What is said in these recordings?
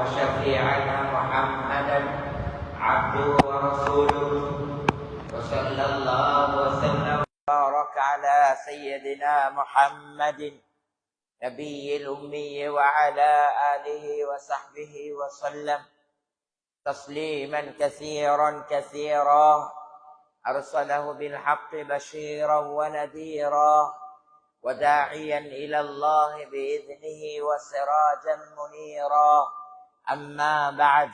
وشفيعنا محمدا عبده ورسوله وصلى الله وسلم وبارك على سيدنا محمد نبي الأمي وعلى آله وصحبه وسلم تسليما كثيرا كثيرا أرسله بالحق بشيرا ونذيرا وداعيا إلى الله بإذنه وسراجا منيرا. أما بعد،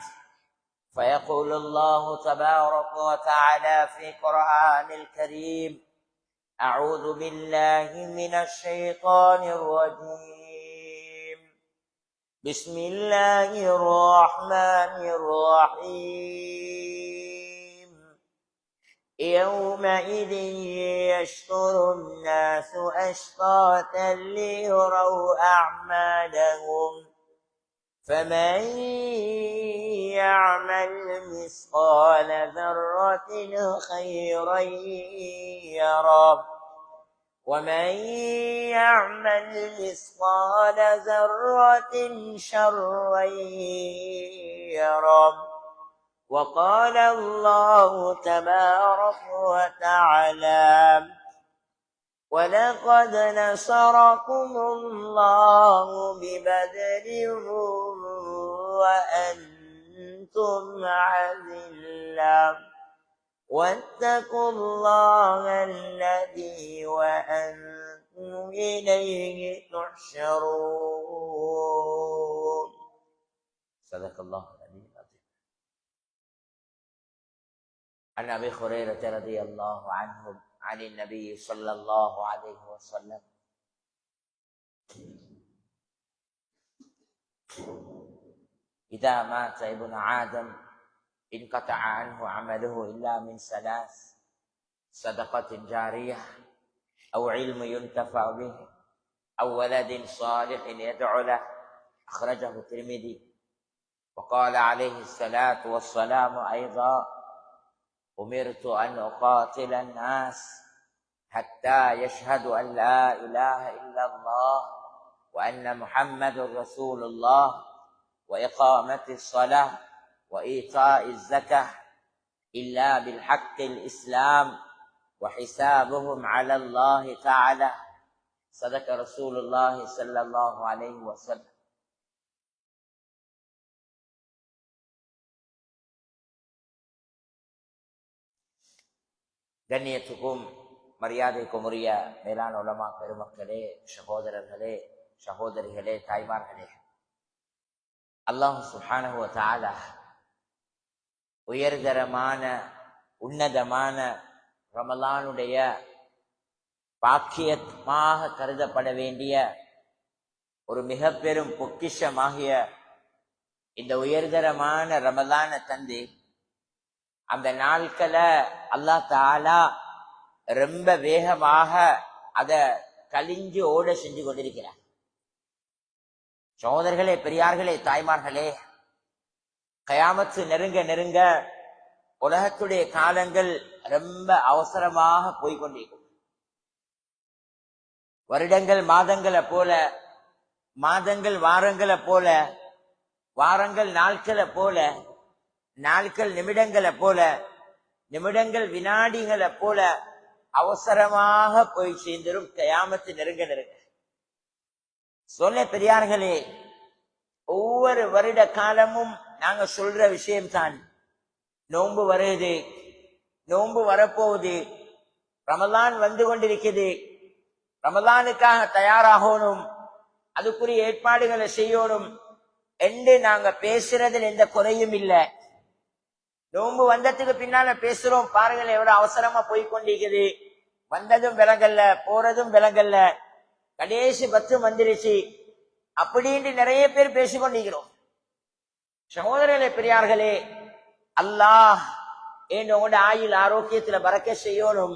فيقول الله تبارك وتعالى في القرآن الكريم: أعوذ بالله من الشيطان الرجيم، بسم الله الرحمن الرحيم. يومئذ يشتر الناس أشتاتا ليروا أعمالهم، فمن يعمل مثقال ذرة خيرا يره، ومن يعمل مثقال ذرة شرا يره. وقال الله تبارك وتعالى: ولقد نصركم الله ببدر وأنتم أذلة، واتقوا الله الذي وأنتم إليه تحشرون. صدق الله العلي العظيم. عن أبي هريرة رضي الله عنه عن النبي صلى الله عليه وسلم: إذا مات ابن آدم انقطع عنه عمله إلا من ثلاث: صدقة جارية، أو علم ينتفع به، أو ولد صالح يدعو له. أخرجه الترمذي. وقال عليه الصلاة والسلام أيضا: أمرت أن أقاتل الناس حتى يشهدوا أن لا إله إلا الله وأن محمد رسول الله وإقامة الصلاة وإيتاء الزكاة إلا بالحق الإسلام وحسابهم على الله تعالى. صدق رسول الله صلى الله عليه وسلم. கண்ணியத்துக்கும் மரியாதைக்கும் உரிய மேலான உலமா பெருமக்களே, சகோதரர்களே, சகோதரிகளே, தாய்மார்களே, அல்லாஹ் சுப்ஹானஹு வ தஆலா உயர்தரமான உன்னதமான ரமலானுடைய பாக்கியமாக கருதப்பட வேண்டிய ஒரு மிக பெரும் பொக்கிஷமாகிய இந்த உயர்தரமான ரமலான தந்து அந்த நாட்களை அல்லாஹ் தஆலா ரொம்ப வேகமாக அத கலிஞ்சு ஓட செஞ்சு கொண்டிருக்கிறார். சகோதரர்களே, பெரியார்களே, தாய்மார்களே, கயாமத்து நெருங்க நெருங்க உலகத்துடைய காலங்கள் ரொம்ப அவசரமாக போய்கொண்டிருக்கும். வருடங்கள் மாதங்களை போல, மாதங்கள் வாரங்களை போல, வாரங்கள் நாட்களை போல, நாட்கள் நிமிடங்களை போல, நிமிடங்கள் வினாடிகளை போல அவசரமாக போய் சேர்ந்துரும் கயாமத்து நெருங்க நெருங்க. சொல்ல பெரியார்களே, ஒவ்வொரு வருட காலமும் நாங்க சொல்ற விஷயம்தான், நோன்பு வருது, நோன்பு வரப்போகுது, ரமலான் வந்து கொண்டிருக்குது, ரமலானுக்காக தயாராகணும், அதுக்குரிய ஏற்பாடுகளை செய்யணும் என்று நாங்க பேசுறதில் எந்த குறையும் இல்லை. நோன்பு வந்ததுக்கு பின்னால பேசுறோம், பாருங்கள் எவ்வளவு அவசரமா போய்கொண்டிருக்குது, வந்ததும் விலங்கல்ல, போறதும் விலங்கல்ல, கடைசி 10 வந்துருச்சு அப்படின்னு நிறைய பேர் பேசிக்கொண்டிருக்கிறோம். சகோதரர்களே, பெரியார்களே, அல்லாஹ் ஏன் உங்களோட ஆயுள் ஆரோக்கியத்துல பறக்க செய்யணும்.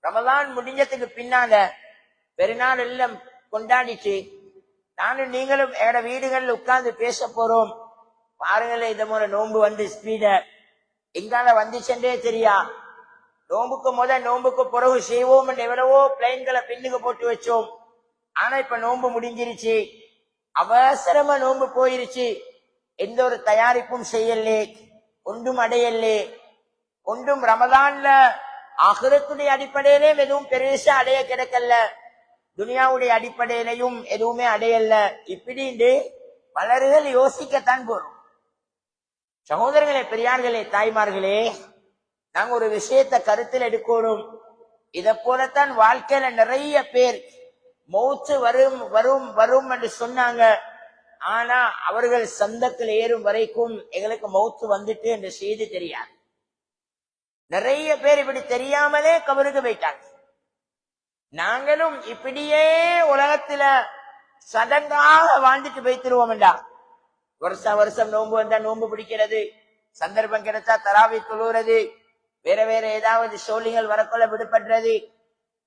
ரமலான் முடிஞ்சதுக்கு பின்னால பெருநாள் எல்லாம் கொண்டாடிச்சு நானும் நீங்களும் எட வீடுகள்ல உட்கார்ந்து பேச போறோம். பாருங்களேன், இந்த முறை நோன்பு வந்து ஸ்பீட எங்கால வந்துச்சென்றே தெரியா. நோம்புக்கு நோம்புக்கு பிறகு செய்வோம் என்று எவ்வளவோ பிளைன்களை பின்னுக்கு போட்டு வச்சோம். ஆனா இப்ப நோம்பு முடிஞ்சிருச்சு, அவசரமா நோம்பு போயிருச்சு. எந்த ஒரு தயாரிப்பும் செய்யலே, ஒன்றும் அடையலே, ஒன்றும் ரமலான்ல ஆகிரத்துடைய அடிப்படையிலே எதுவும் பெருசா அடைய கிடைக்கல, துனியாவுடைய அடிப்படையிலையும் எதுவுமே அடையல. இப்படின்னு பலர்கள் யோசிக்கத்தான் போறோம். சகோதரர்களே, பெரியார்களே, தாய்மார்களே, நாங்க ஒரு விஷயத்தை கருத்தில் எடுக்கணும். இதை போலத்தான் வாழ்க்கையில நிறைய பேர் மௌத்து வரும் வரும் வரும் என்று சொன்னாங்க. ஆனா அவர்கள் சந்தத்தில் ஏறும் வரைக்கும் எங்களுக்கு மௌத்து வந்துட்டு என்ற செய்தி தெரியாது. நிறைய பேர் இப்படி தெரியாமலே கபருக்கு போயிட்டாங்க. நாங்களும் இப்படியே உலகத்துல சடங்காக வாழ்ந்துட்டு போய்த்திருவோம்டா. வருஷம் வருஷம் நோன்பு வந்தா நோன்பு பிடிக்கிறது, சந்தர்ப்பம் கிடைச்சா தராவி தொழுகிறது, வேற வேற ஏதாவது சோழிகள் வரக்கொள்ள விடுபடுறது,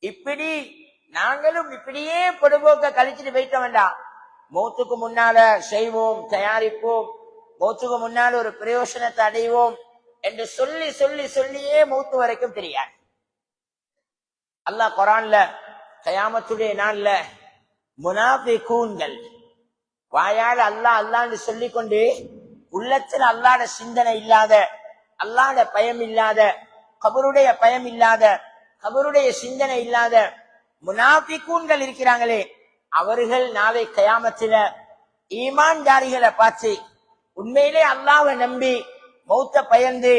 இப்படி நாங்களும் இப்படியே பொடுபோக்க கழிச்சுட்டு போயிட்ட வேண்டாம். மௌத்துக்கு முன்னால செய்வோம், தயாரிப்போம், மௌத்துக்கு முன்னால ஒரு பிரயோசனத்தை அடைவோம் என்று சொல்லி சொல்லி சொல்லியே மௌத்து வரைக்கும் தெரியாது. அல்லாஹ் குர்ஆன்ல கயாமத்துடைய நாள்ல முனாஃபிகூன்கள் வாயால அல்லாஹ் அல்லாஹ்னு சொல்லிக் கொண்டு உள்ளத்தில் அல்லாஹ்ட சிந்தனை இல்லாத, அல்லாஹ்ட பயம் இல்லாத, கபருடைய பயம் இல்லாத, கபருடைய சிந்தனை இல்லாத முனாஃபிகூன்கள் இருக்கிறாங்களே, அவர்கள் நாளை கயாமத்தில ஈமான்தாரிகளை பார்த்து உண்மையிலே அல்லாஹ்வை நம்பி மௌத்த பயந்து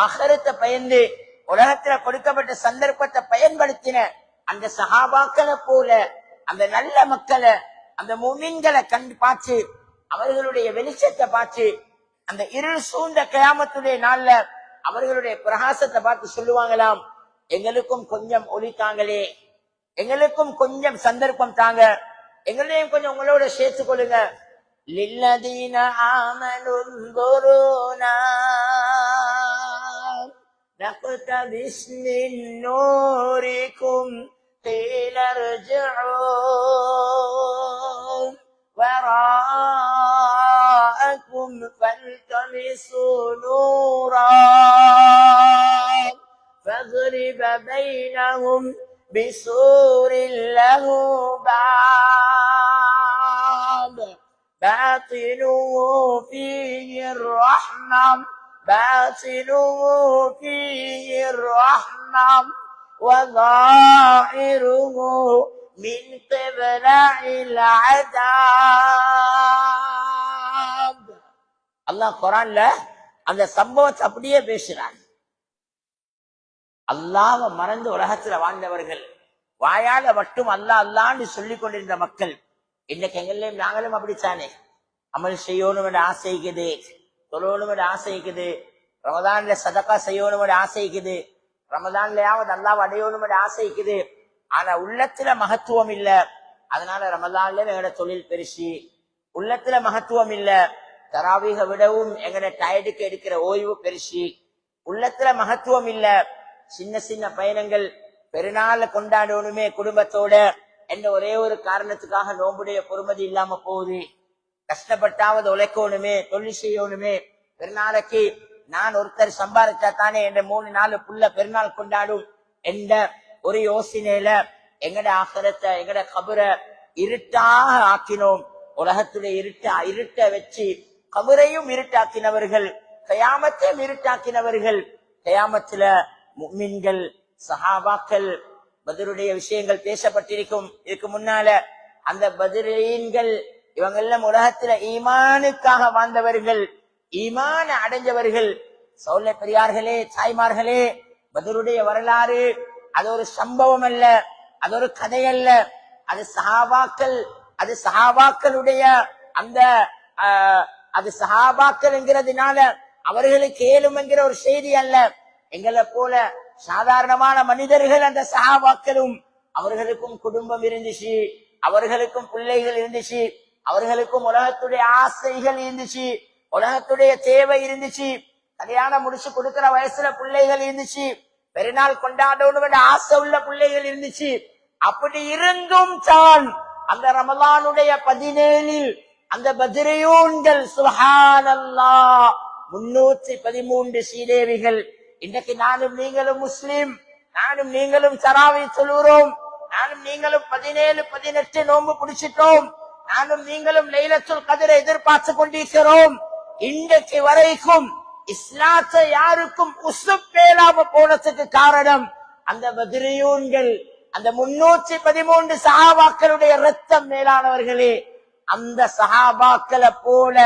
ஆகிரத்தை பயந்து உலகத்துல கொடுக்கப்பட்ட சந்தர்ப்பத்தை பயன்படுத்தின அந்த சஹாபாக்களை போல அந்த நல்ல மக்களை, அந்த முஃமின்களை கண்டு பார்த்து அவர்களுடைய வெளிச்சத்தை பார்த்து அந்த இருள் சூழ்ந்த கயாமத்துடைய நாள்ல அவர்களுடைய பிரகாசத்தை பார்த்து சொல்லுவாங்களாம், எங்களுக்கும் கொஞ்சம் ஒளி தாங்களே, எங்களுக்கும் கொஞ்சம் சந்தர்ப்பம் தாங்க, எங்களையும் கொஞ்சம் உங்களோட சேர்த்துக் கொள்ளுங்க. லில்லதீன ஆமனுன்துருனா நக்தபிஸ் மின் நூரிக்கும் قيل ارجعوا وراءكم فالتمسوا نورا فاضرب بينهم بسور له باب باطنه فيه الرحمة باطنه فيه الرحمة وظاهره من قبلع العذاب. அல்லாஹ் குர்ஆன்ல அந்த சம்பவத்தை அப்படியே பேசுறான். அல்லாஹ்வை மறந்து உலகத்துல வாழ்ந்தவர்கள், வாயால மட்டும் அல்லாஹ் அல்லாஹ்னு சொல்லிக் கொண்டிருந்த மக்கள், இன்னைக்கு எங்களையும் நாங்களும் அப்படித்தானே. அமல் செய்யணும் என்று ஆசைக்குது, தொழணும் என்று ஆசைக்குது, ரமதான்ல சதகா செய்யணும் என்று ஆசைக்குது, ரமதான்லயாவது அல்லாஹ் அடையணும் என்று ஆசைக்குது. ஆனா உள்ளத்துல மகத்துவம் இல்ல. அதனால ரமதான்ல எங்கட தொழில் பெருசு, உள்ளத்துல மகத்துவம் இல்ல. தராவீக விடவும் எங்கட டயர்டுக்கு எடுக்கிற ஓய்வு பெருசு, உள்ளத்துல மகத்துவம் இல்ல. சின்ன சின்ன பயணங்கள், பெருநாள கொண்டாடணுமே குடும்பத்தோட என்ற ஒரே ஒரு காரணத்துக்காக நோம்புடைய பொறுமதி இல்லாம போகுது. கஷ்டப்பட்டாவது உழைக்கணுமே, தொழில் செய்யணுமே, பெருநாளைக்கு நான் ஒருத்தர் சம்பாதிச்சா தானே என்ற 3 நாள் புள்ள பெருநாள் கொண்டாடும் என்ற ஒரு யோசனையில எங்கட ஆகிரத்தை, எங்கட கபரை இருட்டாக ஆக்கினோம். உலகத்துடைய இருட்ட வச்சு கபரையும் இருட்டாக்கினவர்கள், கயாமத்தையும் இருட்டாக்கினவர்கள். கயாமத்துல முஃமின்கள், சஹாபாக்கள், பத்ருடைய விஷயங்கள் பேசப்பட்டிருக்கும். இதுக்கு முன்னால அந்த பத்ரீன்கள் இவங்க எல்லாம் உலகத்துல ஈமானுக்காக வாழ்ந்தவர்கள், ஈமான அடைஞ்சவர்கள். சௌல பெரியார்களே, தாய்மார்களே, பத்ருடைய வரலாறு அது ஒரு சம்பவம் அல்ல, அது ஒரு கதை அல்ல, அது சஹாபாக்கள், அது சஹாபாக்களுடைய அந்த அது சஹாபாக்கள் என்கிறதுனால அவர்களுக்கு ஏலும் என்கிற ஒரு செய்தி அல்ல. எங்களை போல சாதாரணமான மனிதர்கள் அந்த சஹாபாக்களும், அவர்களுக்கும் குடும்பம் இருந்துச்சு, அவர்களுக்கும் பிள்ளைகள் இருந்துச்சு, அவர்களுக்கும் உலகத்துடைய ஆசைகள் இருந்துச்சு, உலகத்துடைய தேவை இருந்துச்சு, கல்யாணம் முடிச்சு கொடுக்கிற வயசுல பிள்ளைகள் இருந்துச்சு, பெருநாள் கொண்டாடணும் ஆசை உள்ள பிள்ளைகள் இருந்துச்சு. அப்படி இருந்தும் தான் அந்த ரமலானுடைய 17 அந்த பத்ரியூன்கள், சுப்ஹானல்லாஹ், 313 சீதேவிகள். இன்றைக்கு நானும் நீங்களும் முஸ்லிம், நானும் நீங்களும் தராவி சொல்லுறோம், நானும் நீங்களும் 17, 18 நோன்பு பிடிச்சிட்டோம், நானும் நீங்களும் லைலத்துல் கத்ரை எதிர்பார்த்து கொண்டிருக்கிறோம். இன்றைக்கு வரைக்கும் இஸ்லாத்தை யாருக்கும் உசுப்பேலாம போனதுக்கு காரணம் அந்த பத்ரியூன்கள், அந்த 313 சஹாபாக்களுடைய ரத்தம் மேலானவர்களே. அந்த சஹாபாக்களை போல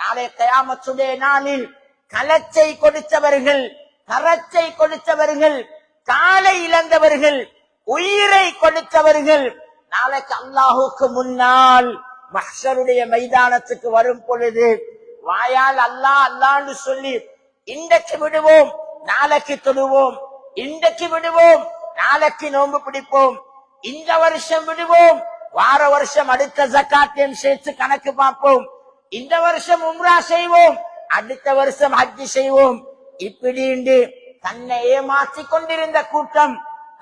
நாளை கியாமத்துடைய நாளில் கலச்சை கொடுத்தவர்கள், கரச்சை கொடுத்தவர்கள், காலை இழந்தவர்கள், உயிரை கொடுத்தவர்கள் நாளைக்கு அல்லாஹுக்கு முன்னால் மஹ்ஷருடைய மைதானத்துக்கு வரும் பொழுது வாயால் அல்லாஹ் அல்லான்னு சொல்லி இன்றைக்கு விடுவோம் நாளைக்கு தொழுவோம், இன்றைக்கு விடுவோம் நாளைக்கு நோன்பு பிடிப்போம், இந்த வருஷம் விடுவோம் வார வருஷம் அடுத்த ஜக்காத்தையும் சேர்த்து கணக்கு பார்ப்போம், இந்த வருஷம் உம்ரா செய்வோம் அடுத்த வருஷம் ஹஜ் செய்வோம், இப்படி தன்னை ஏமாற்றிக் கொண்டிருந்த கூட்டம்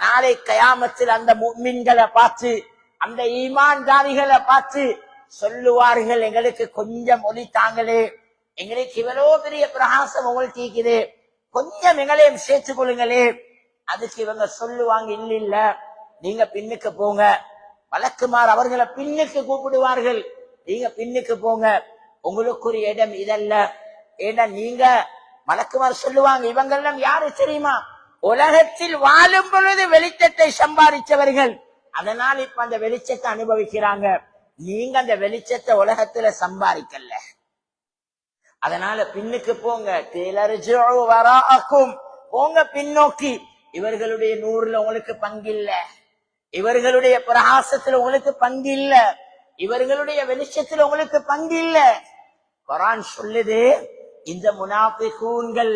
நாளை கயாமத்தில் அந்த முஃமின்களை பார்த்து, அந்த ஈமான்தாரிகளை பார்த்து சொல்லுவார்கள், எங்களுக்கு கொஞ்சம் ஒளி தாங்களே, எங்களுக்கு இவ்வளவு பெரிய பிரகாசம் உங்களுக்கு இருக்குது, கொஞ்சம் எங்களையும் சேர்த்துக் கொள்ளுங்களே. அதுக்கு இவங்க சொல்லுவாங்க, இல்ல இல்ல நீங்க பின்னுக்கு போங்க. வழக்குமார் அவர்களை பின்னுக்கு கூப்பிடுவார்கள், நீங்க பின்னுக்கு போங்க, உங்களுக்குரிய இடம் இதல்ல. ஏன்னா நீங்க மலக்குமார் சொல்லுவாங்க, இவங்க எல்லாம் யாரு தெரியுமா, உலகத்தில் வாழும் பொழுது வெளிச்சத்தை சம்பாதிச்சவர்கள், அதனால இப்ப அந்த வெளிச்சத்தை அனுபவிக்கிறாங்க. நீங்க அந்த வெளிச்சத்தை உலகத்துல சம்பாதிக்கல, அதனால பின்னுக்கு போங்க. போங்க பின்னோக்கி. இவர்களுடைய நூறுல உங்களுக்கு பங்கில்ல, இவர்களுடைய பிரகாசத்துல உங்களுக்கு பங்கில்ல, இவர்களுடைய வெளிச்சத்துல உங்களுக்கு பங்கில்ல. குர்ஆன் சொல்லுது, இந்த முனாஃபிகூன்கள்,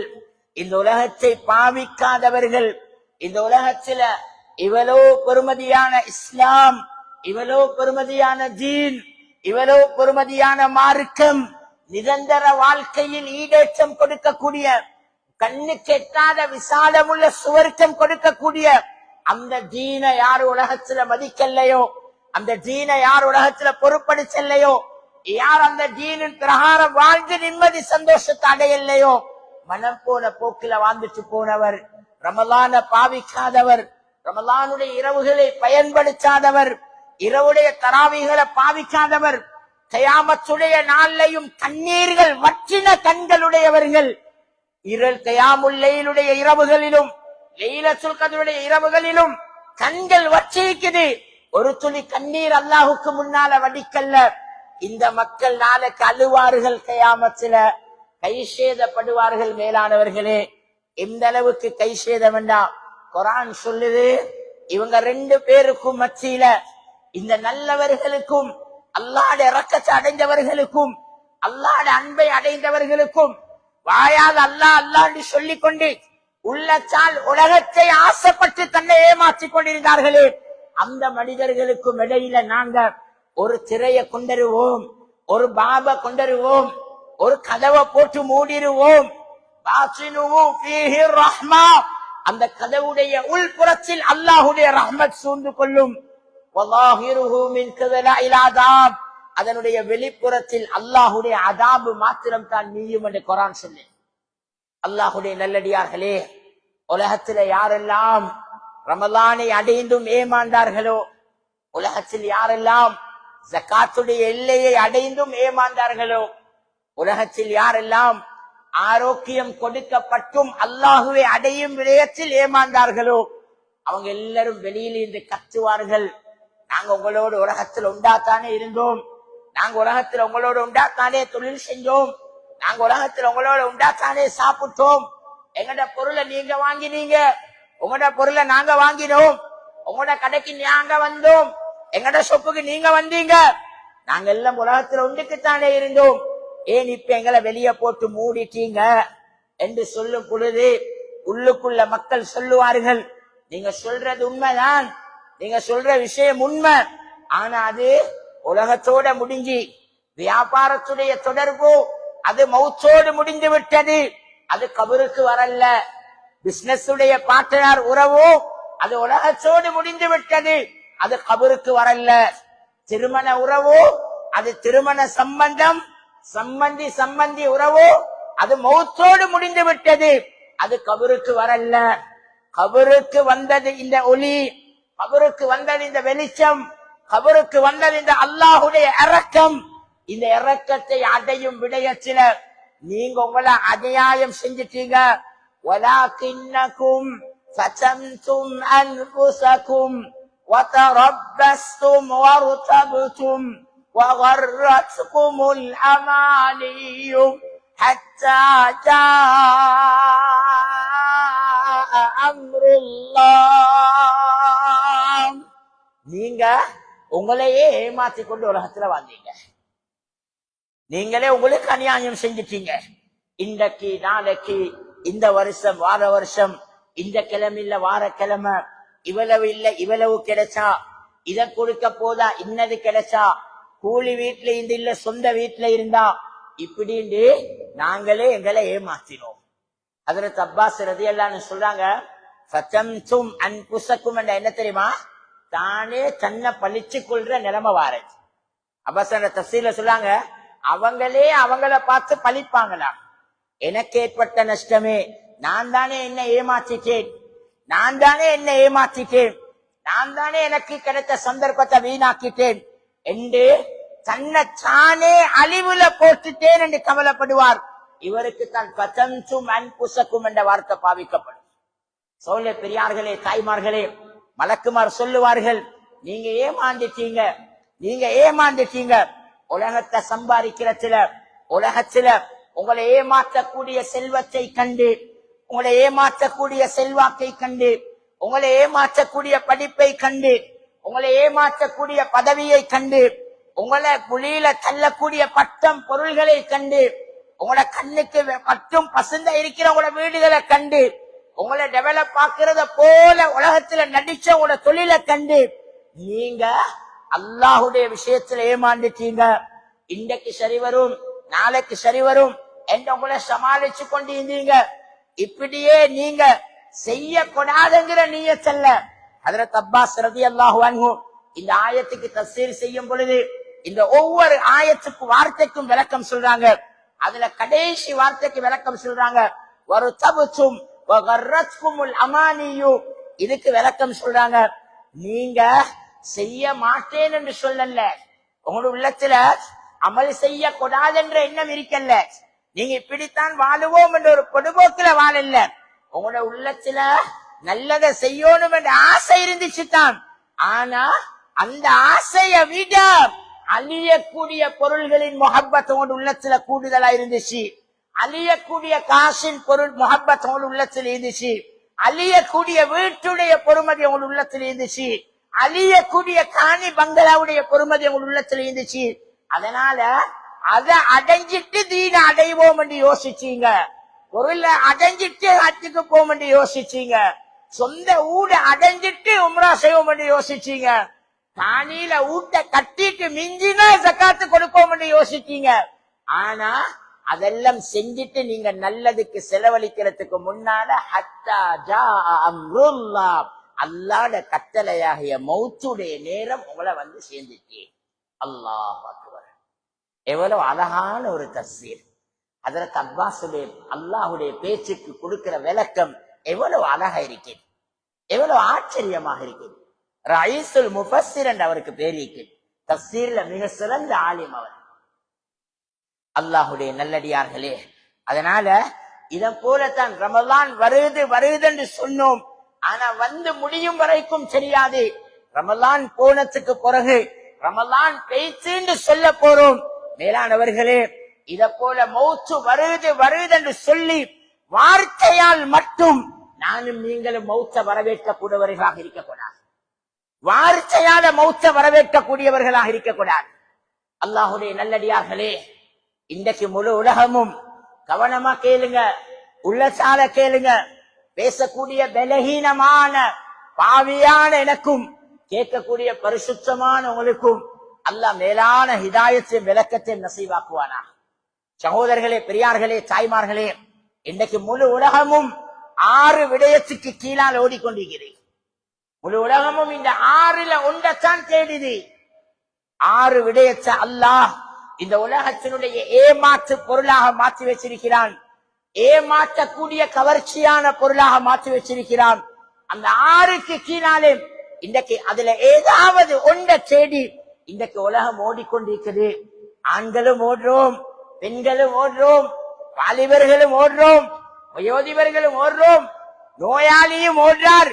இந்த உலகத்தை பாவிக்காதவர்கள், இந்த உலகத்துல இவ்வளோ பெருமதியான இஸ்லாம், இவ்வளோ பெருமதியான தீன், இவ்வளோ பெருமதியான மார்க்கம், நிரந்தர வாழ்க்கையில் ஈடேற்றம் கொடுக்கக்கூடிய, கண்ணுக்கு எட்டாத விசாலமுள்ள சுவர்க்கம் கொடுக்கக்கூடிய அந்த தீனை யார் உலகத்துல மதிக்கலையோ, அந்த தீனை யார் உலகத்துல பொறுப்படி செல்லையோ, யார் அந்த தீனின் பிரகாரம் வாழ்ந்து நிம்மதி சந்தோஷத்தை அடையலையோ, மனம் போன போக்கில வாழ்ந்துட்டு போனவர், ரமலான பாவிக்காதவர், ரமலானுடைய இரவுகளை பயன்படுத்தாதவர், இரவுடைய தராவிகளை பாவிக்காதவர், கயாமத்துடைய நாளையும் கண்ணீர்கள் வற்றின கண்களுடையவர்கள், கயாமுல் லைலுடைய இரவுகளிலும் லைலத்துல் கத்ருடைய இரவுகளிலும் கண்கள் வற்றிக்குது, ஒரு துளி கண்ணீர் அல்லாஹுக்கு முன்னால வடிக்கல்ல. இந்த மக்கள் நாளைக்கு அழுவார்கள், கயாமத்துல கை சேதப்படுவார்கள். மேலானவர்களே, எந்த அளவுக்கு கை சேதம் வேண்டாம். குர்ஆன் சொல்லுது, இவங்க 2 பேருக்கும் மத்தியில, இந்த நல்லவர்களுக்கும் அல்லாஹ்வுடைய இரக்கத்தை அடைந்தவர்களுக்கும் அல்லாஹ்வுடைய அன்பை அடைந்தவர்களுக்கும் வாயால் அல்லாஹ் அல்லாஹ் சொல்லிக் கொண்டு உள்ளத்தால் உலகத்தை ஆசைப்பட்டு தன்னை ஏமாற்றிக் கொண்டிருந்தார்களே, அந்த மனிதர்களுக்கும் இடையில நாங்க ஒரு திரையை கொண்டருவோம், ஒரு பாபா கொண்டருவோம், ஒரு கதவை போட்டு மூடிடுவோம். அந்த கதவுடைய உள்புறத்தில் அல்லாஹுடைய ரஹ்மத் சூழ்ந்து கொள்ளும். அதனுடைய வெளிப்புறத்தில் அல்லாஹுடைய அதாபு மாத்திரம் தான் நீயும் என்று குர்ஆன் சொல்லு. அல்லாஹுடைய நல்லடியார்களே, உலகத்தில் யாரெல்லாம் ரமலானை அடைந்தும் ஏமாந்தார்களோ, உலகத்தில் யாரெல்லாம் ஜகாத்துடைய எல்லையை அடைந்தும் ஏமாந்தார்களோ, உலகத்தில் யாரெல்லாம் ஆரோக்கியம் கொடுக்கப்பட்டும் அல்லாஹுவை அடையும் விடயத்தில் ஏமாந்தார்களோ, அவங்க எல்லாரும் வெளியில இருந்து கத்துவார்கள், நாங்க உங்களோடு உலகத்தில் உண்டாத்தானே இருந்தோம், நாங்க உலகத்தில் உங்களோடு உண்டாத்தானே தொழில் செஞ்சோம், நாங்க உலகத்தில் உங்களோட உண்டாத்தானே சாப்பிட்டோம், எங்கட பொருளை நீங்க வாங்கினீங்க, உங்களோட பொருளை நாங்க வாங்கினோம், உங்களோட கடைக்கு நாங்க வந்தோம், எங்கட ஷொப்புக்கு நீங்க வந்தீங்க, நாங்க எல்லாம் உலகத்துல ஒன்றுக்குத்தானே இருந்தோம், ஏன் இப்ப எங்களை வெளியே போட்டு மூடிட்டீங்க என்று சொல்லும் பொழுது உள்ளுக்குள்ள மக்கள் சொல்லுவார்கள், நீங்க சொல்றது உண்மைதான், நீங்க சொல்ற விஷயம் உண்மை, ஆனா அது உலகத்தோட முடிஞ்சு வியாபாரத்துடைய தொடர்பு அது மௌத்தோடு முடிந்து விட்டது, அது கபருக்கு வரல. பிசினஸ் உடைய பார்ட்னர் உறவோ அது உலகத்தோடு முடிந்து விட்டது, அது கபருக்கு வரல. திருமண உறவோ அது திருமண சம்பந்தம், சம்பந்தி உறவோ அது மௌத்தோடு முடிந்து விட்டது, அது கபருக்கு வரல. கபருக்கு வந்தது இந்த ஒளி, கபருக்கு வந்தது இந்த வெளிச்சம், கபருக்கு வந்தது இந்த அல்லாஹுடைய இரக்கம். இந்த இரக்கத்தை அடையும் விடயத்தில நீங்க உங்களை அநியாயம் செஞ்சிட்டீங்க. வலாகின்னகும் ஃபதம்தும் அன்ஃபுஸகும் வதரப்பஸ்தும் வர்தப்தும் வகர்ரத்குமுல் அமானியு ஹத்தா ஜாஅ அம்ருல்லாஹ். நீங்க உங்களையே ஏமாத்தி கொண்டு உலகத்துல வாழ்ந்தீங்க. நீங்களே உங்களுக்கு அநியாயம் செஞ்சிட்டீங்க. இன்றைக்கு நாளைக்கு இந்த வருஷம் வார வருஷம் இந்த கிழமை இல்ல வார கிழமை இவ்வளவு இல்ல இவ்வளவு கிடைச்சா இத கொடுக்க போதா இன்னது கிடைச்சா கூலி வீட்டுல இருந்து இல்ல சொந்த வீட்டுல இருந்தா இப்படின்னு நாங்களே எங்களை ஏமாத்தினோம். ஹஜ்ரத் அப்பாஸ் ரலியல்லாஹு அன்ஹு சொல்றாங்க, ஃபதம்தும் அன்ஃபுஸகும் என்ற என்ன தெரியுமா? தானே தன்னை பழிச்சு கொள்ற நிலைமை வாரது. அப்பாஸ் தஃசீர்ல சொல்றாங்க, அவங்களே அவங்கள பார்த்து பழிப்பாங்களா? எனக்கு ஏற்பட்ட நஷ்டமே, நான் தானே என்ன ஏமாத்திட்டேன், நான் தானே என்ன ஏமாத்திட்டேன், நான் தானே எனக்கு கிடைத்த சந்தர்ப்பத்தை வீணாக்கிட்டேன் என்று தன்னை தானே அழிவுல போட்டுட்டேன் என்று கவலைப்படுவார். இவருக்கு தான் ஃபதம்தும் அன்ஃபுஸகும் என்ற வார்த்தை பாவிக்கப்படும். சோழ பெரியார்களே, தாய்மார்களே, மலக்குமார் சொல்லுவார்கள், நீங்க ஏமாந்துட்டீங்க, நீங்க ஏமாந்துட்டீங்க. உலகத்தை சம்பாதிக்கிறதுல உலகத்துல உங்களை ஏமாற்றக்கூடிய செல்வத்தை கண்டு, உங்களை ஏமாற்றக்கூடிய செல்வாக்கை கண்டு, உங்களை ஏமாற்றக்கூடிய படிப்பை கண்டு, உங்களை ஏமாற்றக்கூடிய பதவியை கண்டு, உங்களை குழியில தள்ளக்கூடிய பட்டம் பொருள்களை கண்டு, உங்களோட கண்ணுக்கு மட்டும் பசுந்த இருக்கிற உங்களோட வீடுகளை கண்டு, உங்களை டெவலப் ஆக்குறத போல உலகத்துல நடிச்ச உங்களோட தொழிலை கண்டு நீங்க அல்லாஹுடைய விஷயத்துல ஏமாந்துட்டீங்க. இன்றைக்கு சரி வரும், நாளைக்கு சரி வரும் என்று உங்களை சமாளிச்சு கொண்டு இருந்தீங்க. இப்படியே நீங்க செய்யக்கூடாதுங்கிற நீயத்தல்ல. ஹஜ்ரத் அப்பாஸ் ரலியல்லாஹு அன்ஹு இந்த ஆயத்துக்கு தஃசீர் செய்யும் பொழுது இந்த ஒவ்வொரு ஆயத்துக்கு வார்த்தைக்கும் விளக்கம் சொல்றாங்க. அதுல கடைசி வார்த்தைக்கு விளக்கம் சொல்றாங்க, வர்தப்தும் வகர்ரத்குமுல் அமானியு. இதுக்கு விளக்கம் சொல்றாங்க, நீங்க செய்ய மாட்டேன் என்று சொல்லல, உங்களோட உள்ளத்துல அமல் செய்ய கூடாது என்ற எண்ணம் இருக்கல்ல, நீங்க இப்படித்தான் வாழுவோம் என்ற ஒரு பொடுபோக்குல வாழல்ல, உங்களோட உள்ளத்துல நல்லதை செய்யணும் என்ற ஆசை இருந்துச்சு தான். ஆனா அந்த ஆசையை விட அழியக்கூடிய பொருள்களின் முஹப்பத் உங்களோட உள்ளத்துல கூடுதலா இருந்துச்சு. அழியக்கூடிய காசின் பொருள் முஹப்பத் உங்களோட உள்ளத்துல இருந்துச்சு. அழியக்கூடிய வீட்டுடைய பொறுமதி உங்களோட உள்ளத்துல இருந்துச்சு. அழியக்கூடிய காணி பங்களாவுடைய பொறுமதி உங்களோட உள்ளத்துல இருந்துச்சு. அதனால அதை அடைஞ்சிட்டு தீன அடைவோம் என்று யோசிச்சீங்க. பொருளை அடைஞ்சிட்டு ஹஜ்ஜுக்கு போவோம் என்று யோசிச்சீங்க. சொந்த ஊட அடைஞ்சிட்டு உம்ரா செய்வோம் என்று யோசிச்சீங்க. காணியில ஊட்ட கட்டிட்டு மிஞ்சினா ஜகாத்து கொடுப்போம் என்று யோசிச்சீங்க. ஆனா அதெல்லாம் செஞ்சிட்டு நீங்க நல்லதுக்கு செலவழிக்கிறதுக்கு முன்னால ஹத்தா ஜாஅ அம்ருல்லாஹ், அல்லாஹ்வுடைய கட்டளையாகிய மௌத்துடைய நேரம் உங்களை வந்து சேர்ந்துச்சு. அல்லாஹ் அக்பர். எவ்வளவு அழகான ஒரு தஃசீர். ஹஜ்ரத் அப்பாஸுடைய அல்லாஹ்வுடைய பேச்சுக்கு கொடுக்கிற விளக்கம் எவ்வளவு அழகா இருக்கிறது, எவ்வளவு ஆச்சரியமாக இருக்கிறது. ரயீசுல் முஃபஸ்ஸிர் என்று அவருக்கு பேர் இருக்கிறது. தஃசீர்ல மிக சிறந்த ஆலிம் அவர். அல்லாஹுடைய நல்லடியார்களே, அதனால இத போலத்தான் ரமலான் வருது வருது என்று சொன்னோம். ஆனா வந்து முடியும் வரைக்கும் தெரியாது. ரமலான் போனதுக்கு பிறகு ரமலான் பேச்சுன்னு சொல்ல போறோம். மேலானவர்களே, இத போல மௌத்து வருது வருது என்று சொல்லி வார்த்தையால் மட்டும் நானும் நீங்களும் மௌத்த வரவேற்கக்கூடியவர்களாக இருக்கக்கூடாது. வார்த்தையால மௌத்த வரவேற்கக்கூடியவர்களாக இருக்கக்கூடாது. அல்லாஹுடைய நல்லடியார்களே, இன்றைக்கு முழு உலகமும் கவனமா கேளுங்க, உள்ளசால கேளுங்க. பேசக்கூடிய பலகீனமான பாவியான எனக்கும் கேட்கக்கூடிய பரிசுத்தமான உங்களுக்கும் அல்லாஹ் மேலான ஹிதாயத்தையும் விளக்கத்தையும் நசீவாக்குவானா. சகோதரர்களே, பெரியார்களே, தாய்மார்களே, இன்றைக்கு முழு உலகமும் 6 விடயத்துக்கு கீழால் ஓடிக்கொண்டிருக்கிறது. முழு உலகமும் இந்த 6ல ஒன்றைத்தான் தேடுது. 6 விடயத்தை அல்லாஹ் இந்த உலகத்தினுடைய ஏமாற்று பொருளாக மாற்றி வச்சிருக்கிறான். ஏமாற்றக்கூடிய கவர்ச்சியான பொருளாக மாற்றி வச்சிருக்கிறான். அந்த 6க்கு கீழாலே இன்றைக்கு அதுல ஏதாவது ஒன்றை தேடி இன்றைக்கு உலகம் ஓடிக்கொண்டிருக்குது. ஆண்களும் ஓடுறோம், பெண்களும் ஓடுறோம், வாலிபர்களும் ஓடுறோம், வயோதிபர்களும் ஓடுறோம், நோயாளியும் ஓடுறார்,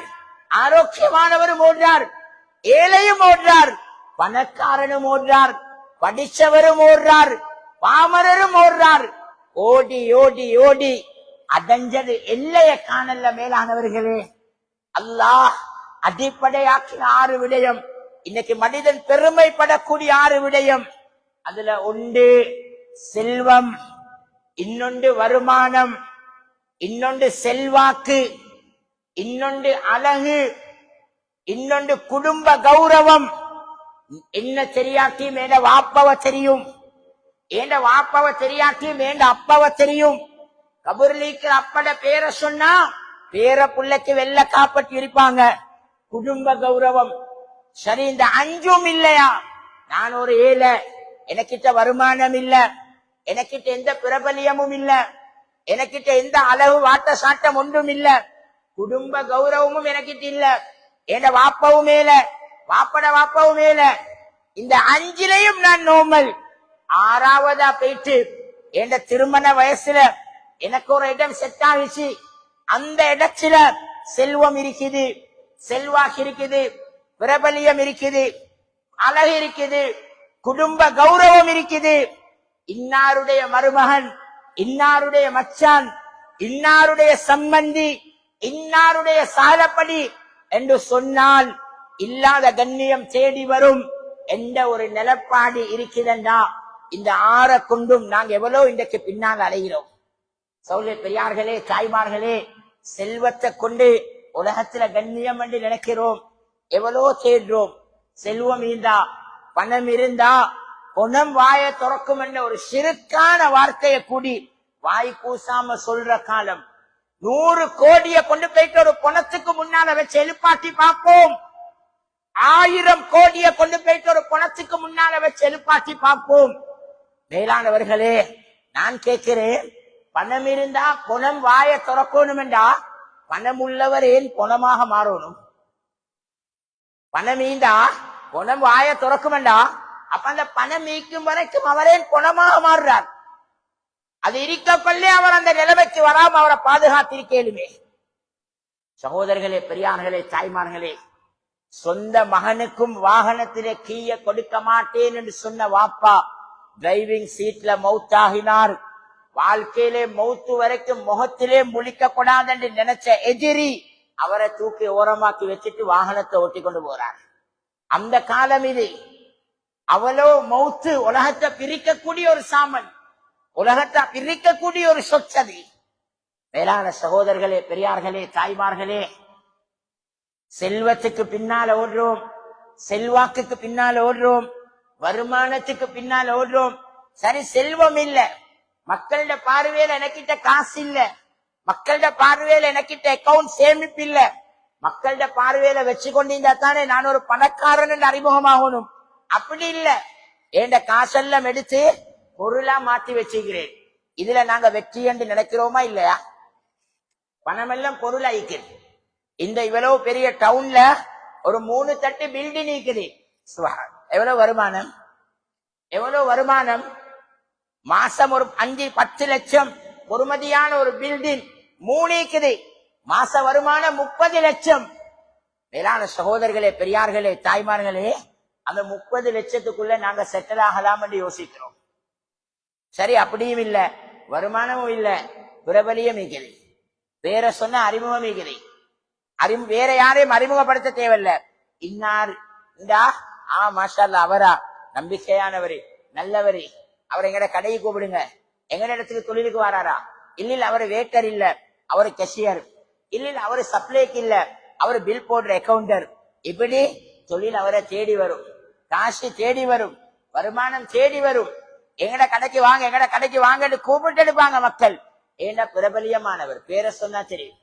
ஆரோக்கியமானவரும் ஓடுறார், ஏழையும் ஓடுறார், பணக்காரனும் ஓடுறார், படிச்சவரும் ஓடுறார், பாமரரும் ஓடுறார். ஓடி ஓடி ஓடி அடைஞ்சது எல்லைய காணல்ல. மேலானவர்களே, அல்லாஹ் அடிப்படையாக்கின 6 விடயம், இன்னைக்கு மனிதன் பெருமைப்படக்கூடிய 6 விடயம். அதுல ஒன்று செல்வம், இன்னொன்று வருமானம், இன்னொன்று செல்வாக்கு, இன்னொன்று அழகு, இன்னொன்று குடும்ப கௌரவம். என்ன தெரியாட்டியும் என் வாப்பவ தெரியும், என் வாப்பவ தெரியாட்டியும் என் அப்பவ தெரியும். கபூர்லிக்கு அப்பட பேரை சொன்னா பேர புள்ளைக்கு வெள்ள காப்பட்டி இருப்பாங்க. குடும்ப கௌரவம். சரி, இந்த 5ம் இல்லையா? நான் ஒரு ஏழை, எனக்கிட்ட வருமானம் இல்ல, எனக்கிட்ட எந்த பிரபலியமும் இல்ல, எனக்கிட்ட எந்த அளவு வாட்ட சாட்டம் ஒன்றும் இல்ல, குடும்ப கௌரவமும் எனக்கிட்ட இல்ல, என் வாப்பவும் மேல, வாப்பட வாப்பவும் மேல. இந்த 5லையும் நான் நோமல். 6வதா போயிட்டு என் திருமண வயசுல எனக்கு ஒரு இடம் செட் ஆகிச்சு. அந்த இடத்துல செல்வம் இருக்குது, செல்வாக்கு இருக்குது, பிரபலியம் இருக்குது, அழகு இருக்குது, குடும்ப கௌரவம் இருக்குது. இன்னாருடைய மருமகன், இன்னாருடைய மச்சான், இன்னாருடைய சம்பந்தி, இன்னாருடைய சாலப்படி என்று சொன்னால் இல்லாத கண்ணியம் தேடி வரும் என்ற ஒரு நிலப்பாடு இருக்குதென்றா, இந்த 6 கொண்டும் நாங்க எவ்வளவு இன்றைக்கு பின்னால் அலைகிறோம். சௌலே பெரியார்களே, தாய்மார்களே, செல்வத்தை கொண்டு உலகத்துல கண்ணியம் என்று நினைக்கிறோம், எவ்வளோ தேடுறோம். செல்வம் இருந்தா, பணம் இருந்தா பொணம் வாயை திறக்கும் என்ற ஒரு சிறுக்கான வார்த்தையை கூடி வாய் கூசாம சொல்ற காலம். 100 கோடியை கொண்டு போயிட்டு ஒரு பணத்துக்கு முன்னால வச்சு எழுப்பாட்டி பார்ப்போம். 1000 கோடியை கொண்டு போயிட்டு ஒரு பணத்துக்கு முன்னால வச்சு எழுப்பாட்டி பார்ப்போம். மேலானவர்களே, நான் கேட்கிறேன், பணம் இருந்தா பொணம் வாயை திறக்கணும் என்றா பணம் உள்ளவர் ஏன் பொணமாக மாறணும்? பணம் ஈந்தா பொணம் வாயை திறக்கும் என்றா அப்ப அந்த பணம் மீக்கும் வரைக்கும் அவரே பொணமாக மாறுறார். அது இருக்கொள்ளே அவர் அந்த நிலைமைக்கு வராம அவரை பாதுகாத்திருக்கேளுமே. சகோதரர்களே, பெரியார்களே, தாய்மார்களே, சொந்த மகனுக்கும் வாகனத்திலே கீய கொடுக்க மாட்டேன் என்று சொன்ன வாப்பா டிரைவிங் சீட்ல மௌத்தாகினார். வாழ்க்கையிலே மௌத்து வரைக்கும் முகத்திலே முழிக்க கூடாது என்று நினைச்ச எதிரி அவரை தூக்கி ஓரமாக்கி வச்சுட்டு வாகனத்தை ஓட்டி கொண்டு போறார். அந்த காலம் இது. அவளோ மௌத்து உலகத்தை பிரிக்கக்கூடிய ஒரு சாமன், உலகத்தை பிரிக்கக்கூடிய ஒரு சொச்சதி. மேலான சகோதரர்களே, பெரியார்களே, தாய்மார்களே, செல்வத்துக்கு பின்னால ஓடுறோம், செல்வாக்குக்கு பின்னால ஓடுறோம், வருமானத்துக்கு பின்னால ஓடுறோம். சரி, செல்வம் இல்ல, மக்களோட பார்வையில எனக்கிட்ட காசு இல்ல, மக்களோட பார்வையில எனக்கிட்ட அக்கௌண்ட் சேமிப்பு இல்ல, மக்களோட பார்வையில வச்சு கொண்டிருந்தா தானே நான் ஒரு பணக்காரன் அறிமுகமாகணும். அப்படி இல்ல, என் காசெல்லாம் எடுத்து பொருளா மாத்தி வச்சுக்கிறேன். இதுல நாங்க வெற்றி என்று நினைக்கிறோமா இல்லையா? பணம் எல்லாம் பொருளாயிக்குது. இந்த இவ்வளவு பெரிய டவுன்ல ஒரு 3 தட்டு பில்டிங் இருக்குது. எவ்வளவு வருமானம், எவ்வளவு வருமானம்? மாசம் ஒரு 5-10 லட்சம் பொறுமதியான ஒரு பில்டிங் 3 இருக்குது. மாச வருமானம் 30 லட்சம். மேலான சகோதரர்களே, பெரியார்களே, தாய்மார்களே, அந்த 30 லட்சத்துக்குள்ள நாங்க செட்டில் ஆகலாம் என்று யோசிக்கிறோம். சரி, அப்படியும் இல்ல, வருமானமும் இல்ல, பிரபலியம் இருக்குது, வேற சொன்ன அறிமுகம் இருக்குது, வேற யாரையும் அறிமுகப்படுத்த தேவையில்ல. இன்னார் இந்தா, மாஷா அல்லாஹ், அவரா நம்பிக்கையானவரு, நல்லவரு, அவர் எங்கட கடையை கூப்பிடுங்க, எங்கட இடத்துக்கு தொழிலுக்கு வராரா? இல்ல அவரு வேட்டர் இல்ல, அவரு கெஷியர் இல்ல, அவரு சப்ளைக்கு இல்ல, அவரு பில் போடுற அக்கவுண்டர். இப்படி தொழில் அவரை தேடி வரும், காசு தேடி வரும், வருமானம் தேடி வரும். எங்கட கடைக்கு வாங்க, எங்கட கடைக்கு வாங்கன்னு கூப்பிட்டு எடுப்பாங்க மக்கள். ஏன்னா பிரபலியமானவர், பேரை சொன்னா தெரியும்.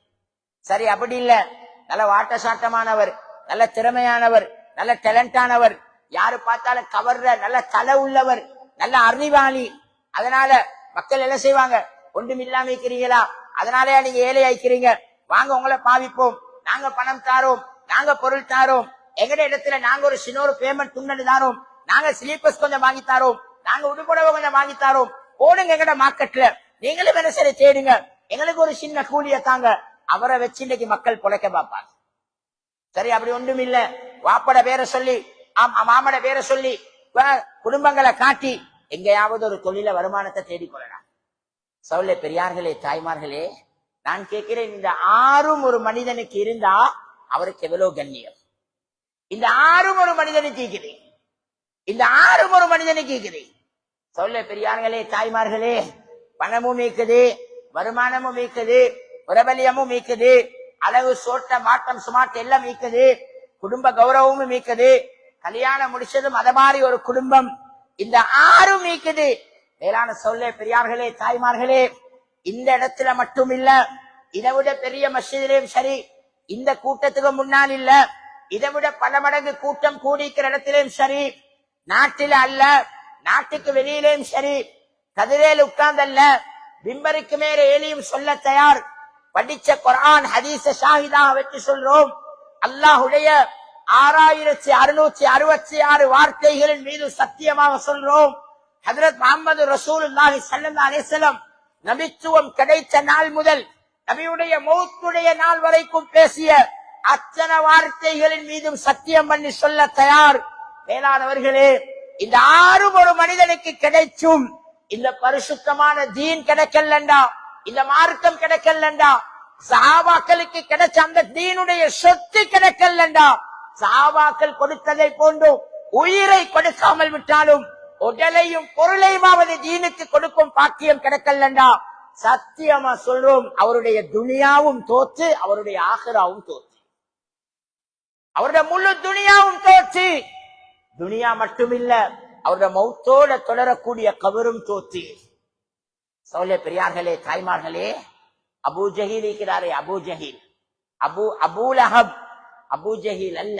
சரி, அப்படி இல்ல, நல்ல வாட்ட சாட்டமானவர், நல்ல திறமையானவர், நல்ல டேலண்டானவர், யாரு பார்த்தாலும் கவர்ற நல்ல தலை உள்ளவர், நல்ல அறிவாளி. அதனால மக்கள் என்ன செய்வாங்க? ஒன்றும் இல்லாம இருக்கிறீங்களா, அதனாலயா நீங்க ஏழை ஆயிக்கிறீங்க, வாங்க உங்களை பாவிப்போம், நாங்க பணம் தாரோம், நாங்க பொருள் தாரோம், எங்கட இடத்துல நாங்க ஒரு சின்ன ஒரு பேமெண்ட் துண்ணு தாரோம், நாங்க ஸ்லீப்பர்ஸ் கொஞ்சம் வாங்கி தாரோம், நாங்க உடுப்புடவை கொஞ்சம் வாங்கி தாரோம், போடுங்க எங்கட மார்க்கெட்ல, நீங்களும் என்ன சரி தேடுங்க, எங்களுக்கு ஒரு சின்ன கூலிய தாங்க. அவரை வச்சு இன்னைக்கு மக்கள் பொழைக்க பார்ப்பாங்க. சரி, அப்படி ஒன்றும் இல்ல. வாப்பட பேரை சொல்லி மாமட பேரை சொல்லி குடும்பங்களை காட்டி எங்கேயாவது ஒரு தொழில வருமானத்தை தேடிக்கொள்ளலாம். சவுலே பெரியார்களே, தாய்மார்களே, நான் கேட்கிறேன், இந்த ஆறும் ஒரு மனிதனுக்கு இருந்தா அவருக்கு எவ்வளவு கண்ணியம். இந்த ஆறும் ஒரு மனிதனுக்கு இருக்குது. இந்த ஆறும் ஒரு மனிதனுக்கு இருக்குது. சவுலே பெரியார்களே, தாய்மார்களே, பணமும் மீக்குது, வருமானமும் மீக்குது, பிரபலியமும் மீக்குது, அளவு சோட்ட மாட்டம் சுமாட் எல்லாம் மீக்குது, குடும்ப கௌரவமும் மீக்குது, கல்யாணம் முடிச்சதும் அத மாதிரி ஒரு குடும்பம். இந்த ஆறும் மீக்குது. மேலான சவுலே பெரியார்களே, தாய்மார்களே, இந்த இடத்துல மட்டும் இல்ல, இதை விட பெரிய மஸ்ஜிதிலேயும் சரி, இந்த கூட்டத்துக்கு முன்னால் இல்ல, இதை விட பல மடங்கு கூட்டம் கூடிக்கிற இடத்திலேயும் சரி, நாட்டில அல்ல, நாட்டுக்கு வெளியிலேயும் சரி, கதிரேல் உட்கார்ந்தல்ல, பிம்பருக்கு மேல ஏலியும் சொல்ல தயார். படிச்ச குர்ஆன் ஹதீஸ ஷாஹிதாக வச்சு சொல்றோம். அல்லாஹ்வுடைய 6666 வார்த்தைகளின் மீது சத்தியமாக சொல்றோம். ஹஜ்ரத் முஹம்மது ரசூலுல்லாஹி ஸல்லல்லாஹு அலைஹி வஸல்லம் நபித்துவம் கிடைத்த நாள் முதல் நபியுடைய மௌத்துடைய நாள் வரைக்கும் பேசிய அத்தனை வார்த்தைகளின் மீதும் சத்தியம் பண்ணி சொல்ல தயார். மேலானவர்களே, இந்த ஆறும் ஒரு மனிதனுக்கு கிடைச்சும் இந்த பரிசுத்தமான தீன் கிடைக்கலண்டா, இந்த மார்க்கம் கிடைக்கலண்டா, சஹாபாக்களுக்கு கிடைச்ச அந்த தீனுடைய சொத்து கிடைக்கலண்டா, சஹாபாக்கள் கொடுத்ததை போன்று உயிரை கொடுக்காமல் விட்டாலும் உடலையும் பொருளையுமாவது தீனுக்கு கொடுக்கும் பாக்கியம் கிடைக்கலண்டா, சத்தியமா சொல்றோம், அவருடைய துனியாவும் தோற்று, அவருடைய ஆகிராவும் தோற்று, அவருடைய முழு துனியாவும் தோற்று. துனியா மட்டுமில்ல, அவருடைய மௌத்தோட தொடரக்கூடிய கபரும் தோற்று. சௌலே பெரியார்களே, தாய்மார்களே, அபூ ஜஹீல் இருக்கிறாரே, அபூ ஜஹீல், அபூலஹப், அபூ ஜஹீல் அல்ல,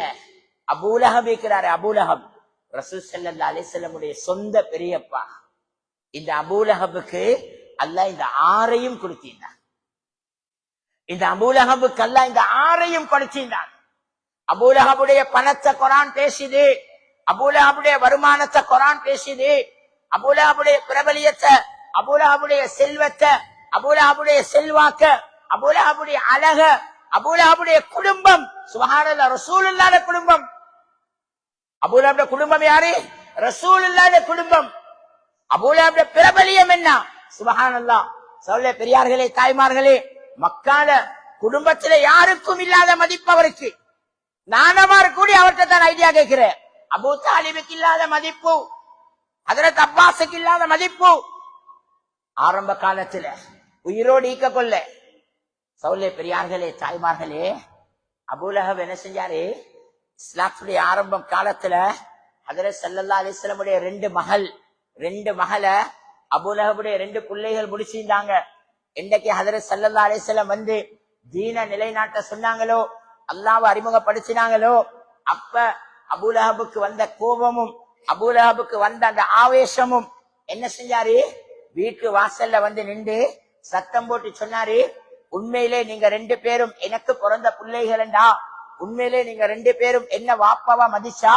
அபூலஹப் இருக்கிறாரே, அபூலஹப் ரசூல் ஸல்லல்லாஹு அலைஹி வஸல்லம் உடைய சொந்த பெரியப்பா. இந்த அபூலஹபுக்கு அல்லாஹ் இந்த ஆறையும் கொடுத்திருந்தான். இந்த அபூலஹபுக்கு அல்லாஹ் இந்த ஆறையும் கொடுத்திருந்தான். அபூலஹபுடைய பணத்தை குர்ஆன் பேசுது, அபூலஹபுடைய வருமானத்தை குர்ஆன் பேசுது, அபூலஹபுடைய பிரபலியத்தை, அபூலஹபுடைய செல்வத்தை, அபூலஹபுடைய செல்வாக்க, அபூலஹபுடைய அழக, அபூலஹபுடைய குடும்பம். சுப்ஹானல்லாஹ், ரசூலுல்லாஹ்வுடைய குடும்பம். அபூலஹபுடைய குடும்பம் யாரு? ரசூலுல்லாஹ்வுடைய குடும்பம். அபூலஹபுடைய பிரபலியம் என்ன? சுப்ஹானல்லாஹ். சௌலே பெரியார்களே, தாய்மார்களே, மக்கால குடும்பத்தில யாருக்கும் இல்லாத மதிப்பு அவருக்கு. நானமார் கூடி அவர்கிட்ட தான் ஐடியா கேட்கிறேன். அபூ தாலிபுக்கு இல்லாத மதிப்பு, ஹஜ்ரத் அப்பாஸுக்கு இல்லாத மதிப்பு. ஆரம்ப காலத்துல உயிரோடு ஈக்க கொள்ள. சௌலே பெரியார்களே, தாய்மார்களே, அபூலஹப் என்ன செஞ்சாரு? இஸ்லாத்துடைய ஆரம்ப காலத்துல ஹஜ்ரத் ஸல்லல்லாஹு அலைஹி வஸல்லம் உடைய ரெண்டு மகளை அபூலஹபுடைய 2 பிள்ளைகள் முடிச்சிருந்தாங்க. என்னைக்கு ஹஜ்ரத் ஸல்லல்லாஹு அலைஹி வஸல்லம் வந்து தீன நிலைநாட்ட சொன்னாங்களோ, அல்லாஹ்வை அறிமுகப்படுத்தினாங்களோ, அப்ப அபூலஹபுக்கு வந்த கோபமும் அபூலஹபுக்கு வந்த அந்த ஆவேசமும் என்ன செஞ்சாரு? வீட்டு வாசல்ல வந்து நின்று சத்தம் போட்டு சொன்னாரு, உண்மையிலே நீங்க 2 பேரும் எனக்கு பிறந்த பிள்ளைகளா? உண்மையிலே நீங்க 2 பேரும் என்ன வாப்பாவா மதிச்சா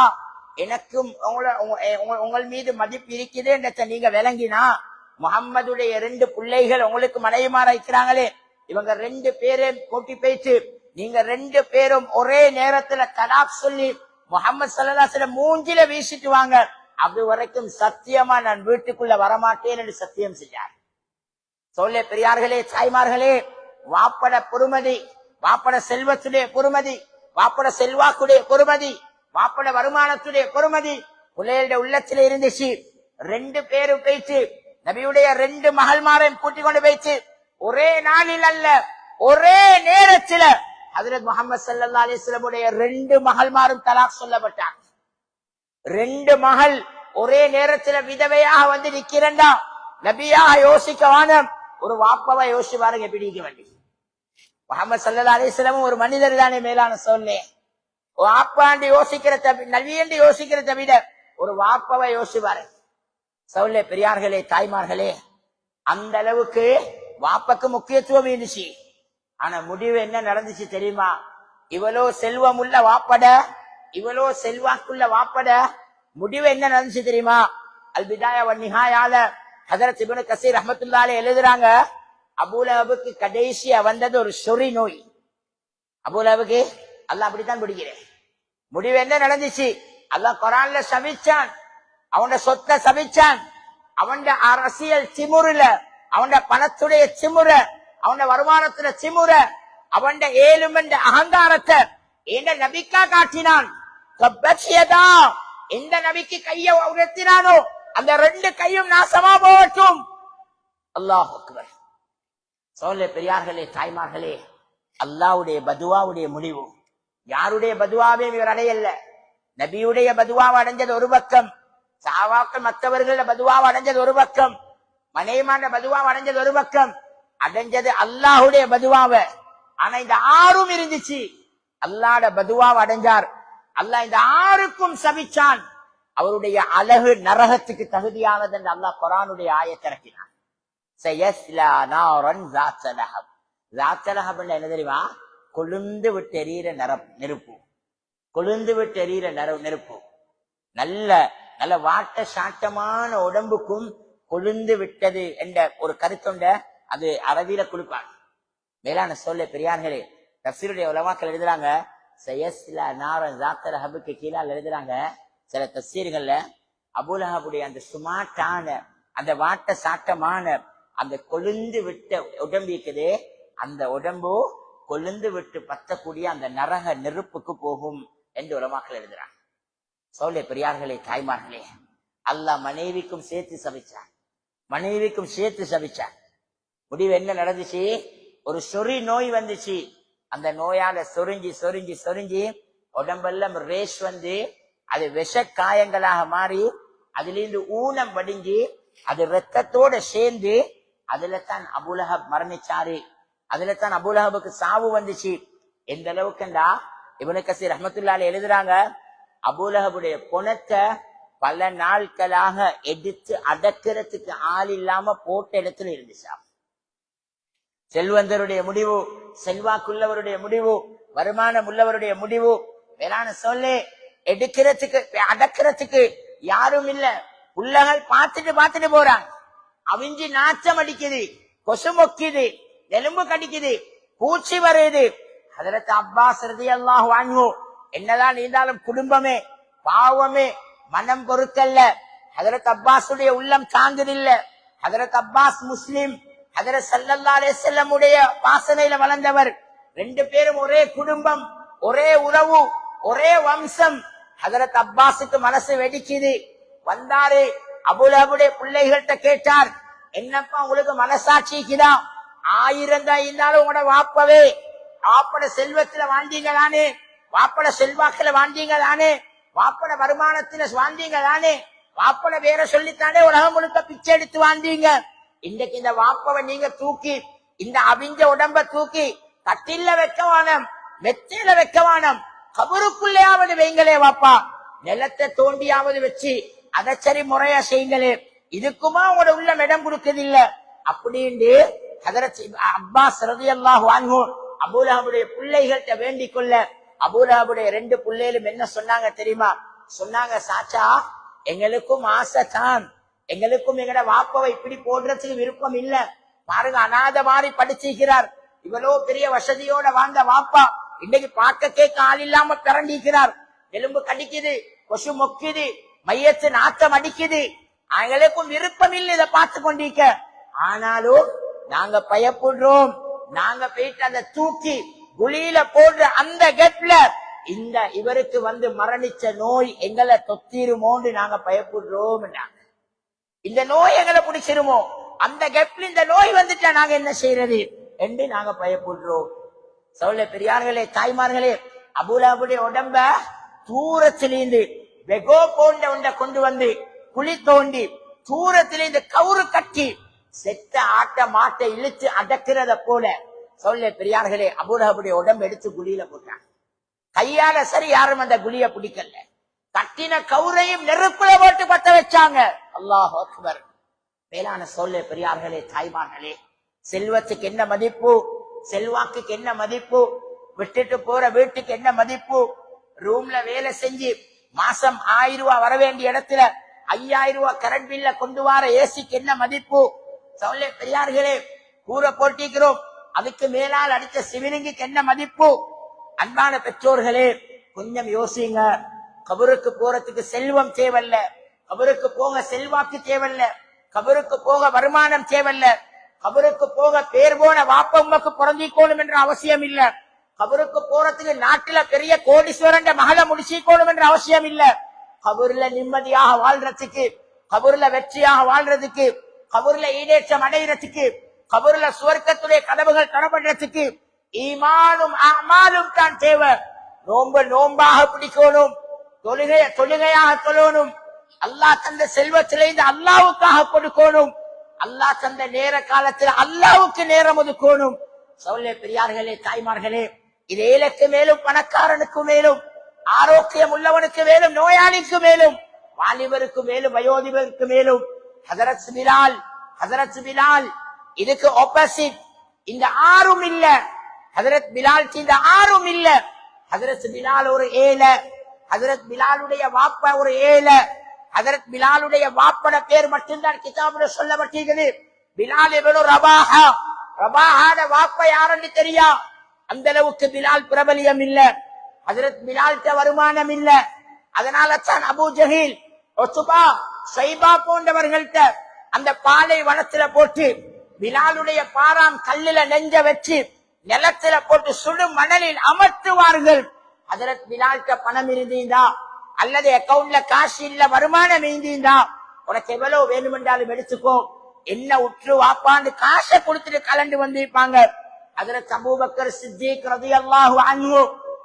எனக்கும் உங்கள் மீது மதிப்பு இருக்குதுன்றத நீங்க விளங்கினா, முஹம்மதுடைய 2 பிள்ளைகள் உங்களுக்கு மனைவிமாரா இருக்கிறாங்களே, இவங்க 2 பேரையும் கூட்டி போயிட்டு நீங்க 2 பேரும் ஒரே நேரத்துல தலாக் சொல்லி முஹம்மது ஸல்லல்லாஹு அலைஹி வஸல்லம் மூஞ்சில வீசிட்டு வாங்க, அது வரைக்கும் சத்தியமா நான் வீட்டுக்குள்ள வரமாட்டேன் என்று சத்தியம் செஞ்சார். சொல்லே பெரியார்களே, தாய்மார்களே, வாப்பட பொறுமதி, வாப்பட செல்வத்துடைய பொறுமதி, வாப்பட செல்வாக்குடைய பொறுமதி, வாப்பட வருமானத்துடைய பொறுமதி பிள்ளைகளுடைய உள்ளத்துல இருந்துச்சு. 2 பேரும் போயிட்டு நபியுடைய 2 மகள்மாரையும் கூட்டிக் கொண்டு போயிட்டு ஒரே நாளில் அல்ல, ஒரே நேரத்துல ஹஜ்ரத் முஹம்மது ஸல்லல்லாஹு அலைஹி வஸல்லம் உடைய 2 மகள்மாரும் தலாக் சொல்லப்பட்டாங்க. 2 மகள் ஒரே நேரத்துல விதவையாக வந்து நிக்கிறண்டா, நபியாக யோசிக்க வானம், ஒரு வாப்பவா யோசிச்சு பாருங்க எப்படி இருக்க வேண்டிய. முஹம்மது ஸல்லல்லாஹு அலைஹி வஸல்லம் ஒரு மனிதர் தானே, மேலான சொல்லே. வாப்பாண்டு யோசிக்கிறத நபியண்டு யோசிக்கிறத விட ஒரு வாப்பவா யோசிச்சு பாருங்க. சவுலே பெரியார்களே, தாய்மார்களே, அந்த அளவுக்கு வாப்பக்கு முக்கியத்துவம் இருந்துச்சு. ஆனா முடிவு என்ன நடந்துச்சு தெரியுமா? இவ்வளோ செல்வம் உள்ள வாப்பட, இவ்வளோ செல்வாக்குள்ள வாப்பட முடிவு என்ன நடந்துச்சு தெரியுமா? அல் பிதாயா வன் நிஹாயால ஹஜரத் இப்னு கஸீர் ரஹ்மத்துல்லாஹி அலைஹி எழுதுறாங்க, அபூலஹபுக்கு கடைசியா வந்தது ஒரு சொறி நோய். அபூலஹபுக்கு அல்லாஹ் அப்படித்தான் பிடிக்கிறேன். முடிவு என்ன நடந்துச்சு? அல்லாஹ் குர்ஆன்ல சபிச்சான், அவனோட சொத்தை சபிச்சான், அவன் அரசியல் சிமுறுல, அவன் பணத்துடைய சிமுற, அவன் வருமானத்துல சிமுற, அவன் ஏழுமென்ற அகங்காரத்தை எந்த நபிக்கா காட்டினான். எந்த நபிக்கு கைய உயர்த்தினானோ அந்த ரெண்டு கையும் நாசமா போகட்டும். அல்லாஹ் அக்பர். சோழ பெரியார்களே, தாய்மார்களே, அல்லாஹ்வுடைய பதுவாவுடைய முடிவு. யாருடைய பதுவாவே இவர் அடையல்ல. நபியுடைய பதுவாவை அடைஞ்சது ஒரு பக்கம், சாவாக்கள் மற்றவர்கள பதுவாவை அடைஞ்சது ஒரு பக்கம், மனைவிமான பதுவாவை அடைஞ்சது ஒரு பக்கம், அடைஞ்சது அல்லாஹுடைய பதுவாவை. ஆனா இந்த ஆறும் இருந்துச்சு. அல்லாஹ்ட பதுவாவை அடைஞ்சார். அல்லாஹ் இந்த ஆறுக்கும் சபிச்சான். அவருடைய அழகு நரகத்துக்கு தகுதியானது என்று அல்லாஹ் குர்ஆனுடைய ஆயத்தை இறக்கினான். சயஸ்லா நாரன் ஸாத்த லஹப். ஸாத்த லஹப் என்ன தெரியுமா? கொழுந்து விட்டு எரியிற நெருப்பு. கொழுந்து விட்டு எரியிற நெருப்பு. நல்ல நல்ல வாட்ட சாட்டமான உடம்புக்கும் கொழுந்து விட்டது என்ற ஒரு கருத்தொண்ட அது அரபியில கொடுப்பாங்க. மேலான சொல்ல பெரியார்களே, தஃசீருடைய உலமாக்கள் எழுதுறாங்க, சயஸ்லா நாரன் ஸாத்த லஹபுக்கு கீழே எழுதுறாங்க சில தஃசீர்கள்ல, அபூலஹபுடைய அந்த சுமாட்டான அந்த வாட்ட சாட்டமான அந்த கொழுந்து விட்ட உடம்பு இருக்குதே, அந்த உடம்பு கொழுந்து விட்டு பத்தக்கூடிய அந்த நரக நெருப்புக்கு போகும் என்று உலமாக்கள் எழுதுறாங்க. சோழ பெரியார்களே, தாய்மார்களே, அல்லாஹ் மனைவிக்கும் சேர்த்து சபிச்சான், மனைவிக்கும் சேர்த்து சபிச்சான். முடிவு என்ன நடந்துச்சு? ஒரு சொறி நோய் வந்துச்சு. அந்த நோயால சொரிஞ்சி சொரிஞ்சி சொரிஞ்சி உடம்பெல்லாம் ரேஷ் வந்து அது விஷ காயங்களாக மாறி அதிலிருந்து ஊனம் வடிஞ்சி அது ரத்தத்தோட சேர்ந்து அதுல தான் அபூலஹப் மரணிச்சாரு. அதுல தான் அபூலஹபுக்கு சாவு வந்துச்சு. எந்த அளவுக்குண்டா இப்னு கஸீர் ரஹ்மத்துல்லாஹி அலைஹி எழுதுறாங்க, அபூலஹபுடைய பொணத்தை பல நாட்களாக எடுத்து அடக்கிறதுக்கு ஆள் இல்லாம போட்ட இடத்துல இருந்துச்சா. செல்வந்தருடைய முடிவு, செல்வாக்குள்ளவருடைய முடிவு, வருமானம் உள்ளவருடைய முடிவு, வேளாண் சொல்லு எடுக்கிறதுக்கு அடக்கிறதுக்கு யாரும் இல்ல. புள்ளகள் பார்த்துட்டு போறாங்க. அவிஞ்சி நாச்சம் அடிக்குது, கொசு மொக்குது, எலும்பு கடிக்குது, பூச்சி வருது. ஹஜ்ரத் அப்பாஸ் ரலியல்லாஹு அன்ஹு என்னதான் இருந்தாலும் குடும்பமே பாவமே மனம் பொறுக்கல்ல. ஹஜ்ரத் அப்பாஸுடைய உள்ளம் தாங்குதில்ல. ஹஜ்ரத் அப்பாஸ் முஸ்லிம், ஹஜ்ரத் ஸல்லல்லாஹு அலைஹி வஸல்லம் உடைய வாசனையில வளர்ந்தவர். ரெண்டு பேரும் ஒரே குடும்பம், ஒரே உறவு, ஒரே வம்சம். ஹஜ்ரத் அப்பாஸுக்கு மனசு வெடிக்குது. வந்தாரு, அபூலஹபுடைய பிள்ளைகள்கிட்ட கேட்டார், என்னப்பா உங்களுக்கு மனசாட்சிக்குதா? 1000 தான் இருந்தாலும் உங்களோட வாப்பவே, வாப்பட செல்வத்துல வாழ்ந்தீங்களானே, வாப்பட செல்வாக்குல வாழ்ந்தீங்களானே, வாப்பட வருமானத்துல வாழ்ந்தீங்களானே, வாப்பட வேற சொல்லித்தானே உலகம் முழுக்க பிச்சை எடுத்து வாழ்ந்தீங்க. இன்றைக்கு இந்த வாப்பவை நீங்க தூக்கி, இந்த அவிஞ்ச உடம்ப தூக்கி கட்டில்ல வைக்கவானம், மெத்தையில வைக்கவானம், கபருக்குள்ளையாவது வைங்களே வாப்பா, நிலத்தை தோண்டியாவது வச்சு அதை சரி முறையா செய்யுங்களே, இதுக்குமா உங்களோட உள்ளம் இடம் கொடுக்கதில்ல அப்படின்னு ஹஜ்ரத் அப்பாஸ் ரலியல்லாஹு அன்ஹு அபூலஹபுடைய பிள்ளைகள்கிட்ட வேண்டிக் கொள்ள, அபூலஹபுடைய 2 பிள்ளைகளும் என்ன சொன்னாங்க தெரியுமா? சொன்னாங்க, சாச்சா எங்களுக்கும் ஆசை தான், எங்களுக்கும் எங்கட வாப்பவை இப்படி போடுறதுக்கு விருப்பம் இல்ல. பாருங்க, அநாத மாதிரி படிச்சிருக்கிறார், இவ்வளவு பெரிய வசதியோட வாழ்ந்த வாப்பா இன்னைக்கு பார்க்க கேட்க ஆள் இல்லாம பிறண்டிக்கிறார். எலும்பு கடிக்குது, கொசு மொக்குது, மையத்து நாட்டம் அடிக்குது. எங்களுக்கும் விருப்பம் இல்லை இதை பார்த்து கொண்டிருக்க. ஆனாலும் நாங்க பயப்படுறோம். நாங்க போயிட்டு அந்த தூக்கி குழியில போடுற அந்த கெட்ல இந்த இவருக்கு வந்து மரணிச்ச நோய் எங்களை தொத்திருமோன்னு நாங்க பயப்படுறோம். இந்த நோய் எங்களை பிடிச்சிருமோ, அந்த கெப்ல இந்த நோய் வந்துட்டா நாங்க என்ன செய்யறது என்று நாங்க பயப்படுறோம். சோழ பெரியார்களே, தாய்மார்களே, அபூலஹபுடைய உடம்ப தூரத்திலிருந்து வெகோ போன்ற ஒன்றை கொண்டு வந்து குழி தோண்டி தூரத்திலிருந்து கவுறு கட்டி செத்த ஆட்ட மாட்டை இழுத்து அடக்கிறத போல சோழ பெரியார்களே அபூலஹபுடைய உடம்பு எடுத்து குழியில போட்டாங்க. கையால சரி யாரும் அந்த குழிய பிடிக்கல. கட்டின கவுரையும் நெருப்புல போட்டு பத்த வச்சாங்க. அல்லாஹ் அக்பர். மேலான சோழ பெரியார்களே, தாய்மார்களே, செல்வத்துக்கு என்ன மதிப்பு, செல்வாக்குக்கு என்ன மதிப்பு, விட்டுட்டு போற வீட்டுக்கு என்ன மதிப்பு, ரூம்ல வேலை செஞ்சு மாசம் 1000 ரூபாய் வர வேண்டிய இடத்துல 5000 ரூபாய் கரண்ட் பில்ல கொண்டு வர ஏசிக்கு என்ன மதிப்பு? சொல்ல பெரியார்களே, கூரை போட்டிக்கிறோம், அதுக்கு மேலால் அடித்த சிவிலிங்குக்கு என்ன மதிப்பு? அன்பான பெற்றோர்களே, கொஞ்சம் யோசிங்க. கபருக்கு போறதுக்கு செல்வம் தேவல்ல, கபருக்கு போக செல்வாக்கு தேவல்ல, கபருக்கு போக வருமானம் தேவல்ல, கபருக்கு போக பேர் போன வாப்பம்மாக்கு பிறந்திக்கோணும் என்ற அவசியம் இல்ல, கபருக்கு போறதுக்கு நாட்டுல பெரிய கோடீஸ்வரன் மகளை முடிச்சிக்கோணும் என்ற அவசியம் இல்ல. கபூர்ல நிம்மதியாக வாழ்றதுக்கு, கபூர்ல வெற்றியாக வாழ்றதுக்கு, கபூர்ல ஈடேற்றம் அடைகிறதுக்கு, கபூர்ல சுவர்க்கத்துடைய கதவுகள் திறப்படுறதுக்கு ஈமானும் அமாலும் தான் தேவை. நோன்பு நோன்பாக பிடிக்கணும், தொழுகையாக தொழணும், அல்லாஹ் தந்த செல்வத்திலிருந்து அல்லாவுக்காக கொடுக்கணும், அல்லாஹ் தந்த நேர காலத்தில் அல்லாவுக்கு நேரம் ஒதுக்கணும். சௌல்ய பெரியார்களே, தாய்மார்களே, இது ஏழைக்கு மேலும் பணக்காரனுக்கு மேலும், ஆரோக்கியம் உள்ளவனுக்கு மேலும் நோயாளிக்கு மேலும், வாலிபருக்கு மேலும் வயோதிபருக்கு மேலும். ஹஜரத் பிலால் இதுக்கு ஆப்போசிட். இந்த ஆறும் இல்ல, ஹஜரத் பிலால் இந்த ஆறும் இல்ல. ஹஜரத் பிலால் ஒரு ஏழை, ஹஜரத் பிலாலுடைய வாப்பா ஒரு ஏழை. ஹஜரத் பிலாலுடைய வாப்பட பேர் மட்டும்தான் கிதாபுல சொல்லப்பட்டிருக்கிறது, பிலால் இப்னு ரபாஹா. ரபாஹாட வாப்பா யாருன்னு தெரியா? அந்த அளவுக்கு பிலால் பிரபலியம் இல்ல, ஹஜரத் பிலால்ட்ட வருமானம் இல்ல. அதனால தான் அபூ ஜஹீல், உத்பா, ஷைபா போன்றவர்கள்ட்ட அந்த பாலை வனத்துல போட்டு பிலாலுடைய பாராம் கல்லுல நெஞ்ச வச்சு நிலத்துல போட்டு சுடு மணலில் அமர்த்துவார்கள். ஹஜரத் பிலால்ட்ட பணம் இருந்தீந்தா அல்லது அக்கவுண்ட்ல காசு இல்ல, வருமானம் இருந்தீந்தா, உனக்கு எவ்வளவு வேணுமென்றாலும் எடுத்துக்கோ, என்ன உற்று வாப்பான்னு காசை கொடுத்துட்டு கலண்டு வந்திருப்பாங்க. ஹஜரத் அபூபக்கர் சித்திக் ரலியல்லாஹு அன்ஹு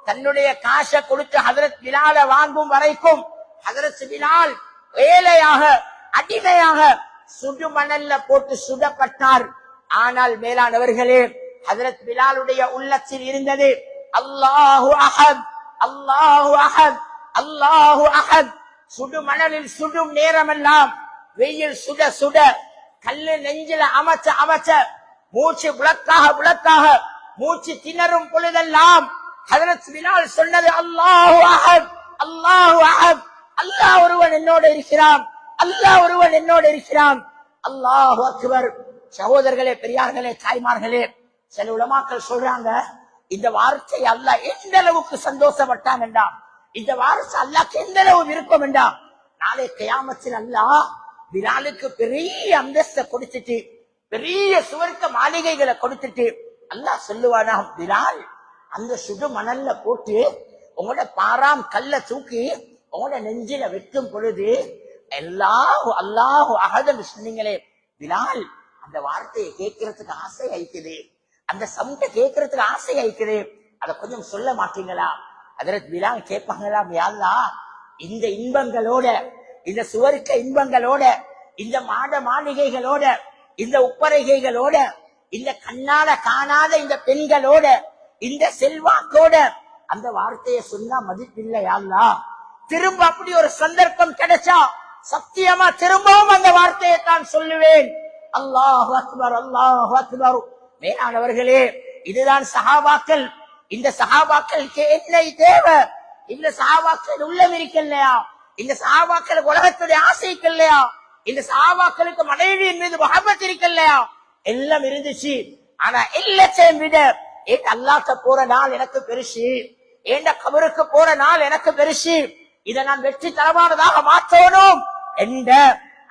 தன்னுடைய காசை கொடுத்து ஹஜரத் பிலால வாங்கும் வரைக்கும் ஹஜரத் பிலால் ஏழையாக அடிமையாக சுடு மணல்ல போட்டு சுடப்பட்டார். ஆனால் மேலானவர்களே, ஹஜரத் பிலாலுடைய உள்ளத்தில் இருந்தது அல்லாஹு அஹத், அல்லாஹு அஹத், அல்லாஹு அஹத். சுடு மணலில் சுடும் நேரமெல்லாம், வெயில் சுட சுட, கல்லு நெஞ்சில அமைச்ச மூச்சு புளக்காக மூச்சு திணறும் பொழுதெல்லாம் ஹஜரத் பிலால் சொன்னது அல்லாஹு அஹத், அல்லாஹு அஹத். அல்லாஹ் ஒருவன் என்னோடு இருக்கிறான், அல்லாஹ் ஒருவன் என்னோடு இருக்கிறான். அல்லாஹு அக்பர். சகோதரர்களே, பெரியார்களே, தாய்மார்களே, சில உலமாக்கள் சொல்றாங்க, இந்த வார்த்தை அல்லாஹ் எந்த அளவுக்கு சந்தோஷப்பட்டான் என்றாம், இந்த வார்த்தை அல்லாஹ்க்கு எந்த அளவு விருப்பம் என்றாம், நாளை கியாமத்தில் அல்லாஹ் பிலாலுக்கு பெரிய அந்தஸ்தை கொடுத்துட்டு, பெரிய சுவர்க்க மாளிகைகளை கொடுத்துட்டு அல்லாஹ் சொல்லுவானா, பிலால் அந்த சுடு மணல்ல போட்டு உங்களோட பாராம் கல்ல தூக்கி உங்களோட நெஞ்சில வெட்டும் பொழுது அல்லாஹு அல்லாஹு அஹத் சொன்னீங்களே பிலால், அந்த வார்த்தையை கேட்கறதுக்கு ஆசை ஆயிக்குது, அந்த சவுண்ட கேட்கறதுக்கு ஆசை ஆயிக்குது, அதை கொஞ்சம் சொல்ல மாட்டீங்களா? ஹஜரத் பிலால் கேட்பாங்களா, யா அல்லாஹ், இந்த இன்பங்களோட, இந்த சுவர்க்க இன்பங்களோட, இந்த மாட மாளிகைகளோட, இந்த உப்பரைகைகளோட, இந்த கண்ணால காணாத இந்த பெண்களோட, இந்த செல்வாக்கோட அந்த வார்த்தையை சொன்னா மதிப்பில்லை. யா அல்லாஹ், திரும்ப அப்படி ஒரு சந்தர்ப்பம் கிடைச்சா சத்தியமா திரும்பவும் அந்த வார்த்தையை தான் சொல்லுவேன். அல்லாஹு அக்பர், அல்லாஹு அக்பர். மேலானவர்களே, இதுதான் சஹாபாக்கள். இந்த சஹாபாக்களுக்கு என்ன தேவை? இந்த சஹாபாக்கள் உள்ளம் இருக்கலையா? இந்த சஹாபாக்களுக்கு உலகத்துடைய ஆசைக்கு இல்லையா? இந்த சஹாபாக்களுக்கு மனைவியின் மீது முஹப்பத் இருக்கலையா? எல்லாம் இருந்துச்சு. ஆனா எல்லாத்தையும் விட என் அல்லாஹ்க்கு போற நாள் எனக்கு பெருசு, என் கபருக்கு போற நாள் எனக்கு பெருசு, இதை நான் வெற்றி தரமானதாக மாற்றணும் என்ற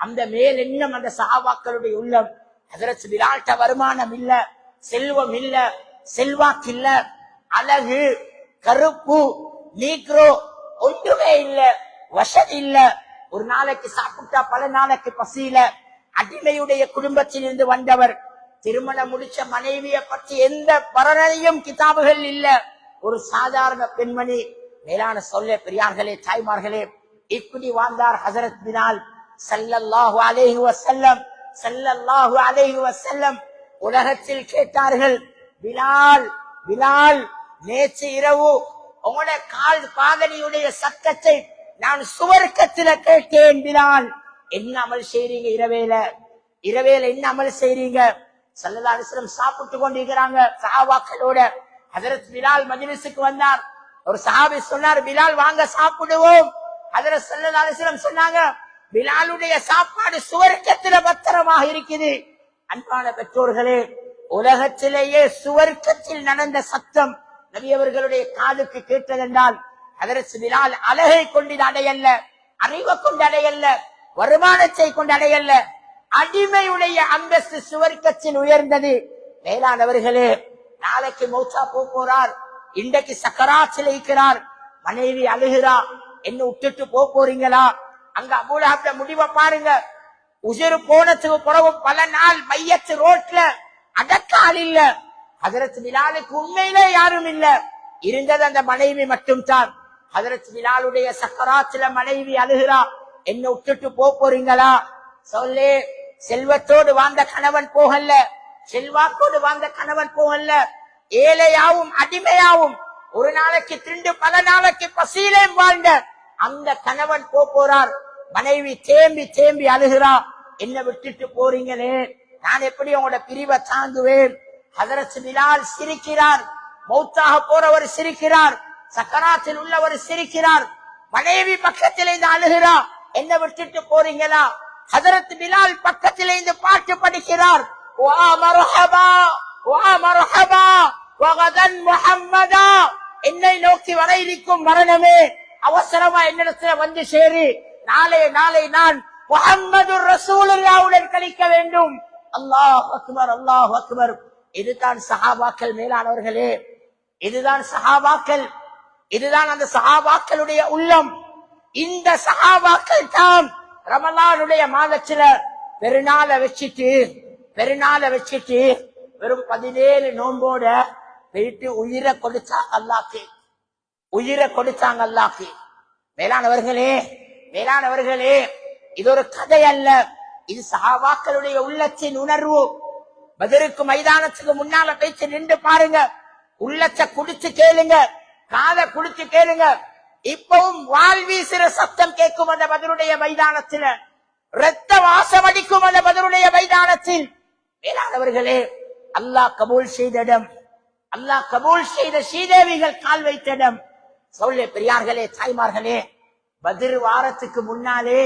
அந்த மேல் எண்ணம் அந்த சஹாபாக்களுடைய உள்ளம். ஹஜரத் பிலால்ட்ட வருமானம் இல்ல, செல்வம் இல்ல, செல்வாக்கு இல்ல, அழகு, கருப்பு, நீக்ரோ ஒன்றுமே இல்ல, வசதி இல்ல, ஒரு நாளைக்கு சாப்பிட்டா பல நாளைக்கு பசியில, அடிமையுடைய குடும்பத்தில் இருந்து வந்தவர், திருமணம் முடிச்ச மனைவியை பற்றி எந்த பரணையும் கிதாபுகள் இல்ல, ஒரு சாதாரண பெண்மணி. மேலான சொல்ல பெரியார்களே, தாய்மார்களே, இப்படி வாழ்ந்தார் ஹஜரத் பிலால் ஸல்லல்லாஹு அலைஹி வஸல்லம். ஸல்லல்லாஹு அலைஹி வஸல்லம் உலகத்தில் கேட்டார்கள், பிலால் பிலால், நேற்று இரவு உங்களோட கால் பாதணியுடைய சத்தத்தை நான் சுவர்க்கத்தில கேட்டேன். பிலால், என்ன அமல் செய்றீங்க? இரவேல என்ன அமல் செய்றீங்க? ஸல்லல்லாஹு அலைஹி வஸல்லம் சாப்பிட்டு கொண்டிருக்கிறாங்க சஹாபாக்களோட. ஹஜரத் பிலால் மஜ்லிஸுக்கு வந்தார். ஒரு சஹாபி சொன்னார், பிலால் வாங்க சாப்பிடுவோம். ஹஜரத் ஸல்லல்லாஹு அலைஹி வஸல்லம் சொன்னாங்க, பிலாலுடைய சாப்பாடு சுவர்க்கத்தில பத்திரமாக இருக்குது. அன்பான பெற்றோர்களே, உலகத்திலேயே சுவர்க்கத்தில் நடந்த சத்தம் நபி அவர்களுடைய காதுக்கு கேட்டதென்றால் ஹதரத் பிலால் அழகை கொண்டு அடையல்ல, அறிவை கொண்டு அடையல்ல, வருமானத்தை கொண்டு அடையல்ல, அடிமையுடைய அந்தஸ்து சுவர்க்கத்தில் உயர்ந்தது. மேலானவர்களே, நாளைக்கு மௌத்தா போறார், இன்றைக்கு சக்கராத்தில் இருக்கிறார், மனைவி அழுகிறா, என்ன விட்டுட்டு போறீங்களா? அங்க அபூலஹப்ல முடிவை பாருங்க. உயிர் போனதுக்கு பிறகு பல நாள் மையத்து ரோட்ல அடக்க ஆள் இல்ல. ஹதரத் பிலாலுக்கு உண்மையிலே யாரும் இல்ல, இருந்தது அந்த மனைவி மட்டும் தான். ஹதரத் பிலாலுடைய சக்கராத்துல மனைவி அழுகிறா, என்ன விட்டுட்டு போறீங்களா? சொல்லு, செல்வத்தோடு வாழ்ந்த கணவன் போகல, செல்வாக்கோடு வாழ்ந்த கணவன் போகல, ஏழையாவும் அடிமையாவும் ஒரு நாளைக்கு திண்டு பல நாளைக்கு பசியிலேயும் வாழ்ந்த அந்த கணவன் போறார். மனைவி தேம்பி தேம்பி அழுகிறா, என்ன விட்டுட்டு போறீங்களே, நான் எப்படி உங்களோட பிரிவை தாங்குவேன்? ஹதரத் பிலால் சிரிக்கிறார், மௌத்தாக போறவர் சிரிக்கிறார், சக்கராத்தில் உள்ளவர் சிரிக்கிறார். மனைவி பக்கத்திலே இருந்து அழுகிறா, என்ன விட்டுட்டு போறீங்களா? ஹதரத் பிலால் பக்கத்திலே இருந்து பாட்டு படிக்கிறார், வா மர்ஹபா வா மர்ஹபா வகதன் முஹம்மதா, என்னை நோக்கி வர இருக்கும் மரணமே, அவசரமா என்னிடத்துல வந்து சேரு, நாளை நான் முஹம்மதுர் ரசூலுல்லாஹ்வுடன் கழிக்க வேண்டும். அல்லாஹ் அக்பர், அல்லாஹ் அக்பர். இதுதான் சஹாபாக்கள். மேலானவர்களே, இதுதான் சஹாபாக்கள், இதுதான் அந்த சஹாபாக்களுடைய உள்ளம். இந்த சஹாபாக்கள் தான் ரமலானுடைய மாதத்துல பெருநாளை வச்சுட்டு வெறும் 17 நோம்போட போயிட்டு உயிரை கொடுத்தாங்க அல்லாஹ்க்கு. மேலானவர்களே, இது ஒரு கதை அல்ல, இது சஹாபாக்களுடைய உள்ளத்தின் உணர்வு. பத்ருக்கு மைதானத்துக்கு முன்னால பேச்சு நின்று பாருங்க, உள்ளத்தை குடிச்சு கேளுங்க, காதை குடிச்சு கேளுங்க. இப்பவும் வால் வீசுற சத்தம் கேட்கும் அந்த பத்ருடைய மைதானத்தில், ரத்த வாசம் அடிக்கும் அந்த பத்ருடைய மைதானத்தில். மேலானவர்களே, அல்லாஹ் கபூல் செய்த இடம், அல்லாஹ் கபூல் செய்த ஸ்ரீதேவிகள் கால் வைத்த இடம். சொல்லே பெரியார்களே, தாய்மார்களே, பத்ர் வாரத்துக்கு முன்னாலே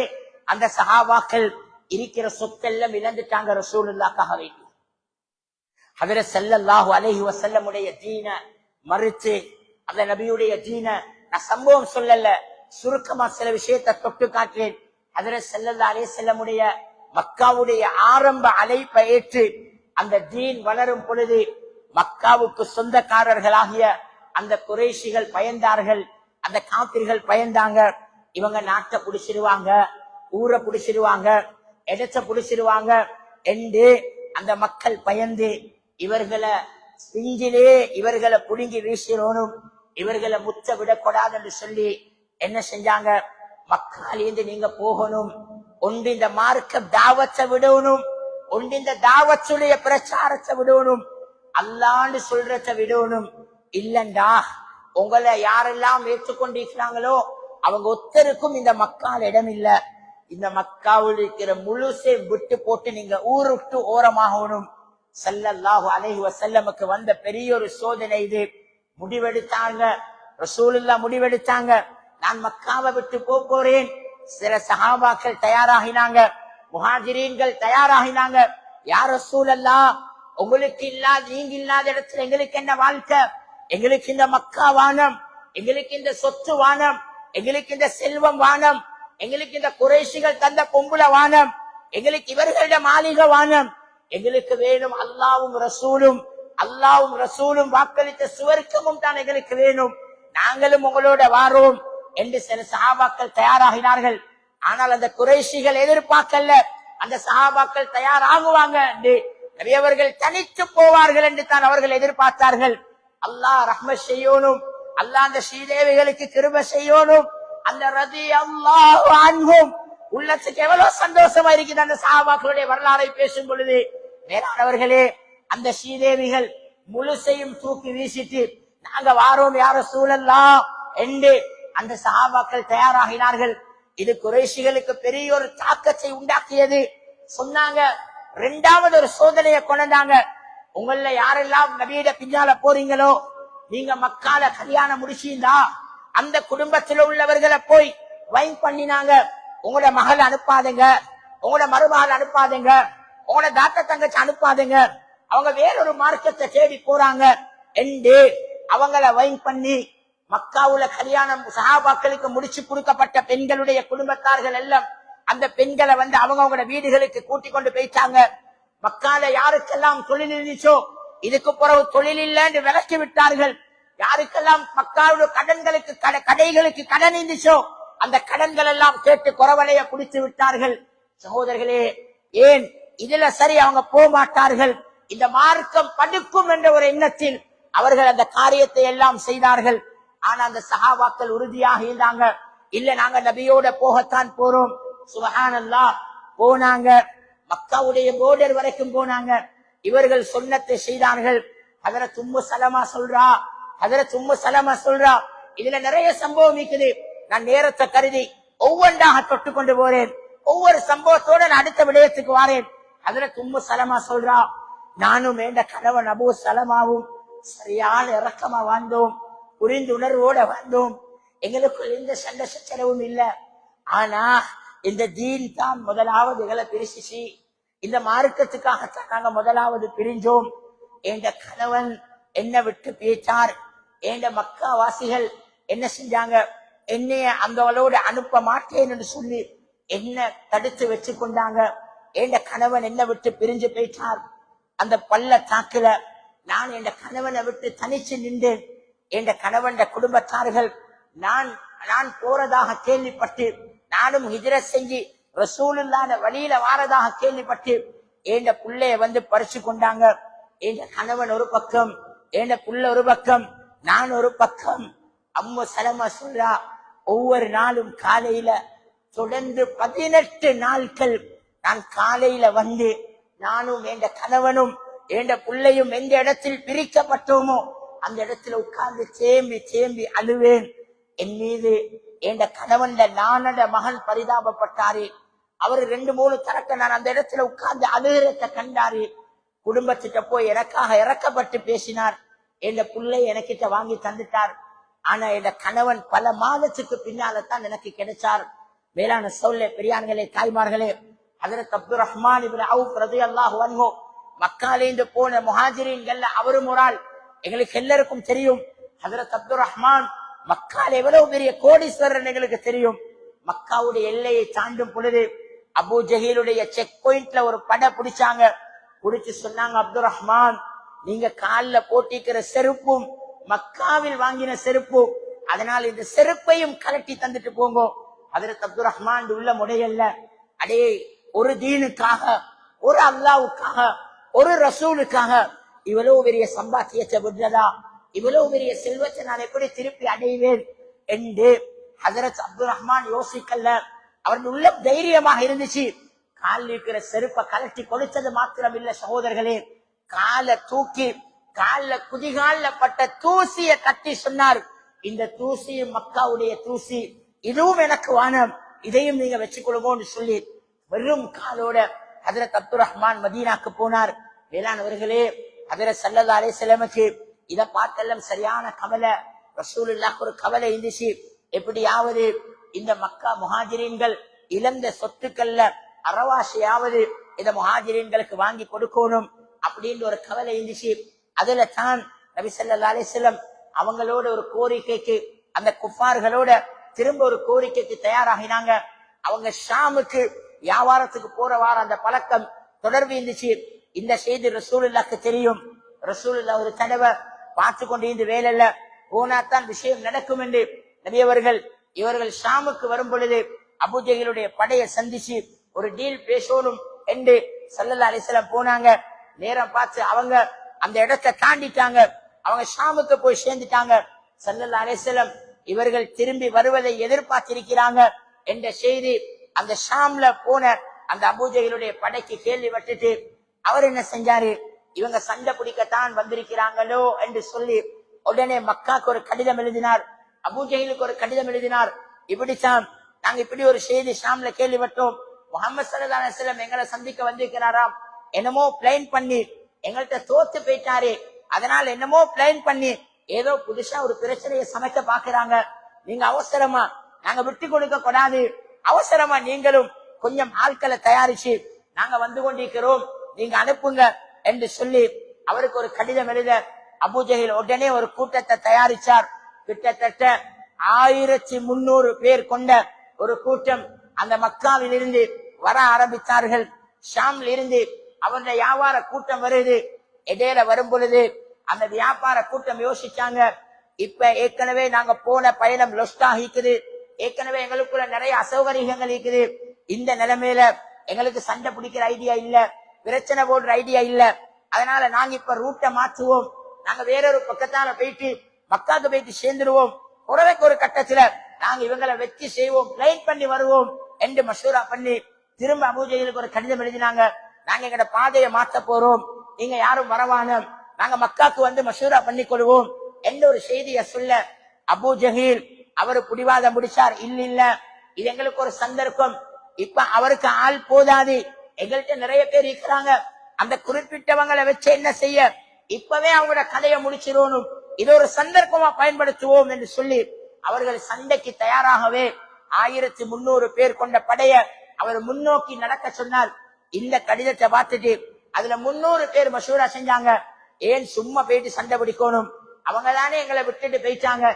அந்த சஹாபாக்கள் இருக்கிற சொத்தெல்லாம் இழந்துட்டாங்க ரசூலுல்லாஹ்க்காக வேண்டி. ஹதரத் ஸல்லல்லாஹு அலைஹி வஸல்லம் உடைய தீன மறுத்து, அந்த நபியுடைய தீன, நான் சம்பவம் சொல்லல, சுருக்கமா சில விஷயத்தை தொட்டு காட்டுறேன். ஹதரத் ஸல்லல்லாஹு அலைஹி வஸல்லம் உடைய மக்காவுடைய ஆரம்ப அழைப்பை ஏற்று அந்த தீன் வளரும் பொழுது மக்காவுக்கு சொந்தக்காரர்களாகிய அந்த குறைஷிகள் பயந்தார்கள், அந்த காபிர்கள் பயந்தாங்க. இவங்க நாட்டை புடிச்சிருவாங்க, ஊரை புடிச்சிருவாங்க, இடத்தை புடிச்சிருவாங்க என்று அந்த மக்கள் பயந்து இவர்களை பிஞ்சிலே இவர்களை புடுங்கி வீசிடணும், இவர்களை முத்த விடக்கூடாது என்று சொல்லி என்ன செஞ்சாங்க? மக்காலிருந்து நீங்க போகணும், ஒன்று இந்த மார்க்க தாவத்தை விடணும், ஒன்று இந்த தாவத்துடைய பிரச்சாரத்தை விடணும், அல்லாண்டு சொல்றத விடணும். இல்லண்டா உங்களை யாரெல்லாம் ஏற்றுக்கொண்டிருக்கிறாங்களோ அவங்க ஒத்தருக்கும் இந்த மக்கால் இடம் இல்ல, இந்த மக்காவில் இருக்கிற முழுசை விட்டு போட்டு நீங்க ஊருக்கு ஓரமாகணும். ஸல்லல்லாஹு அலைஹி வஸல்லமுக்கு வந்த பெரிய ஒரு சோதனை இது. முடிவெடுத்தாங்க, ரசூலுல்லாஹ் முடிவெடுத்தாங்க, நான் மக்காவை விட்டு போறேன். சில சஹாபாக்கள் தயாராகினாங்க, முஹாஜிரீன்கள் தயாராகினாங்க. யா ரசூலல்லாஹ், உங்களுக்கு நீங்க இல்லாத இடத்துல எங்களுக்கு என்ன வாழ்க்கை? எங்களுக்கு இந்த மக்கா வானம், எங்களுக்கு இந்த சொத்து வானம், எங்களுக்கு இந்த செல்வம் வானம், எங்களுக்கு இந்த குறைஷிகள் தந்த பொம்புல வானம், எங்களுக்கு இவர்களிட மாளிகை வானம், எங்களுக்கு வேணும் அல்லாவும் ரசூலும் வாக்களித்த சுவர்க்கமும் தான் எங்களுக்கு வேணும், நாங்களும் உங்களோட வாரோம் என்று சில சஹாபாக்கள் தயாராகினார்கள். ஆனால் அந்த குறைஷிகள் எதிர்பார்க்கல அந்த சஹாபாக்கள் தயாராகுவாங்க என்று, நிறையவர்கள் தனித்து போவார்கள் என்று தான் அவர்கள் எதிர்பார்த்தார்கள். அல்லாஹ் ரஹ்மத் செய்யணும், அல்லாஹ் அந்த ஸ்ரீதேவிகளுக்கு கிருபை செய்யணும். அந்த ரதி அல்லாஹு அன்ஹும் உள்ளத்துக்கு எவ்வளவு சந்தோஷமா இருக்குது அந்த சஹாபாக்களுடைய வரலாறை பேசும் பொழுது. மேலானவர்களே, அந்த ஸ்ரீதேவிகள் முழுசையும் தூக்கி வீசிட்டு நாங்க வாரோம் யா ரசூலல்லாஹ் என்று அந்த சஹாபாக்கள் தயாராகினார்கள். இது குறைஷிகளுக்கு பெரிய ஒரு தாக்கத்தை உண்டாக்கியது. சொன்னாங்க, இரண்டாவது ஒரு சோதனையை கொண்டாங்க. உங்கள யாரெல்லாம் நபியிட பின்னால போறீங்களோ, நீங்க மக்கால கல்யாணம் முடிச்சீங்களா? அந்த குடும்பத்தில் உள்ளவர்களை போய் வைன் பண்ணினாங்க. உங்களோட மகள் அனுப்பாதுங்க, உங்களோட மருமகள் அனுப்பாதுங்க, உங்களோட தாத்த தங்கச்சி அனுப்பாதுங்க, அவங்க வேறொரு மார்க்கத்தை தேடி போறாங்க என்று அவங்கள வைன் பண்ணி மக்காவுல கல்யாணம் சஹாபாக்களுக்கு முடிச்சு கொடுக்கப்பட்ட பெண்களுடைய குடும்பத்தார்கள் எல்லாம் அந்த பெண்களை அவங்களோட வீடுகளுக்கு கூட்டிக் கொண்டு போயிட்டாங்க. மக்கால யாருக்கெல்லாம் தொழில் இருந்துச்சோ இதுக்கு பிறகு தொழில் இல்லைன்னு விலக்கி விட்டார்கள். யாருக்கெல்லாம் மக்காவுடைய கடன்களுக்கு கடைகளுக்கு கடன் இருந்துச்சோ அந்த கடன்கள் எல்லாம் கேட்டு குறவலைய குடித்து விட்டார்கள். சகோதரர்களே, ஏன் இதுல சரி அவங்க போக மாட்டார்கள், இந்த மார்க்கம் படுக்கும் என்ற ஒரு எண்ணத்தில் அவர்கள் அந்த காரியத்தை எல்லாம் செய்தார்கள். ஆனா அந்த சஹாபாக்கள் உறுதியாக இருந்தாங்க, இல்ல நாங்க நபியோட போகத்தான் போறோம். சுப்ஹானல்லாஹ், போனாங்க. மக்காவுடைய போர்டர் வரைக்கும் போனாங்க. இவர்கள் சொன்னத்தை செய்தார்கள். ஹஜரத் உம்மு சலமா சொல்றா, இதுல நிறைய சம்பவம் இருக்குது. நான் நேரத்தை கருதி ஒவ்வொன்றாக தொட்டு கொண்டு போறேன். ஒவ்வொரு சம்பவத்தோட நான் அடுத்த விடயத்துக்கு வாரேன். ஹஜரத் உம்மு சலமா சொல்றா, நானும் என்ற கணவன் அபூ சலமாவும் சரியான இறக்கமா வாழ்ந்தோம், புரிந்து உணர்வோட வாழ்ந்தோம். எங்களுக்குள் எந்த சண்டை சச்சரவும் இல்லை. ஆனா இந்த தீன் தான் முதலாவது எங்களை பிரிசிச்சு, இந்த மார்க்கத்துக்காகத்தான் நாங்க முதலாவது பிரிஞ்சோம். என்ற கணவன் என்ன விட்டு பேச்சார். என்ற மக்கா வாசிகள் என்ன செஞ்சாங்க, என்னைய அந்தவளோட அனுப்ப மாட்டேன் என்று சொல்லி என்ன தடுத்து வச்சு கொண்டாங்க. என்ற கணவன் என்ன விட்டு பிரிஞ்சு போயிட்டார். அந்த பள்ளத்தாக்குல நான் என் கணவனை விட்டு தனிச்சு நின்றேன். என்ற கணவன் குடும்பத்தார்கள் நான் போறதாக கேள்விப்பட்டு, நானும் ஹிஜ்ரத் செஞ்சு ரசூலுல்லாஹ் வழியில வாரதாக கேள்விப்பட்டு என்ற புள்ளைய பறிச்சு கொண்டாங்க. என்ற கணவன் ஒரு பக்கம், என்ற புள்ள ஒரு பக்கம், நான் ஒரு பக்கம். அம்மு சலமா சொல்றா, ஒவ்வொரு நாளும் காலையில தொடர்ந்து 18 நாட்கள் நான் காலையில நானும் என்ற கணவனும் என்ற பிள்ளையும் எந்த இடத்தில் பிரிக்கப்பட்டோமோ அந்த இடத்துல உட்கார்ந்து சேம்பி அழுவேன். என் மீது என்ற கணவன் நானட மகன் பரிதாபப்பட்டாரு. அவர் 2-3 தரக்க நான் அந்த இடத்துல உட்கார்ந்து அழுகிறத கண்டாரு. குடும்பத்திட்ட போய் எனக்காக இறக்கப்பட்டு பேசினார். என்ற பிள்ளை எனக்கிட்ட வாங்கி தந்துட்டார். ஆனா என்ற கணவன் பல மாதத்துக்கு பின்னால்தான் எனக்கு கிடைச்சார். மேலான சௌல்லே பெரியார்களே, தாய்மார்களே, ஹஜ்ரத் அப்துர் ரஹ்மான் இப்னு அவுஃப் ரலியல்லாஹு அன்ஹு மக்காலேந்து போன முஹாஜிரீன்கள் அவரும் ஒரு ஆள். எங்களுக்கு எல்லாருக்கும் தெரியும் ஹஜ்ரத் அப்துர் ரஹ்மான் மக்கால எவ்வளவு பெரிய கோடீஸ்வரர் எங்களுக்கு தெரியும். மக்காவுடைய எல்லையை தாண்டும் பொழுது அபூ ஜஹீலுடைய செக் பாயிண்ட்ல ஒரு படை பிடிச்சாங்க. பிடிச்சு சொன்னாங்க, அப்துர் ரஹ்மான், நீங்க கால்ல போட்டிக்கிற செருப்பும் மக்காவில் வாங்கின செருப்பு, அதனால் இந்த செருப்பையும் கலட்டி தந்துட்டு போங்க. ஹஜ்ரத் அப்துர் ரஹ்மான் உள்ள முடையல்ல, அடே ஒரு தீனுக்காக, ஒரு அல்லாவுக்காக, ஒரு ரசூலுக்காக இவ்வளவு பெரிய சம்பாத்தியத்தை விடுறதா, இவ்வளவு பெரிய செல்வத்தை நான் எப்படி திருப்பி அடைவேன் என்று ஹஜ்ரத் அப்துர் ரஹ்மான் யோசிக்கல. அவர்கள் உள்ள தைரியமாக இருந்துச்சு. கால் இருக்கிற செருப்பை கலட்டி கொடுத்தது மாத்திரம் இல்ல சகோதரர்களே, காலை தூக்கி கால குதிகால பட்ட தூசிய தட்டி சொன்னார், இந்த தூசியும் மக்காவுடைய தூசி, இதுவும் எனக்கு வானம், இதையும் நீங்க வச்சுக்கொள்ளுங்கன்னு சொல்லி வெறும் காலோட ஹஜ்ரத் அப்துர் ரஹ்மான் மதீனாக்கு போனார். வேளாணவர்களே, ஹஜ்ரத் ஸல்லல்லாஹு அலைஹி வஸல்லமுக்கு இதை பார்த்தெல்லாம் சரியான கவலை. ரசூலுல்லாஹ் ஒரு கவலை இருந்துச்சு, எப்படியாவது இந்த மக்கா முஹாஜிரீன்கள் இழந்த சொத்துக்கள்ல அறவாசியாவது இந்த முஹாஜிரீன்களுக்கு வாங்கி கொடுக்கணும் அப்படின்னு ஒரு கவலை இருந்துச்சு. அதுல தான் நபி ஸல்லல்லாஹு அலைஹி வஸல்லம் அவங்களோட ஒரு கோரிக்கைக்கு, அந்த குஃபார்களோட திரும்ப ஒரு கோரிக்கைக்கு தயாராகினாங்க. அவங்க ஷாமுக்கு வியாபாரத்துக்கு போறவாறு அந்த பழக்கம் தொடர்பு இருந்துச்சு. இந்த செய்தி ரசூலுல்லாஹ்க்கு தெரியும். ரசூலுல்லாஹ் ஒரு தடவை பார்த்து கொண்டு இந்த வேலையில போனாத்தான் விஷயம் நடக்கும் என்று நபி அவர்கள் இவர்கள் ஷாமுக்கு வரும் பொழுது அபூ ஜஹீலுடைய படையை சந்திச்சு ஒரு டீல் பேசணும் என்று ஸல்லல்லாஹு அலைஹி வஸல்லம் போனாங்க. நேரம் பார்த்து அவங்க அந்த இடத்தை தாண்டிட்டாங்க. அவங்க ஷாமுக்கு போய் சேர்ந்துட்டாங்க. ஸல்லல்லாஹு அலைஹி வஸல்லம் இவர்கள் திரும்பி வருவதை எதிர்பார்த்திருக்கிறாங்க என்ற செய்தி அந்த ஷாம்ல போன அந்த அபூ ஜஹீலுடைய படைக்கு கேள்விப்பட்டுட்டு அவர் என்ன செஞ்சாரு, இவங்க சண்டை பிடிக்கத்தான் வந்திருக்கிறாங்களோ என்று சொல்லி உடனே மக்காக்கு ஒரு கடிதம் எழுதினார், அபூ ஜஹீலுக்கு ஒரு கடிதம் எழுதினார். இப்படித்தான் நாங்க இப்படி ஒரு செய்தி ஷாம்ல கேள்விப்பட்டோம், முஹம்மது ஸல்லல்லாஹு அலைஹி வஸல்லம் எங்களை சந்திக்க வந்திருக்கிறாராம், என்னமோ பிளான் பண்ணி எங்கள்கிட்ட தோத்து போயிட்டாரு, அதனால என்னமோ பிளான் பண்ணி ஏதோ புதுசா ஒரு பிரச்சனையை சமைக்க பாக்குறாங்க, நீங்க அவசரமா நாங்க விட்டு கொடுக்க கூடாது, அவசரமா நீங்களும் கொஞ்சம் ஆட்களை தயாரிச்சு நாங்க வந்து கொண்டிருக்கிறோம், நீங்க அனுப்புங்க என்று சொல்லி அவருக்கு ஒரு கடிதம் எழுத அபூஜஹில் உடனே ஒரு கூட்டத்தை தயாரிச்சார். கிட்டத்தட்ட 1300 பேர் கொண்ட ஒரு கூட்டம் அந்த மக்காவில் இருந்து வர ஆரம்பித்தார்கள். ஷாம்ல இருந்து அவருடைய வியாபார கூட்டம் வருது. இடையில வரும் பொழுது அந்த வியாபார கூட்டம் யோசிச்சாங்க, இப்ப ஏற்கனவே நாங்க போன பயணம் லொஸ்டா இருக்குது, ஏற்கனவே எங்களுக்குள்ள நிறைய அசௌகரியங்கள் இருக்குது. இந்த நிலைமையில எங்களுக்கு சண்டை பிடிக்கிற ஐடியா இல்ல, பிரச்சனை போடுற ஐடியா இல்ல. அதனால நாங்க இப்ப ரூட்டை மாற்றுவோம், நாங்க வேறொரு பக்கத்தால போயிட்டு மக்காக்கு போயிட்டு சேர்ந்துருவோம். உறவைக்கு ஒரு கட்டத்துல நாங்க இவங்களை வெற்றி செய்வோம், பிளைன் பண்ணி வருவோம் என்று மசூரா பண்ணி திரும்ப அபூஜஹிலுக்கு ஒரு கடிதம் எழுதினாங்க. நாங்க எங்கட பாதையை மாத்த போறோம், நீங்க யாரும் வரவான, நாங்க மக்காக்கு வந்து மசூரா பண்ணி கொள்வோம் என்ற ஒரு செய்தியை சொல்ல அபூஜஹில் அவரு புடிவாதம் முடிச்சார். இல்ல, இது எங்களுக்கு ஒரு சந்தர்ப்பம், இப்ப அவருக்கு ஆள் போதாது, எங்கள்கிட்ட நிறைய பேர் இருக்கிறாங்க, அந்த குறிப்பிட்டவங்களை வச்சு என்ன செய்ய, இப்பவே அவங்களோட கதையை முடிச்சிடணும், இது ஒரு சந்தர்ப்பமா பயன்படுத்துவோம் என்று சொல்லி அவர்கள் சண்டைக்கு தயாராகவே 1300 பேர் கொண்ட படைய அவர் முன்னோக்கி நடக்க சொன்னார். இந்த கடிதத்தை பார்த்துட்டு அதுல 300 பேர் மசூரா செஞ்சாங்க, ஏன் சும்மா போயிட்டு சண்டை பிடிக்கணும், அவங்க தானே எங்களை விட்டுட்டு போயிட்டாங்க,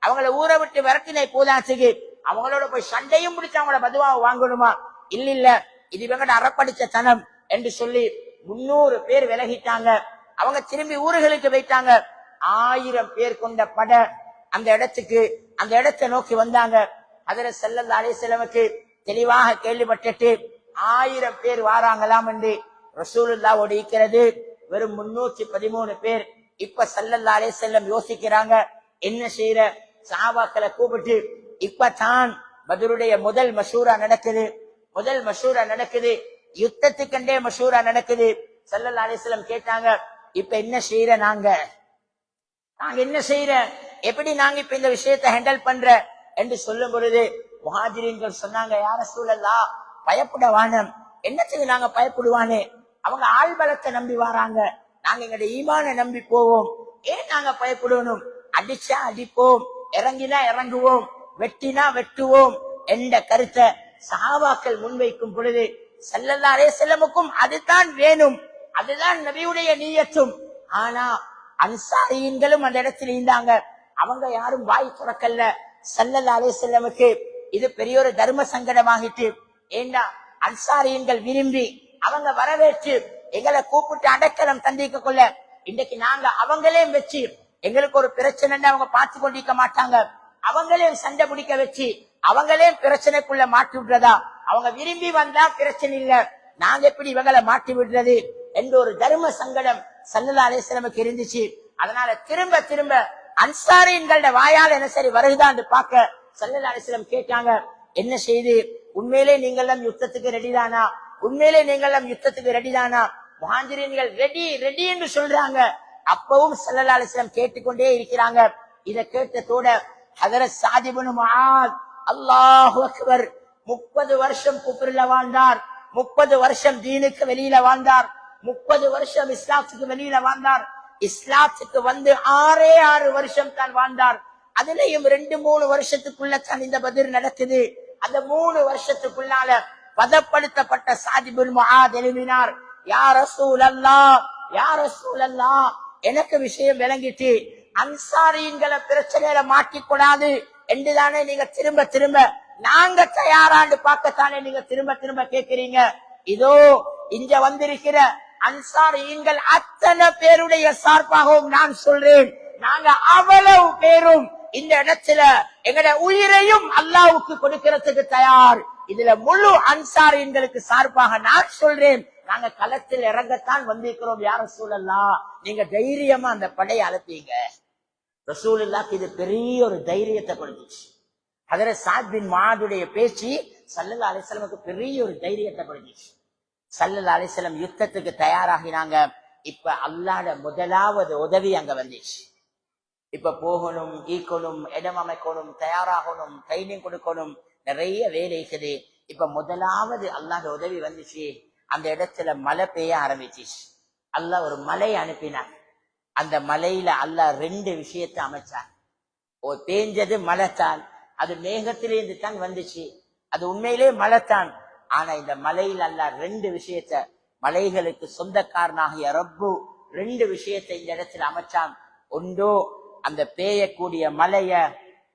அவங்கள ஊரை விட்டு விரட்டினை போதாச்சுக்கு அவங்களோட போய் சண்டையும் பிடிச்சு அவங்களோட பதுவாவை வாங்கணுமா, இல்ல இது இவங்கட அறப்படிச்ச தனம் என்று சொல்லி 300 பேர் விலகிட்டாங்க. அவங்க திரும்பி ஊர்களுக்கு போயிட்டாங்க. 1000 பேர் கொண்ட பட அந்த இடத்தை நோக்கி வந்தாங்க. ஹஜ்ரத் ஸல்லல்லாஹு அலைஹி வஸல்லமுக்கு தெளிவாக கேள்விப்பட்டுட்டு 1000 பேர் வாராங்களாம் என்று ரசூலுல்லாஹ்வோடு இருக்கிறது வெறும் 313 பேர். இப்ப ஸல்லல்லாஹு அலைஹி வஸல்லம் யோசிக்கிறாங்க, என்ன செய்யற, சஹாபாக்களை கூப்பிட்டு இப்ப தான் பத்ருடைய முதல் மஷூரா நடக்குது, யுத்தத்துக்கண்டே மஷூரா நடக்குது. ஸல்லல்லாஹு அலைஹி வஸல்லம் கேட்டாங்க, இப்ப என்ன செய்யற, நாங்க என்ன செய்யற, எப்படி நாங்க இப்ப இந்த விஷயத்தை ஹேண்டில் பண்ற என்று சொல்லும் பொழுது முஹாஜிரீன்கள் சொன்னாங்க, யா ரசூலல்லாஹ் பயப்பட வானம், என்னத்துக்கு நாங்க பயப்படுவானே, அவங்க ஆள் பலத்தை நம்பி வராங்க, நாங்க எங்களுடைய ஈமானை நம்பி போவோம், ஏன் நாங்க பயப்படணும், அடிச்சா அடிப்போம், இறங்கினா இறங்குவோம், வெட்டினா வெட்டுவோம் என்ற கருத்தை சஹாபாக்கள் முன்வைக்கும் பொழுது ஸல்லல்லாஹு அலைஹி வஸல்லமுக்கும் அதுதான் வேணும், அதுதான் நபியுடைய நியத்தும். ஆனா அன்சாரியின்களும் அந்த இடத்துல இருந்தாங்க, அவங்க யாரும் வாய் துறக்கல்ல. ஸல்லல்லாஹு அலைஹி வஸல்லமுக்கு இது பெரிய ஒரு தர்ம சங்கடமாகிட்டு, ஏண்டா அன்சாரியின்கள் விரும்பி அவங்க வரவேற்று எங்களை கூப்பிட்டு அடக்கலம் தந்திக்க கொள்ள, இன்றைக்கு நாங்க அவங்களே வச்சு எங்களுக்கு ஒரு பிரச்சனை அவங்க பார்த்து கொண்டிருக்க மாட்டாங்க, அவங்களே சண்டை பிடிக்க வச்சு அவங்களே பிரச்சனைக்குள்ள மாட்டி விடுறதா, அவங்க விரும்பி வந்தா பிரச்சனை இல்ல, நாங்க எப்படி இவங்களை மாட்டி விடுறது என்ற ஒரு தர்ம சங்கடம் ஸல்லல்லாஹு அலைஹி வஸல்லமுக்கு இருந்துச்சு. அதனால திரும்ப திரும்ப அன்சாரியின்களோட வாயால் என்ன சரி வருகுதான்னு பார்க்க ஸல்லல்லாஹு அலைஹி வஸல்லம் கேட்டாங்க, என்ன செய்து, உண்மையிலே நீங்களும் யுத்தத்துக்கு ரெடிதானா, உண்மையிலே நீங்களும் யுத்தத்துக்கு ரெடிதானா, முஹாஜிரீன்கள் ரெடி என்று சொல்றாங்க. அப்பவும் ஸல்லல்லாஹு அலைஹி வஸல்லம் கேட்டுக்கொண்டே இருக்கிறாங்க. இதை கேட்டதோட ஹஜ்ரத் ஸஅத் இப்னு முஆத் அல்லாஹு அக்பர் 30 வருஷம் குஃப்ரில வாழ்ந்தார், 30 வருஷம் தீனுக்கு வெளியில வாழ்ந்தார், 30 வருஷம் இஸ்லாத்துக்கு வெளியில வாழ்ந்தார். இஸ்லாத்துக்கு வந்து 6 வருஷம் தான் வாழ்ந்தார். அதுலயும் 2-3 வருஷத்துக்குள்ள தான் இந்த பத்ர் நடக்குது. அந்த 3 வருஷத்துக்குள்ளால பதப்படுத்தப்பட்ட ஸஅத் இப்னு முஆத் எழுதினார், யா ரசூலல்லாஹ், யா ரசூலல்லாஹ், எனக்கு விஷயம் விளங்கிட்டு அன்சாரியின்களை பிரச்சனையில மாட்டிக்கூடாது என்றுதானே நீங்க திரும்ப திரும்ப நாங்க தயாராண்டு பார்க்கத்தானே நீங்க திரும்ப திரும்ப கேட்கிறீங்க. இதோ இங்க வந்திருக்கிற அன்சாரியின்கள் அத்தனை பேருடைய சார்பாகவும் நான் சொல்றேன், நாங்க அவ்வளவு பேரும் இந்த இடத்துல எங்கட உயிரையும் அல்லாஹ்வுக்கு கொடுக்கிறதுக்கு தயார். இதுல முழு அன்சாரியின்களுக்கு சார்பாக நான் சொல்றேன், நாங்க களத்தில் இறங்கத்தான் வந்திருக்கிறோம், யா ரசூலல்லாஹ், நீங்க தைரியமா அந்த படையை அனுப்பீங்க. ரசூலுல்லாஹ்க்கு இது பெரிய ஒரு தைரியத்தை கொடுத்துச்சு. ஹஜ்ரத் ஸஅத் பின் முஆதுடைய பேச்சு ஸல்லல்லாஹு அலைஹி வஸல்லமுக்கு பெரிய ஒரு தைரியத்தை கொடுத்துச்சு. ஸல்லல்லாஹு அலைஹி வஸல்லம் யுத்தத்துக்கு தயாராகினாங்க. இப்ப அல்லாஹ்வோட முதலாவது உதவி அங்க வந்துச்சு. இப்ப போகணும், ஈக்கணும், இடம் அமைக்கணும், தயாராகணும், ட்ரைனிங் கொடுக்கணும், நிறைய வேலை இருக்குது. இப்ப முதலாவது அல்லாஹ்வோட உதவி வந்துச்சு. அந்த இடத்துல மழை பெய்ய ஆரம்பிச்சிச்சு. அல்லாஹ் ஒரு மலை அனுப்பினான். அந்த மலையில அல்லாஹ் 2 விஷயத்தை அமைச்சான். பேஞ்சது மழைத்தான், அது மேகத்திலிருந்து தான் வந்துச்சு. அது உண்மையிலே மலைத்தான். ஆனா இந்த மலையில் அல்லாஹ் ரெண்டு விஷயத்த, மலைகளுக்கு சொந்தக்காரனாகிய ரப்பு ரெண்டு விஷயத்தை இந்த இடத்துல அமைச்சான். ஒன்றோ அந்த பெய்யக்கூடிய மலைய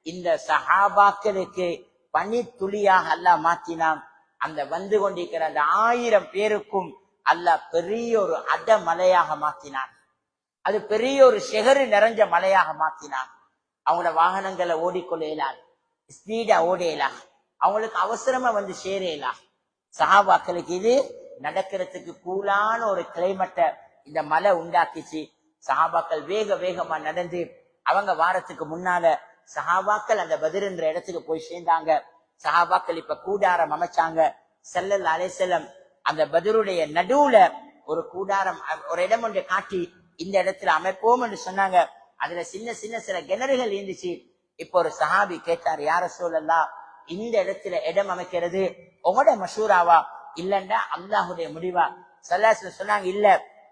இந்த சஹாபாக்களுக்கு பனி துளியாக அல்லாஹ் மாற்றினான். அந்த வந்து கொண்டிருக்கிற அந்த 1000 பேருக்கும் அல்லாஹ் பெரிய ஒரு அடமலையாக மாற்றினான். அது பெரிய ஒரு ஷெகரு நிறைஞ்ச மலையாக மாற்றினான். அவங்களோட வாகனங்களை ஓடிக்கொள்ளலாம், ஸ்பீடா ஓடையலாம், அவங்களுக்கு அவசரமா வந்து சேரலாம். சஹாபாக்களுக்கு இது நடக்கிறதுக்கு கூலான ஒரு கிளைமேட்டை இந்த மலை உண்டாக்கிச்சு. சஹாபாக்கள் வேக வேகமா நடந்து அவங்க வாரத்துக்கு முன்னால சஹாபாக்கள் அந்த பத்ர் என்ற இடத்துக்கு போய் சேர்ந்தாங்க. சஹாபாக்கள் இப்ப கூடாரம் அமைச்சாங்க. ஸல்லல்லாஹு அலைஹி வஸல்லம் அந்த பத்ருடைய நடுவுல ஒரு கூடாரம், ஒரு இடம் ஒன்று காட்டி இந்த இடத்துல அமைப்போம் என்று சொன்னாங்க. அதுல சின்ன சின்ன சில கிணறுகள் இருந்துச்சு. இப்ப ஒரு சஹாபி கேட்டார், யா ரசூலல்லாஹ், இந்த இடத்துல இடம் அமைக்கிறது உங்களோட மஷூராவா இல்லண்டா அல்லாஹுடைய முடிவா? ஸல்லல்லாஹு அலைஹி வஸல்லம் சொன்னாங்க, இல்ல,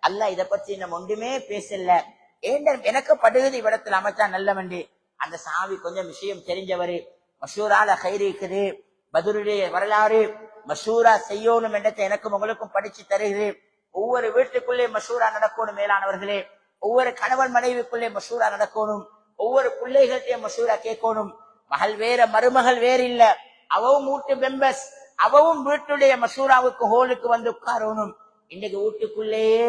அல்லாஹ் இதை பத்தி நம்ம ஒன்றுமே பேசல, எனக்கு படுகிறது இவ்விடத்துல அமைச்சா நல்ல வண்டி. அந்த சஹாபி கொஞ்சம் விஷயம் தெரிஞ்சவரு, மஷூரால கயிறு இருக்குது, பத்ருடைய வரலாறு மஷூரா செய்யணும் என்றதை எனக்கும் உங்களுக்கும் படிச்சு தருகிறேன். ஒவ்வொரு வீட்டுக்குள்ளே மஷூரா நடக்கணும் மேலானவர்களே, ஒவ்வொரு கணவன் மனைவிக்குள்ளே மஷூரா நடக்கணும், ஒவ்வொரு பிள்ளைகள்கிட்ட மஷூரா கேட்கணும். மகள் வேற மருமகள் வேறு இல்ல, அவவும் வீட்டு மெம்பர்ஸ், அவவும் வீட்டுடைய மஷூராவுக்கு ஹோலுக்கு வந்து உட்காரணும். இன்னைக்கு வீட்டுக்குள்ளேயே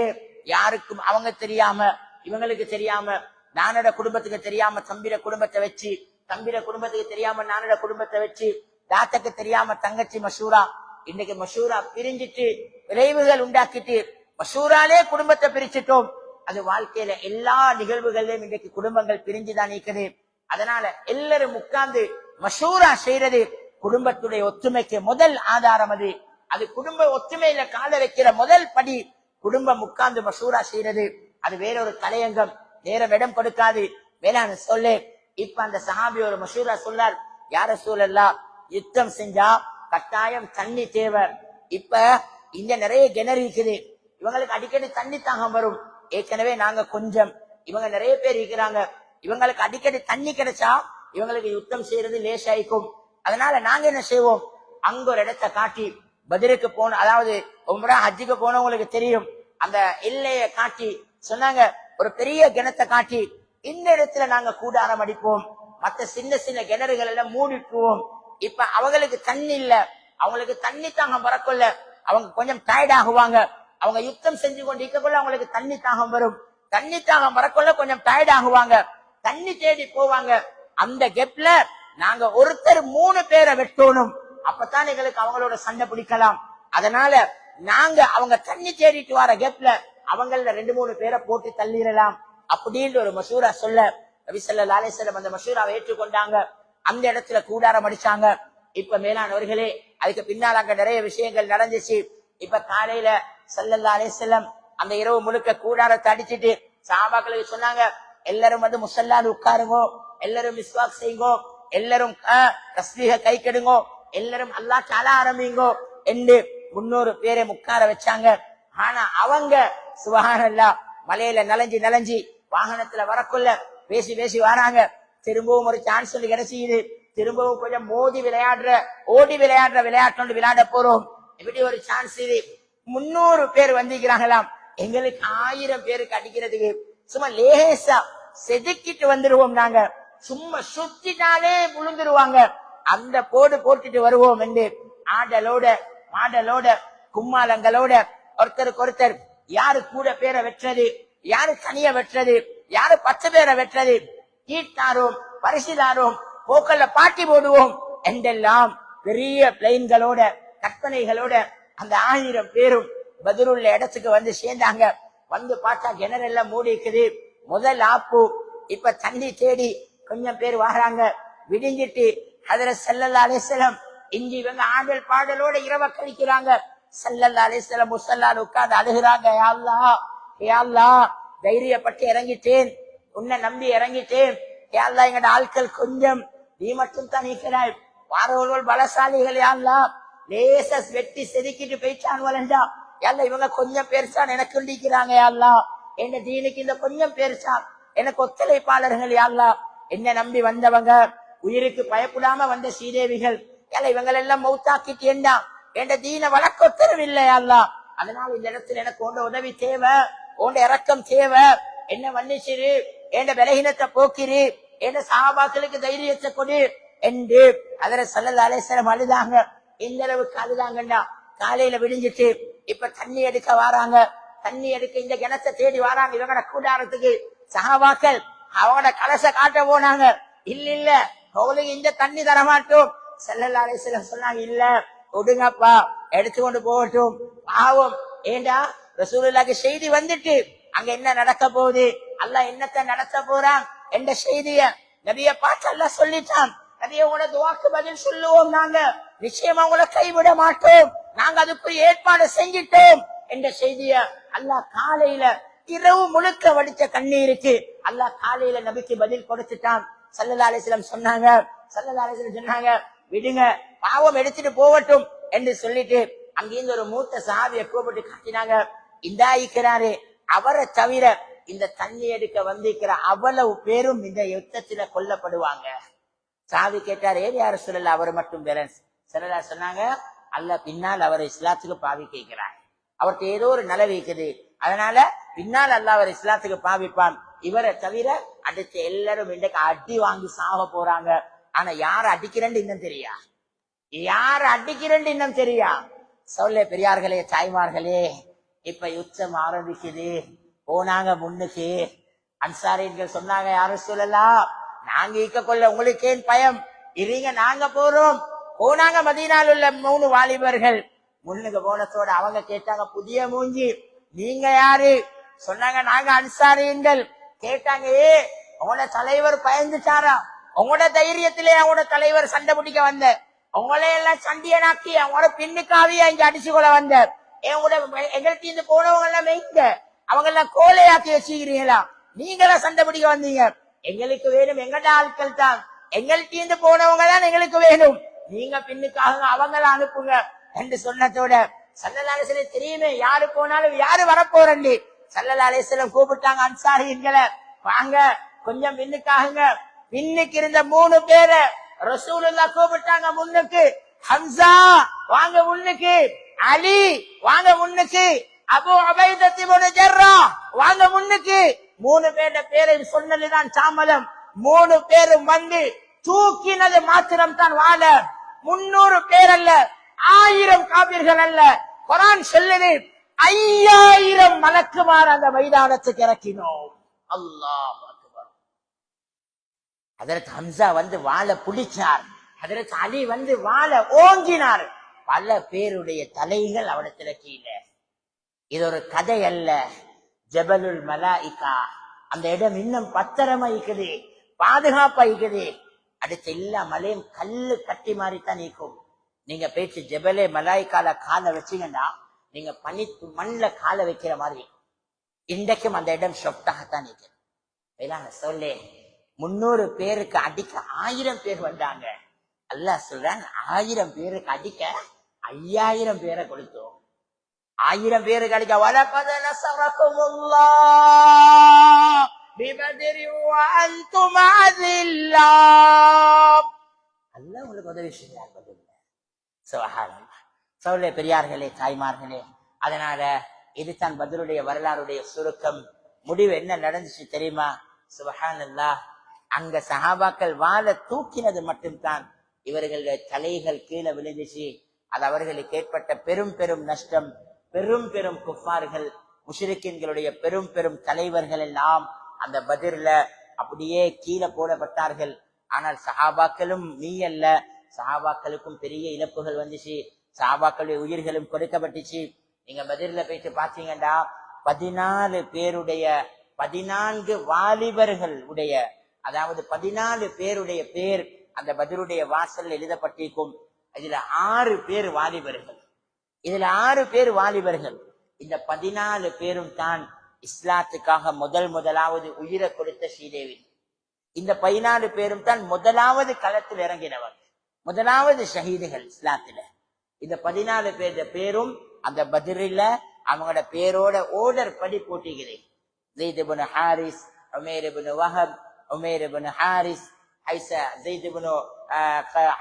யாருக்கும் அவங்க தெரியாம, இவங்களுக்கு தெரியாம, நானோட குடும்பத்துக்கு தெரியாம தம்பிர குடும்பத்தை வச்சு, தம்பிர குடும்பத்துக்கு தெரியாம நானோட குடும்பத்தை வச்சு, தாத்தக்கு தெரியாம தங்கச்சி மஷூரா. இன்னைக்கு மஷூரா பிரிஞ்சிட்டு விளைவுகள் உண்டாக்கிட்டு மஷூராலே குடும்பத்தை பிரிச்சுட்டோம். அது வாழ்க்கையில எல்லா நிகழ்வுகளிலும் இன்றைக்கு குடும்பங்கள் பிரிஞ்சுதான் இருக்குது. அதனால எல்லாரும் உட்கார்ந்து மஷூரா செய்யறது குடும்பத்துடைய ஒற்றுமைக்கு முதல் ஆதாரம். அது குடும்ப ஒற்றுமையில கால வைக்கிற முதல் படி. குடும்பம் உட்கார்ந்து மஷூரா செய்யறது அது வேறொரு தலையங்கம், நேரம் இடம் கொடுக்காது. வேளாண் சொல்லு. இப்ப அந்த சஹாபி ஒரு மஷூரா சொல்லார், யா ரசூலல்லாஹ், யுத்தம் செஞ்சா கட்டாயம் தண்ணி தேவை. இப்ப இங்க நிறைய கிணறு இருக்குது, இவங்களுக்கு அடிக்கடி தண்ணி தாகம் வரும். ஏற்கனவே நாங்க கொஞ்சம், இவங்க நிறைய பேர் இருக்கிறாங்க, இவங்களுக்கு அடிக்கடி தண்ணி கிடைச்சா இவங்களுக்கு யுத்தம் செய்யறது லேசாயிக்கும். அதனால நாங்க என்ன செய்வோம், அங்க ஒரு இடத்தை காட்டி, பத்ருக்கு போன, அதாவது உம்ரா ஹஜ்ஜுக்கு போனவங்களுக்கு தெரியும், அந்த எல்லையை காட்டி சொன்னாங்க, ஒரு பெரிய கிணத்தை காட்டி இந்த இடத்துல நாங்க கூடாரம் அடிப்போம், மத்த சின்ன சின்ன கிணறுகள் எல்லாம் மூடிட்டுவோம். இப்ப அவங்களுக்கு தண்ணி இல்ல, அவங்களுக்கு தண்ணி தாகம் வரக்கொள்ள அவங்க கொஞ்சம் டயர்ட் ஆகுவாங்க. அவங்க யுத்தம் செஞ்சு கொண்டு இருக்கக்குள்ள அவங்களுக்கு தண்ணி தாகம் வரும், தண்ணி தாகம் வரக்கொள்ள கொஞ்சம் டயர்ட் ஆகுவாங்க, தண்ணி தேடி போவாங்க. அந்த கெப்ல நாங்க ஒருத்தர் 3 பேரை வெட்டணும், அப்பதான் எங்களுக்கு அவங்களோட சண்டை பிடிக்கலாம். அதனால நாங்க அவங்க தண்ணி தேடிட்டு வர கெப்ல அவங்கள 2-3 பேரை போட்டு தள்ளிடலாம் அப்படின்னு ஒரு மஷூரா சொல்ல, நபி ஸல்லல்லாஹு அலைஹி வஸல்லம் அந்த மஷூராவை ஏற்றுக்கொண்டாங்க. அந்த இடத்துல கூடாரம் அடிச்சாங்க. இப்ப மேலானவர்களே, அதுக்கு பின்னால் அங்க நிறைய விஷயங்கள் நடந்துச்சு. இப்ப காலையில ஸல்லல்லாஹு அலைஹி வஸல்லம் அந்த இரவு முழுக்க கூடாரத்தை அடிச்சிட்டு சஹாபாக்களுக்கு சொன்னாங்க, எல்லாரும் வந்து முஸல்லால உட்காருங்க, எல்லாரும் மிஸ்வாக் செய்யுங்க, எல்லாரும் தஸ்பீஹ கை கெடுங்க, எல்லாரும் அல்லாஹ் தஆலா ஆரம்பிங்கோ என்று 300 பேரை உட்கார வச்சாங்க. ஆனா அவங்க சுப்ஹானல்லாஹ் மலையில நலஞ்சி வாகனத்துல வரக்குள்ள பேசி பேசி வராங்க. திரும்பவும் ஒரு சான்ஸ் ஒன்று கிடைச்சிது, திரும்பவும் கொஞ்சம் மோதி விளையாடுற, ஓடி விளையாடுற விளையாட்டு விளையாட போறோம். இப்படி ஒரு சான்ஸ் இது. 300 பேர் வந்திருக்கிறாங்களாம், எங்களுக்கு 1000 பேருக்கு அடிக்கிறதுக்கு சும்மா லேசா செதுக்கிட்டு வந்துருவோம், நாங்க சும்மா சுத்தினாலே விழுந்துருவாங்க, அந்த போடு போட்டுட்டு வருவோம் என்று ஆடலோட மாடலோட கும்மாளங்களோட ஒருத்தருக்கு ஒருத்தர் யாரு கூட பேரை வெட்டுறது, யாரு தனிய வெட்டுறது, யாரு 10 பேரை வெட்டுறது, கீட்டாரோம் பரிசுதாரோம் போக்கல்ல பாட்டி போடுவோம் என்றெல்லாம் பெரிய பிளைன்களோட கற்பனைகளோட அந்த 1000 பேரும் பத்ருள்ள இடத்துக்கு வந்து சேர்ந்தாங்க. வந்து பார்த்தா கிணறு எல்லாம் மூடி இருக்குது, முதல் ஆப்பு. இப்ப தண்ணி தேடி கொஞ்சம் பேர் வராங்க. விடிஞ்சிட்டு ஹஜ்ரத் ஸல்லல்லாஹு அலைஹி வஸல்லம் இஞ்சி இவங்க ஆடல் பாடலோட இரவ கழிக்கிறாங்க. ஸல்லல்லாஹு அலைஹி வஸல்லம் முஸல்லால உட்கார்ந்து அழுகிறாங்க, யா அல்லாஹ், யா அல்லாஹ், தைரியப்பட்டு இறங்கிட்டேன், உன்னை நம்பி இறங்கிட்டேன், யா அல்லாஹ், எங்கட ஆட்கள் கொஞ்சம், நீ மட்டும் தான் நீக்கிறாய், வாரவர்கள் பலசாலிகள், யா அல்லாஹ், லேசா வெட்டி செதுக்கிட்டு போயிட்டான் வளண்டா, யா அல்லாஹ், இவங்க கொஞ்சம் பேர்ச்சான் எனக்கு நீக்கிறாங்க, யா அல்லாஹ், என்ன தீனுக்கு இந்த கொஞ்சம் பேர்ச்சான் எனக்கு ஒத்துழைப்பாளர்கள், யா அல்லாஹ், என்ன நம்பி வந்தவங்க, உயிருக்கு பயப்படாம வந்த ஸ்ரீதேவிகள், ஏல இவங்களெல்லாம் மௌத்தாக்கிட்டு ஏண்டா என்ற தீன வழக்க உத்தரவில்லை அல்லாஹ். அதனால இந்த இடத்துல எனக்கு உண்ட உதவி தேவை, உண்ட இறக்கம் தேவை, என்ன மன்னிச்சிரு, என்ற பலகீனத்தை போக்கிரு, என்ற சஹாபாக்களுக்கு தைரியத்தை கொடு என்று ஹஜ்ரத் ஸல்லல்லாஹு அலைஹி வஸல்லம் அழுதாங்க. இந்த அளவுக்கு அழுதாங்கண்டா காலையில விடிஞ்சிட்டு இப்ப தண்ணி எடுக்க வராங்க. தண்ணி எடுக்க இந்த கிணத்தை தேடி வராங்க இவங்கட கூடாரத்துக்கு. சஹாபாக்கள் அவங்களோட கலச காட்ட போனாங்க. இல்ல உங்களுக்கு இந்த தண்ணி தரமாட்டோம். ஸல்லல்லாஹு அலைஹி வஸல்லம் சொன்னாங்க, இல்ல கொடுங்கப்பா, எடுத்துக்கொண்டு போகட்டும். பாவம், ஏண்டா ரசூலுல்லாஹ்க்கு செய்தி வந்துட்டு அங்க என்ன நடக்க போகுது, அல்லாஹ் என்னத்தை நடத்த போறான் என்ற செய்திய நபிய பார்த்து அல்லாஹ் சொல்லிட்டான். நபிய உங்களோட துஆக்கு பதில் சொல்லுவோம், நாங்க நிச்சயமா உங்களை கைவிட மாட்டோம், நாங்க அதுக்கு ஏற்பாடு செஞ்சிட்டோம் என்ற செய்திய அல்லாஹ் காலையில இரவு முழுக்க வடிச்ச கண்ணீருக்கு அல்லாஹ் காலையில நபிக்கு பதில் கொடுத்துட்டான். ஸல்லல்லாஹு அலைஹி வஸல்லம் சொன்னாங்க, ஸல்லல்லாஹு அலைஹி வஸல்லம் சொன்னாங்க, விடுங்க பாவம் எடுத்துட்டு போகட்டும் என்று சொல்லிட்டு அங்கிருந்து ஒரு மூத்த சஹாபியை கூப்பிட்டு காட்டினாங்க. இந்தா இருக்கிறாரு, அவரை தவிர இந்த தண்ணி எடுக்க வந்திருக்கிற அவ்வளவு பேரும் இந்த யுத்தத்துல கொல்லப்படுவாங்க. சாவி கேட்டார், ஏன் யார சொல்லல, அவர் மட்டும் பேலன்ஸ் சொல்லல. சொன்னாங்க, அல்ல பின்னால் அவரை இஸ்லாத்துக்கு பாவி கேட்கிறார், அவர்கிட்ட ஏதோ ஒரு நலவு இருக்குது, அதனால பின்னால் அல்ல அவர் இஸ்லாத்துக்கு பாவிப்பான். இவரை தவிர அடுத்து எல்லாரும் இன்றைக்கு அடி வாங்கி சாக போறாங்க. ஆனா யார அடிக்கிறேன்னு இன்னும் தெரியா, யார அடிக்கிறேன்னு இன்னும் தெரியா. சொல்ல பெரியார்களே, தாய்மார்களே, இப்ப யுத்தம் ஆரம்பிக்குது. போனாங்க முன்னுக்கு அன்சாரிகள் சொன்னாங்க, யாரும் சொல்லலாம், நாங்க ஈக்க கொள்ள உங்களுக்கு ஏன் பயம், இருங்க நாங்க போறோம். போனாங்க மதீனால உள்ள 3 வாலிபர்கள். முன்னுக்கு போனதோட அவங்க கேட்டாங்க, புதிய மூஞ்சி, நீங்க யாரு? சொன்னாங்க, நாங்க அன்சாரிகள். கேட்டாங்க, உங்களோட தலைவர் பயந்துட்டாரா? உங்களோட தைரியத்திலே அவங்களோட தலைவர் சண்டை பிடிக்க வந்த, உங்களே எல்லாம் சண்டியனாக்கி அவங்களோட பின்னுக்காவியா இங்க அடிச்சு கொள்ள வந்த, எங்கள்கிட்ட இருந்து போனவங்க எல்லாம் மெய்ங்க, அவங்க எல்லாம் கோலையாக்கி வச்சுக்கிறீங்களா? நீங்களா சண்டை பிடிக்க வந்தீங்க? எங்களுக்கு வேணும் எங்கட ஆட்கள் தான், எங்கள்கிட்ட இருந்து போனவங்க தான் எங்களுக்கு வேணும், நீங்க பின்னுக்காக அவங்கள அனுப்புங்க என்று சொன்னதோட ஸல்லல்லாஹு அலைஹி வஸல்லம் தெரியுமே யாரு போனாலும் யாரு வரப்போறண்டு. ஸல்லல்லாஹு அலைஹி வஸல்லம் கூப்பிட்டாங்க அன்சாரிகளை, வாங்க கொஞ்சம் பின்னுக்காகுங்க. பின்னுக்கு இருந்த 3 பேரை ரசூலுல்லாஹ் கூப்பிட்டாங்க முன்னுக்கு. ஹம்சா வாங்க முன்னுக்கு, அலி வாங்க முன்னுக்கு, அபூ உபைதா இப்னு ஜர்ராஹ் வாங்க முன்னுக்கு. 3 பேர பேரை சொன்னதுதான் தாமதம். 3 பேரும் வந்து தூக்கினது மாத்திரம் தான் வாழ. 300 பேர் அல்ல, 1000 காபிர்கள் அல்ல. குர்ஆன் சொல்லுது, 5000 மலக்குமார் அந்த மைதானத்துக்கு இறக்கினோம். அல்லாஹ் அக்பர். ஹஜ்ரத் ஹம்சா வந்து வாளை புடிச்சார், ஹஜ்ரத் அலி வந்து வாளை ஓங்கினார். பல பேருடைய தலைகள் அவடத்துல கீழே. இது ஒரு கதை அல்ல, ஜபலுல் மலாயிகா. அந்த இடம் இன்னும் பத்திரமா இருக்குது, பாதுகாப்பா இருக்குது. அடுத்த எல்லா மலையும் கல்லு கட்டி மாதிரித்தான் நீக்கும். நீங்க பேச்சு ஜபலே மலாய்க்கால காலை வச்சீங்கன்னா நீங்க பனித்து மண்ல காலை வைக்கிற மாதிரி. இன்றைக்கும் அந்த இடம் சொப்டாகத்தான் நீக்குது. சொல்லே 300 பேருக்கு அடிக்க 1000 பேர் வந்தாங்க. அல்லாஹ் சொல்றான், 1000 பேருக்கு அடிக்க 5000 பேரை கொடுத்தோம். 1000 பேருக்கு அடிக்க வலகத நஸரகுமுல்லாஹ் பிபத்ரி வ அன்தும் அஸில்லாம். அல்லாஹ் உங்களுக்கு உதவி செய்யார். சுப்ஹானல்லாஹ். சௌலே பெரியார்களே, தாய்மார்களே, அதனால இதுதான் பத்ருடைய வரலாறுடைய சுருக்கம். முடிவு என்ன நடந்துச்சு தெரியுமா? சுப்ஹானல்லாஹ். அங்க சஹாபாக்கள் வாளை தூக்கினது மட்டும்தான் இவர்களுடைய தலைகள் கீழே விழுந்துச்சு. அது அவர்களுக்கு ஏற்பட்ட பெரும் பெரும் நஷ்டம். பெரும் பெரும் குஃபார்கள், முஷ்ரிக்கீன்களுடைய பெரும் பெரும் தலைவர்கள் எல்லாம் அந்த பத்ர்ல அப்படியே கீழே போடப்பட்டார்கள். ஆனால் சஹாபாக்களும் நீ அல்ல, சஹாபாக்களுக்கும் பெரிய இழப்புகள் வந்துச்சு, சஹாபாக்களுடைய உயிர்களும் கொடுக்கப்பட்டுச்சு. நீங்க பத்ர்ல போயிட்டு பாத்தீங்கன்னா 14 பேருடைய 14 வாலிபர்கள் உடைய, அதாவது 14 பேருடைய பேர் அந்த பத்ருடைய வாசல் எழுதப்பட்டிருக்கும். இதுல 6 பேர் வாலிபர்கள். இதுல 6 பேர் வாலிபர்கள். இந்த 14 பேரும் தான் இஸ்லாத்துக்காக முதலாவது உயிரை கொடுத்த ஸ்ரீதேவி. இந்த 14 பேரும் தான் முதலாவது களத்தில் இறங்கினவர், முதலாவது ஷஹீதுகள் இஸ்லாத்துல. இந்த 14 பேர் பேரும் அந்த பத்ரில அவங்களோட பேரோட ஓர்டர் படி போட்டிக்கிறேன். ஸைத் இப்னு ஹாரிஸ், உமைர் இப்னு வஹப், உமைர் இப்னு ஹாரிஸ், ஸைத் இப்னு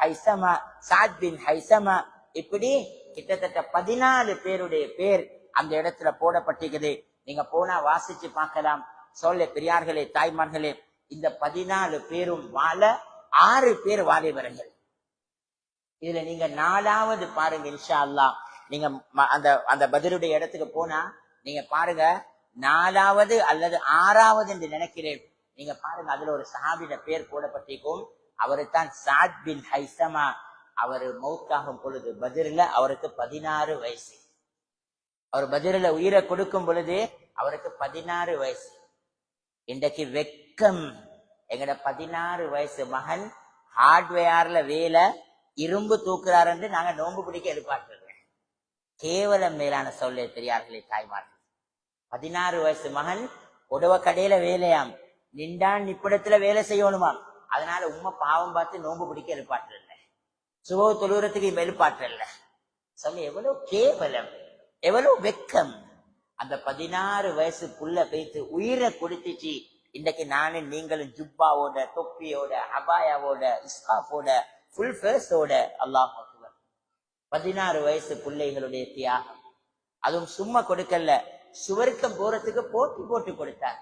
ஹைஸமா, சாத் பின் ஹைஸமா, இப்படி கிட்டத்தட்ட 14 பேருடைய பேர் அந்த இடத்துல போடப்பட்டிருக்குது. நீங்க போனா வாசிச்சு பார்க்கலாம். சொல்ல பெரியார்களே, தாய்மார்களே, இந்த 14 பேரும் வாழ 6 பேர் வாலிபர்கள். இதுல நீங்க 4வது பாருங்க. இன்ஷா அல்லாஹ் நீங்க அந்த அந்த பத்ருடைய இடத்துக்கு போனா நீங்க பாருங்க, 4வது அல்லது 6வது என்று நினைக்கிறேன். நீங்க பாருங்க, அதுல ஒரு சஹாபியோட பேர் போடப்பட்டிருக்கும். அவரு தான் சாத் பின் ஹைஸமா. அவரு மௌத்தாகும் பொழுது பத்ருல அவருக்கு 16 வயசு. அவர் பத்ருல உயிரை கொடுக்கும் பொழுது அவருக்கு 16 வயசு. இன்றைக்கு வெக்கம், எங்கட 16 வயசு மகன் ஹார்ட்வேர்ல வேலை, இரும்பு தூக்குறாரு என்று நாங்க நோன்பு பிடிக்க எதிர்பார்க்கிறோம். கேவலம் மேலான சொல்ல பெரியார்களே, தாய்மார்கள். 16 வயசு மகன் உடவ கடையில வேலையாம், நின்றான் நிப்பிடத்துல வேலை செய்யணுமாம். அதனால உண்மை பாவம் பார்த்து நோன்பு பிடிக்க எதிர்பார்க்கிறல்ல, சுப தொழுறதுக்கு எதிர்பார்க்கிறல்ல. சொல்ல எவ்வளவு கேவலம், எவ்வளவு வெக்கம். அந்த 16 வயசுக்குள்ள போயிட்டு உயிரை கொடுத்துச்சு. இன்றைக்கு நானும் நீங்களும் ஜுப்பாவோட, தொப்பியோட, அபாயாவோட, இஸ்காஃபோட, ஃபுல் ஃபேஸோட, அல்லாஹ் அக்பர். 16 வயசு பிள்ளைகளுடைய தியாகம். அதுவும் சும்மா கொடுக்கல, சுவர்க்கம் போறதுக்கு போட்டி போட்டு கொடுத்தார்.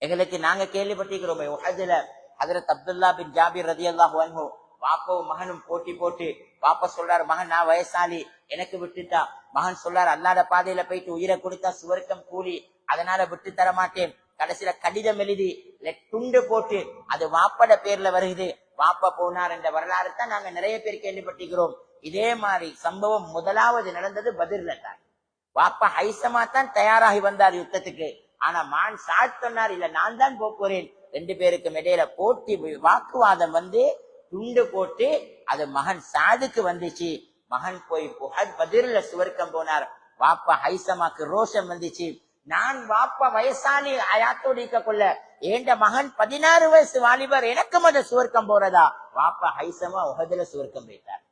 எங்களுக்கு நாங்க கேள்விப்பட்டிருக்கிறோமே, உஹதுல ஹஜ்ரத் அப்துல்லா பின் ஜாபிர் ரலியல்லாஹு அன்ஹு வாப்பாவும் மகனும் போட்டி போட்டு, வாப்பா சொல்றாரு, மகன் நான் வயசாலி, எனக்கு விட்டுட்டா. மகன் சொல்றாரு, அல்லாஹ்வுடைய பாதையில போயிட்டு உயிரை கொடுத்தா சுவர்க்கம் கூலி, அதனால விட்டு தர மாட்டேன். கடைசியில கடிதம் எழுதி துண்டு போட்டு அது வாப்பட பேர்ல வருகிறது. வாப்பா போனார் என்ற வரலாறு தான் நாங்க நிறைய பேர் கேள்விப்பட்டிருக்கிறோம். இதே மாதிரி சம்பவம் முதலாவது நடந்தது பத்ர்ல தான். வாப்பா ஹைஸமா தான் தயாராகி வந்தார் யுத்தத்துக்கு. ஆனா மான் சாத் சொன்னார், இல்ல நான் தான் போறேன். 2 பேருக்கும் இடையில போட்டி, வாக்குவாதம் வந்து துண்டு போட்டு அது மகன் சாதுக்கு வந்துச்சு. மகன் போய் பத்ர்ல சுவர்க்கம் போனார். வாப்பா ஹைஸமாக்கு ரோஷம் வந்துச்சு. நான் வாப்பா வயசாலி அயாத்தோடு இருக்க கொள்ள, ஏண்ட மகன் 16 வயசு வாலிபர், எனக்கும் அந்த சுவர்க்கம் போறதா? வாப்பா ஹைஸமா உஹதுல சுவர்க்கம் போயிட்டார்.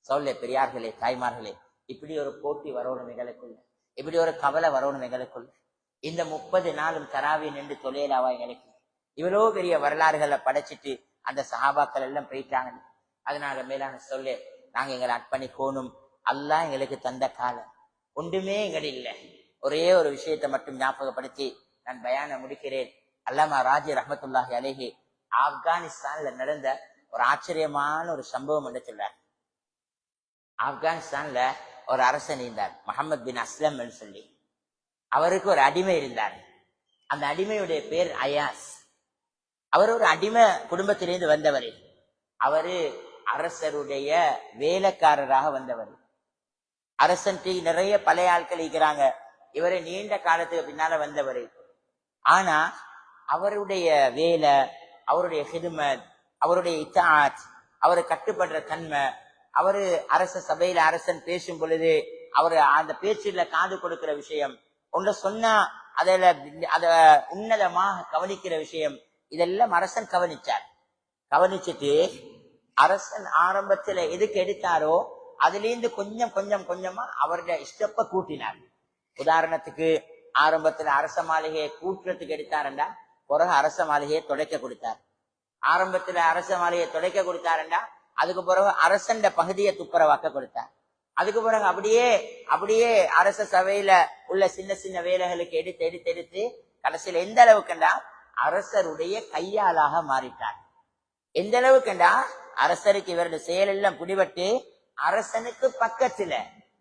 சொல்ல பெரியார்களே, தாய்மார்களே, இப்படி ஒரு போட்டி வரணும் எங்களுக்குள்ள, இப்படி ஒரு கவலை வரணும் எங்களுக்குள்ள. இந்த 30 நாளும் தராவி நின்று தொலைலாவா எங்களுக்கு? இவ்வளோ பெரிய வரலாறுகளை படைச்சிட்டு அந்த சஹாபாக்கள் எல்லாம் போயிட்டாங்க. அதனால மேலான சொல்ல, நாங்க எங்களை அர்ப்பணிக்கோணும். அல்லாஹ் எங்களுக்கு தந்த காலம் ஒன்றுமே எங்கள் இல்லை. ஒரே ஒரு விஷயத்தை மட்டும் ஞாபகப்படுத்தி நான் பயான முடிக்கிறேன். அல்லாமா ராஜி ரஹ்மத்துல்லாஹி அலைஹி ஆப்கானிஸ்தான்ல நடந்த ஒரு ஆச்சரியமான ஒரு சம்பவம் என்று சொல்றார். ஆப்கானிஸ்தான்ல ஒரு அரசன் இருந்தார், முகமது பின் அஸ்லம் சொல்லி. அவருக்கு ஒரு அடிமை இருந்தார். அந்த அடிமையுடைய பேர் அயாஸ். அவர் ஒரு அடிமை குடும்பத்திலிருந்து வந்தவர். அவரு அரசருடைய வேலைக்காரராக வந்தவர். அரசன் நிறைய பழைய ஆட்கள் இருக்கிறாங்க. இவரை நீண்ட காலத்துக்கு பின்னால வந்தவர். ஆனா அவருடைய வேலை, அவருடைய ஹிதுமத், அவருடைய இத்தாத், அவரு கட்டுப்படுற தன்மை, அவரு அரச சபையில அரசன் பேசும் பொழுது அவரு அந்த பேச்சுல காது கொடுக்கிற விஷயம், ஒன்று சொன்னா அத உன்னதமாக கவனிக்கிற விஷயம், இதெல்லாம் அரசன் கவனிச்சார். கவனிச்சுட்டு அரசன் ஆரம்பத்துல எதுக்கு எடுத்தாரோ அதுலேருந்து கொஞ்சம் கொஞ்சம் கொஞ்சமா அவருடைய இஷ்டப்ப கூட்டினார். உதாரணத்துக்கு ஆரம்பத்துல அரச மாளிகையை கூட்டுறதுக்கு எடுத்தாருண்டா, பிறகு அரச மாளிகையை துடைக்க கொடுத்தார். ஆரம்பத்துல அரச மாளிகையை துடைக்க கொடுத்தாருண்டா, அதுக்கு பிறகு அரசண்ட பகுதியை துப்புரவாக்க கொடுத்தார். அதுக்கு பிறகு அப்படியே அரச சபையில உள்ள சின்ன சின்ன வேலைகளுக்கு எடுத்து எடுத்து எடுத்து கடைசியில எந்த அளவுக்குண்டா அரசருடைய கையாளாக மாறிட்டார். எந்த அளவுக்குண்டா அரசருக்கு இவருடைய செயல் எல்லாம் பிடிபட்டு அரசனுக்கு பக்கத்துல,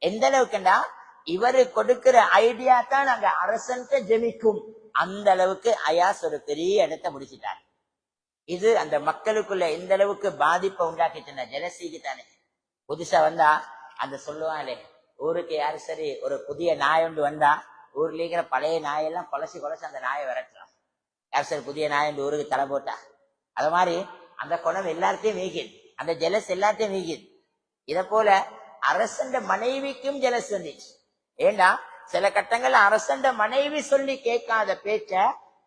எந்த அளவுக்குண்டா இவரு கொடுக்கிற ஐடியா தான் அங்க அரசனுக்கு ஜெமிக்கும். அந்த அளவுக்கு அயாஸ் ஒரு பெரிய இடத்தை முடிச்சிட்டார். இது அந்த மக்களுக்குள்ள எந்த அளவுக்கு பாதிப்பை உண்டாக்கிட்டு ஜெலசிக்கு தானே. புதுசா வந்தா அந்த சொல்லுவாங்களே, ஊருக்கு யாரு சரி ஒரு புதிய நாய் ஒன்று வந்தா ஊர்ல இருக்கிற பழைய நாயெல்லாம் கொலசி அந்த நாயை விரட்டலாம். யார் சரி புதிய நாய் ஒன்று ஊருக்கு தலை போட்டா, அது மாதிரி அந்த குணம் எல்லார்ட்டையும் வீக்குது, அந்த ஜெலஸ் எல்லார்ட்டையும் வீக்குது. இத போல அரசண்ட மனைவிக்கும் ஜெலஸ் வந்துச்சு. ஏண்டா சில கட்டங்கள்ல அரசண்ட மனைவி சொல்லி கேட்காத பேச்ச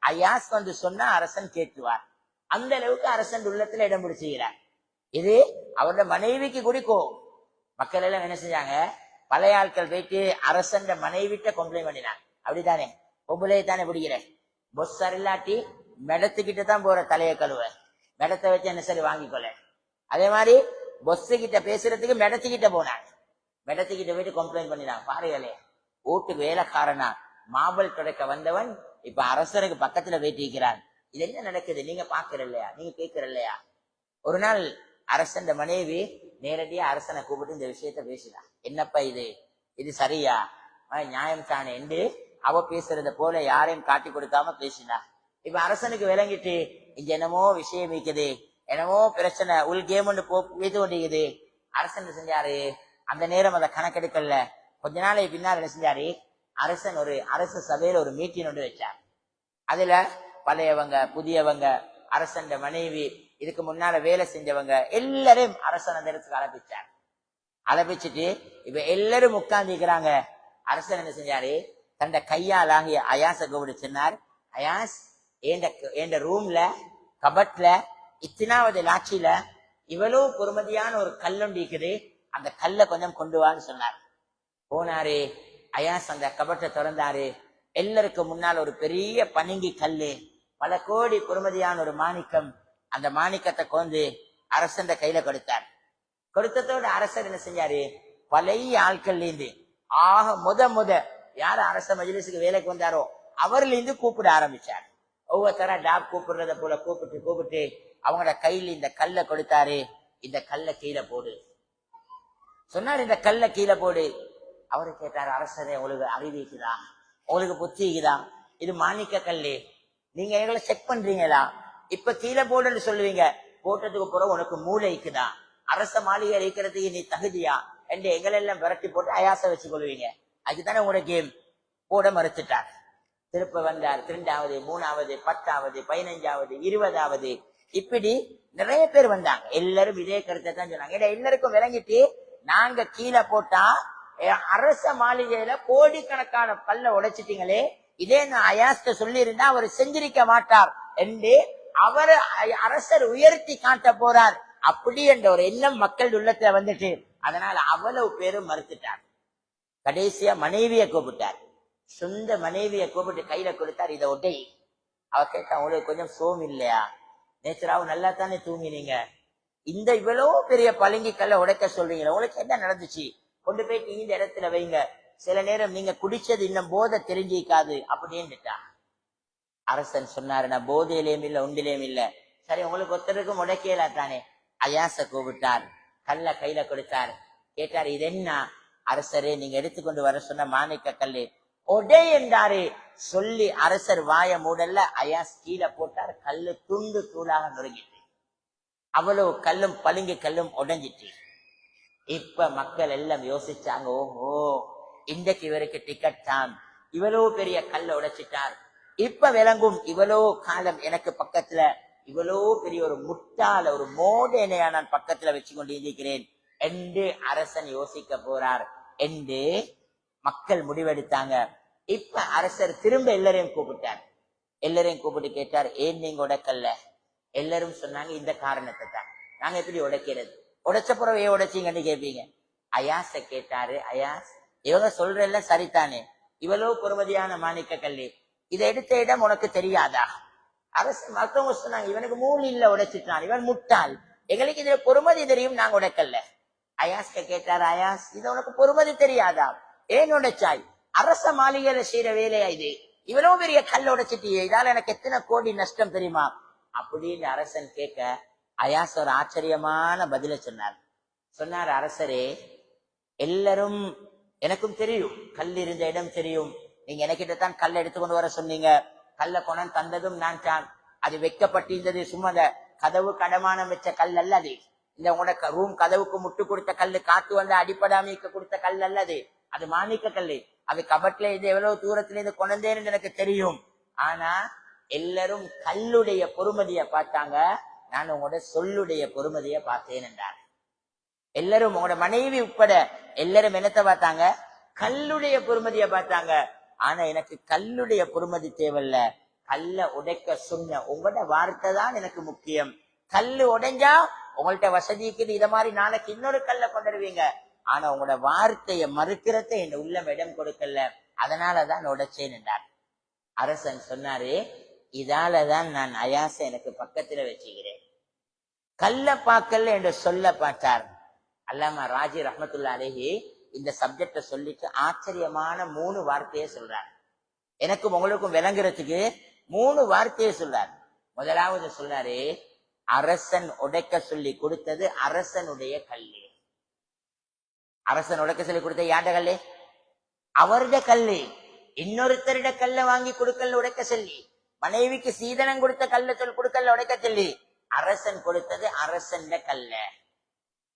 அயாஸ் வந்து சொன்னா அரசன் கேட்குவார். அந்த அளவுக்கு அரசன் உள்ளத்துல இடம் பிடிச்சுக்கிறார். இது அவரோட மனைவிக்கு குடிக்கும். மக்கள் எல்லாம் என்ன செஞ்சாங்க, பழைய ஆட்கள் போயிட்டு அரசண்ட மனைவிட்ட கம்ப்ளைண்ட் பண்ணினாங்க. அப்படித்தானே, பொம்பளையை தானே பிடிக்கிற, பொஸ் இல்லாட்டி மெடத்துக்கிட்ட தான் போற தலையை கழுவ, மெடத்தை வச்சு என்ன சரி வாங்கிக்கொள்ள. அதே மாதிரி பொஸ் கிட்ட பேசுறதுக்கு மெடத்துக்கிட்ட போனாங்க. மெடத்துக்கிட்ட போயிட்டு கம்ப்ளைண்ட் பண்ணினாங்க, பாருங்களே வீட்டுக்கு வேலைக்காரனா மாபல் துடைக்க வந்தவன் இப்ப அரசருக்கு பக்கத்துல போயிட்டு இருக்கிறான், இது என்ன நடக்குது, நீங்க பாக்குற இல்லையா, நீங்க கேட்கிற இல்லையா. ஒரு நாள் அரசன் மனைவி நேரடியா அரசனை கூப்பிட்டு இந்த விஷயத்த பேசினா, என்னப்பா இது, இது சரியா, நியாயம் தானே என்று அவ பேசுறத போல யாரையும் காட்டி கொடுக்காம பேசினா. இப்ப அரசனுக்கு விளங்கிட்டு இங்க என்னமோ விஷயம் இருக்குது, என்னமோ பிரச்சனை உள் கேம் வீட்டு கொண்டிருக்குது. அரசன் செஞ்சாரு, அந்த நேரம் அதை கணக்கெடுக்கல. கொஞ்ச நாளைக்கு பின்னால் என்ன செஞ்சாரு, அரசன் ஒரு அரசு சபையில ஒரு மீட்டிங் ஒன்று வச்சார். அதுல பழையவங்க புதியவங்க அரசன் மனைவி இதுக்கு முன்னால வேலை செஞ்சவங்க எல்லாரையும் அரசன் அந்த இடத்துக்கு அழைப்பிச்சார். அழைப்பிச்சுட்டு இப்ப எல்லாரும் உட்கார்ந்துக்கிறாங்க. அரசன் என்ன செஞ்சாரு, தண்ட கையால் ஆகிய அயாச கூப்பிட்டு சொன்னார், அயாஸ் என் ரூம்ல கபட்ல இத்தனாவது லாட்சியில இவ்வளவு பொறுமதியான ஒரு கல்லுண்டு இருக்குது, அந்த கல்லை கொஞ்சம் கொண்டு வான்னு சொன்னார். போனாரு அயாஸ், அந்த கபட்டை திறந்தாரு. எல்லாருக்கும் முன்னால் ஒரு பெரிய பனிங்கி கல்லு, பல கோடி பொறுமதியான ஒரு மாணிக்கம். அந்த மாணிக்கத்தை கொண்டு அரசன் கையில கொடுத்தார். கொடுத்ததோட அரசர் என்ன செஞ்சாரு, பழைய ஆட்கள்ல இருந்து ஆக முத யார் அரச மஜ்லிஸுக்கு வேலைக்கு வந்தாரோ அவர்ல இருந்து கூப்பிட ஆரம்பிச்சார். ஒவ்வொருத்தர டாப் கூப்பிடுறத போல கூப்பிட்டு அவங்களோட கையில இந்த கல்லை கொடுத்தாரு. இந்த கல்லை கீழே போடு சொன்னார், இந்த கல்லை கீழே போடு. அவரு கேட்டாரு, அரசரே உங்களுக்கு அறிவிக்குதா, உங்களுக்கு புத்தி இருக்குதா, இது மாணிக்க கல்லு, நீங்க எங்களை செக் பண்றீங்களா, இப்ப கீழே போடுன்னு சொல்லுவீங்க, போட்டதுக்கு பிறகு உனக்கு மூளை இருக்குதா, அரச மாளிகை இருக்கிறதுக்கு நீ தகுதியா என்று எங்களெல்லாம் விரட்டி போட்டு அயாச வச்சு கொள்வீங்க, அதுதானே உங்களோட கேம். போட மறுத்துட்டார். திருப்ப வந்தார், 2வது 3வது 10வது 15வது 20வது இப்படி நிறைய பேர் வந்தாங்க. எல்லாரும் இதே கருத்தை தான் சொன்னாங்க. எல்லாருக்கும் விளங்கிட்டு, நாங்க கீழே போட்டா அரச மாளிகையில கோடிக்கணக்கான கல்ல உடைச்சிட்டீங்களே, இதே நான் அயாஸ்ட சொல்லி இருந்தா அவர் செஞ்சிருக்க மாட்டார் என்று அவர் அரசர் உயர்த்தி காட்ட போறார், அப்படி என்ற ஒரு எண்ணம் மக்கள் உள்ளத்துல வந்துட்டு, அதனால அவ்வளவு பேரும் மறுத்துட்டார். கடைசியா மனைவியை கூப்பிட்டார், சொந்த மனைவியை கூப்பிட்டு கையில கொடுத்தார், இதை உடை. அவ கேட்டா, உங்களுக்கு கொஞ்சம் சோம் இல்லையா, நேச்சராவும் நல்லா தானே தூங்கினீங்க, இந்த இவ்வளவு பெரிய பளிங்கி கல்ல உடைக்க சொல்றீங்களா, உங்களுக்கு என்ன நடந்துச்சு, கொண்டு போயிட்டு இந்த இடத்துல வைங்க, சில நேரம் நீங்க குடிச்சது இன்னும் போதை தெரிஞ்சிக்காது அப்படின்னுட்டா. அரசன் சொன்னாரு, நான் போதையிலேயும் இல்ல ஒன்றிலேயும் இல்ல. சரி, உங்களுக்கு ஒருத்தருக்கும் உடைக்கலா தானே. அயாச கூப்பிட்டார், கல்ல கையில கொடுத்தார். கேட்டார், இது என்ன அரசரே, நீங்க எடுத்துக்கொண்டு வர சொன்ன மாணிக்க கல்லு, ஒடை என்றாரு. சொல்லி அரசர் வாய மூடல்ல, அயாஸ் கீழே போட்டார். கல்லு துண்டு தூளாக நொறுங்கிட்டு, அவ்வளவு கல்லும் பளிங்கு கல்லும் உடைஞ்சிட்டு. இப்ப மக்கள் எல்லாம் யோசிச்சாங்க, ஓஹோ இன்றைக்கு இவருக்கு டிக்கெட் தான், இவ்வளவு பெரிய கல்ல உடைச்சிட்டார். இப்ப விளங்கும், இவ்வளவு காலம் எனக்கு பக்கத்துல இவ்வளவு பெரிய ஒரு முட்டாள ஒரு மோடனையா நான் பக்கத்துல வச்சு கொண்டு இருக்கிறேன் என்று அரசன் யோசிக்க போறார் என்று மக்கள் முடிவெடுத்தாங்க. இப்ப அரசர் திரும்ப எல்லாரையும் கூப்பிட்டார். எல்லாரையும் கூப்பிட்டு கேட்டார், ஏன் நீங்க உடைக்கல்ல? எல்லாரும் சொன்னாங்க, இந்த காரணத்தை தான். நாங்க எப்படி உடைக்கிறது, உடைச்ச பிறகு ஏன் உடைச்சீங்கன்னு கேட்பீங்க. அயாஸ கேட்டாரு, அயாஸ் இவங்க சொல்ற எல்லாம் சரிதானே, இவ்வளவு பொறுமதியான மாணிக்க கல்லு, இதை எடுத்த இடம் உனக்கு தெரியாதா? அரசு மருத்துவங்க சொன்னாங்க, இவனுக்கு மூளை இல்ல, உடைச்சிட்டான், இவன் முட்டாள், எங்களுக்கு இதுல பொறுமதி தெரியும், நாங்க உடைக்கல்ல. அயாஸ்க கேட்டாரு, அயாஸ் இது உனக்கு பொறுமதி தெரியாதா, ஏன் உடைச்சாய்? அரச மாளிகையில செய்யற வேலையா இது, இவ்வளவு பெரிய கல்ல உடைச்சிட்டியே, இதால எனக்கு எத்தனை கோடி நஷ்டம் தெரியுமா அப்படின்னு அரசன் கேட்க, அயாஸ் ஒரு ஆச்சரியமான பதில சொன்னார், அரசரே எல்லாரும் எனக்கும் தெரியும், கல் இருந்த இடம் தெரியும், நீங்க எனக்கிட்ட தான் கல்ல எடுத்துக்கொண்டு வர சொன்னீங்க, கல்ல கொணன் தந்ததும் நான் தான், அது வைக்கப்பட்டிருந்தது சும்மா கதவு கடமானம் வச்ச கல் அல்லது, இந்த உங்களோட ரூம் கதவுக்கு முட்டு கொடுத்த கல்லு, காத்து வந்து அடிப்படாமிக்க கொடுத்த கல் அல்லது, அது மாணிக்க கல்லு, அது கபட்ல இது எவ்வளவு தூரத்துல இருந்து கொண்டேன்னு எனக்கு தெரியும். ஆனா எல்லாரும் கல்லுடைய பொறுமதியை பார்த்தாங்க, நான் உங்களோட சொல்லுடைய பொறுமதியை பார்த்தேன் என்றார். எல்லாரும் உங்களோட மனைவி உட்பட எல்லாரும் என்னத்தை பார்த்தாங்க, கல்லுடைய பொறுமதியை பார்த்தாங்க. ஆனா எனக்கு கல்லுடைய பொறுமதி தேவையில்ல, கல்ல உடைக்க சொன்ன உங்களோட வார்த்தை தான் எனக்கு முக்கியம். கல்லு உடைஞ்சா உங்கள்ட்ட வசதிக்கு இத மாதிரி நாளைக்கு இன்னொரு கல்ல கொண்டுடுவீங்க, ஆனா உங்களோட வார்த்தைய மறுக்கிறத என் உள்ளம் இடம் கொடுக்கல, அதனாலதான் உடைச்சேன் என்றார். அரசன் சொன்னாரு, இதாலதான் நான் அயாச எனக்கு பக்கத்துல வச்சுக்கிறேன், கல்ல பார்க்கல என்று சொல்ல பார்த்தார். அல்லாமா ராஜி ரஹ்மத்துல்லாஹி அலைஹி இந்த சப்ஜெக்ட சொல்லிட்டு ஆச்சரியமான 3 வார்த்தையை சொல்றார். எனக்கும் உங்களுக்கும் விளங்குறதுக்கு 3 வார்த்தையை சொல்றார். முதலாவது சொல்றாரு, அரசன் உடைக்க சொல்லி கொடுத்தது அரசனுடைய கல்லு. அரசன் உடைக்க சொல்லி கொடுத்த யாண்ட கல்லு? அவருடைய கல்லு. இன்னொருத்தருடைய கல்ல வாங்கி கொடுக்கல உடைக்க சொல்லி, மனைவிக்கு சீதனம் கொடுத்த கல்ல சொல் கொடுக்கல உடைக்க சொல்லி, அரசன் கொடுத்தது அரசன் கல்ல.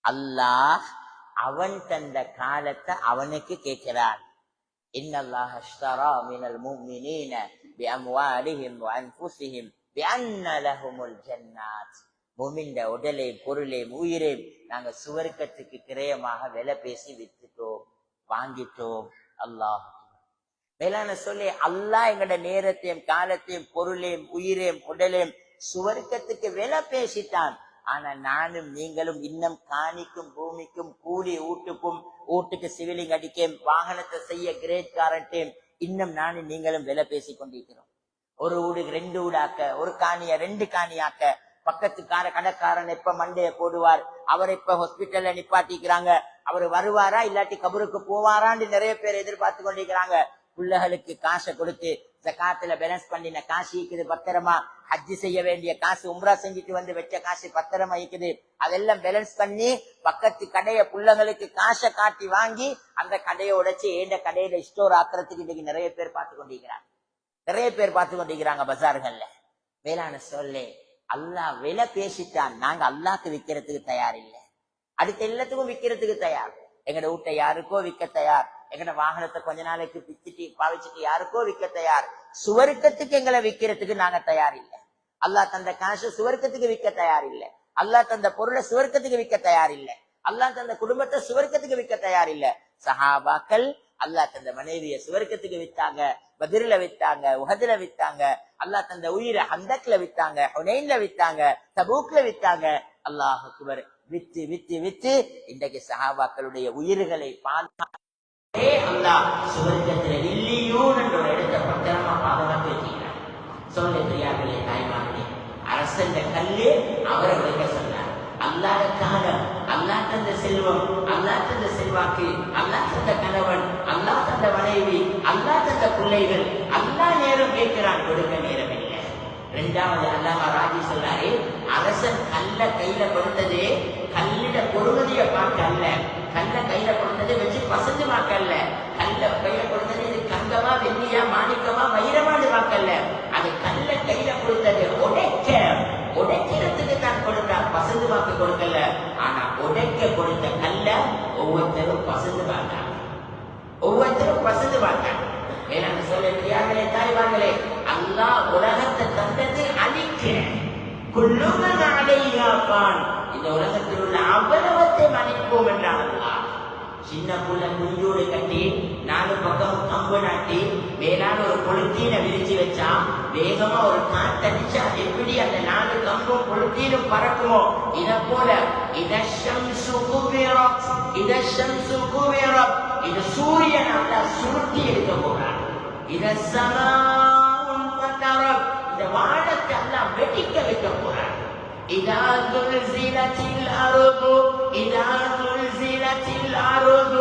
அல்லாஹ் அவன் தந்த காலத்தை அவனுக்கு கேட்கிறான். இன்னல்லாஹ அஷ்தரா மினல் முஃமினீன பிஅம்வாலிஹிம் வஅன்ஃபுஸிஹிம் பிஅன்ன லஹுமுல் ஜன்னாத். முஃமின்ட உடலை பொருளை உயிரை நாங்க சுவர்க்கத்துக்கு கிரயமாக விலை பேசி வித்துட்டோம், வாங்கிட்டோம். அல்லாஹ் மேலான சொல்லி, அல்லாஹ் எங்கட நேரத்தையும் காலத்தையும் பொருளையும் உயிரையும் உடலையும் சுவர்க்கத்துக்கு விலை பேசிட்டான். ஆனா நானும் நீங்களும் இன்னும் காணிக்கும் பூமிக்கும் கூலி வீட்டுக்கு சிவிலிங் அடிக்க வாகனத்தை செய்ய கிரேட் காரண்டையும் இன்னும் நானும் நீங்களும் விலை பேசி கொண்டிருக்கிறோம். ஒரு வீடு 2 வீடாக்க, ஒரு காணிய 2 காணியாக்க, பக்கத்துக்கார கடைக்காரன் எப்ப மண்டைய போடுவார், அவர் எப்ப ஹாஸ்பிட்டல்ல நிப்பாட்டிக்கிறாங்க, அவர் வருவாரா இல்லாட்டி கபருக்கு போவாரான்னு நிறைய பேர் எதிர்பார்த்து கொண்டிருக்கிறாங்க. பிள்ளைகளுக்கு காசை கொடுத்து ஜகாத்துல பேலன்ஸ் பண்ணின காசு இருக்குது பத்திரமா, ஹஜ்ஜி செய்ய வேண்டிய காசு உம்ரா செஞ்சுட்டு வந்து வச்ச காசு பத்திரமா இருக்குது, அதெல்லாம் பேலன்ஸ் பண்ணி பக்கத்து கடைய பிள்ளைங்களுக்கு காசை காட்டி வாங்கி அந்த கடையை உடைச்சு ஏண்ட கடையில ஸ்டோர் ஆக்குறதுக்கு இன்னைக்கு நிறைய பேர் பார்த்து கொண்டிருக்கிறாங்க பஜார்கள்ல. வேளாண் சொல்லே, அல்லாஹ் விலை பேசிட்டான், நாங்க அல்லாஹ்க்கு விக்கிறதுக்கு தயார் இல்லை. அடுத்த எல்லாத்துக்கும் விக்கிறதுக்கு தயார். எங்கட வீட்டை யாருக்கோ விற்க தயார், எங்கட வாகனத்தை கொஞ்ச நாளைக்கு பிச்சுட்டு பாவிச்சுட்டு யாருக்கோ விற்க தயார். சுவர்க்கத்துக்கு எங்களை விற்கிறதுக்கு நாங்க தயார் இல்லை. அல்லாஹ் தந்த காசு சுவர்க்கத்துக்கு விற்க தயார் இல்லை. அல்லாஹ் தந்த பொருளை சுவர்க்கத்துக்கு விற்க தயார் இல்லை. அல்லாஹ் தந்த குடும்பத்தை சுவர்க்கத்துக்கு விற்க தயார் இல்லை. சஹாபாக்கள் அல்லாஹ் தந்த மனைவிய சுவர்க்கத்துக்கு வித்தாங்க, பத்ர்ல வித்தாங்க, உஹதுல வித்தாங்க. அல்லாஹ் தந்த உயிரை ஹந்தக்ல வித்தாங்க, ஹுனைன்ல வித்தாங்க, தபூக்ல வித்தாங்க. அல்லாஹ் அக்பர். வித்து வித்து வித்து இன்றைக்கு சஹாபாக்களுடைய உயிர்களை பாதுகாத்தே அல்லாஹ் சுவர்க்கத்தில் இல்லியூன் என்ற ஒரு இடத்தை பத்திரமா பாதுகாத்து வச்சுக்கிறார். சொல்ல பிரியார்களே, தாய்மார்களே, அரசன் கல்லு அவரை உடைக்க சொன்னார். அல்லாஹ் காலம், அல்லாஹ் தந்த செல்வம், அல்லாஹ் தந்த செல்வாக்கு, அல்லாஹ் தந்த கணவன், அல்லாஹ் தந்த மனைவி, அல்லாஹ் தந்த பிள்ளைகள், அல்லாஹ் நேரம் கேட்கிறான், கொடுக்க நேரம் இல்லை. 2வது அல்லாமா ராஜி சொல்றாரு, அரசன் கல்ல கையில கொடுத்தது கல்லிட பொறுமதிய பார்க்க அல்ல, கல்ல கையில கொடுத்தது வச்சு பசந்து பார்க்கல, கல்ல கையில கொடுத்தது இது கங்கமா வெள்ளியா மாணிக்கமா வைரமானு பார்க்கல, அது கல்ல கையில கொடுத்தது உடைக்கிறதுக்கு தான் கொடுத்தார், பசந்து பார்க்க கொடுக்கல. ஆனா உடைக்க கொடுத்த கல்ல ஒவ்வொருத்தரும் பசந்து பார்த்தாங்க, ஒவ்வொருத்தரும் பசந்து பார்த்தாங்க. வேளாண் சொல்ல பிரியார்களே, தாய்மார்களே, அல்லாஹ் உலகத்தை தந்தது அழிக்க, குல்லுமன் அலைஹா ஃபான், இந்த உலகத்தில் உள்ள அவ்வளவத்தை மன்னிப்போம் என்றான் அல்லாஹ். சின்ன புள்ள குஞ்சோடு கட்டி 4 பக்கம் கம்பு நாட்டி மேலான ஒரு பொழுத்தீனை விரிச்சு வச்சா வேகமா ஒரு காத்தடிச்சா எப்படி அந்த 4 கம்பும் பொழுத்தீனும் பறக்குமோ, இத போல இது சூரியன் அல்லாஹ் சுருட்டி எடுக்க போறான். இந்த வானத்தை அல்லாஹ் வெடிக்க வைக்க போறான். إذا زلزلت الأرض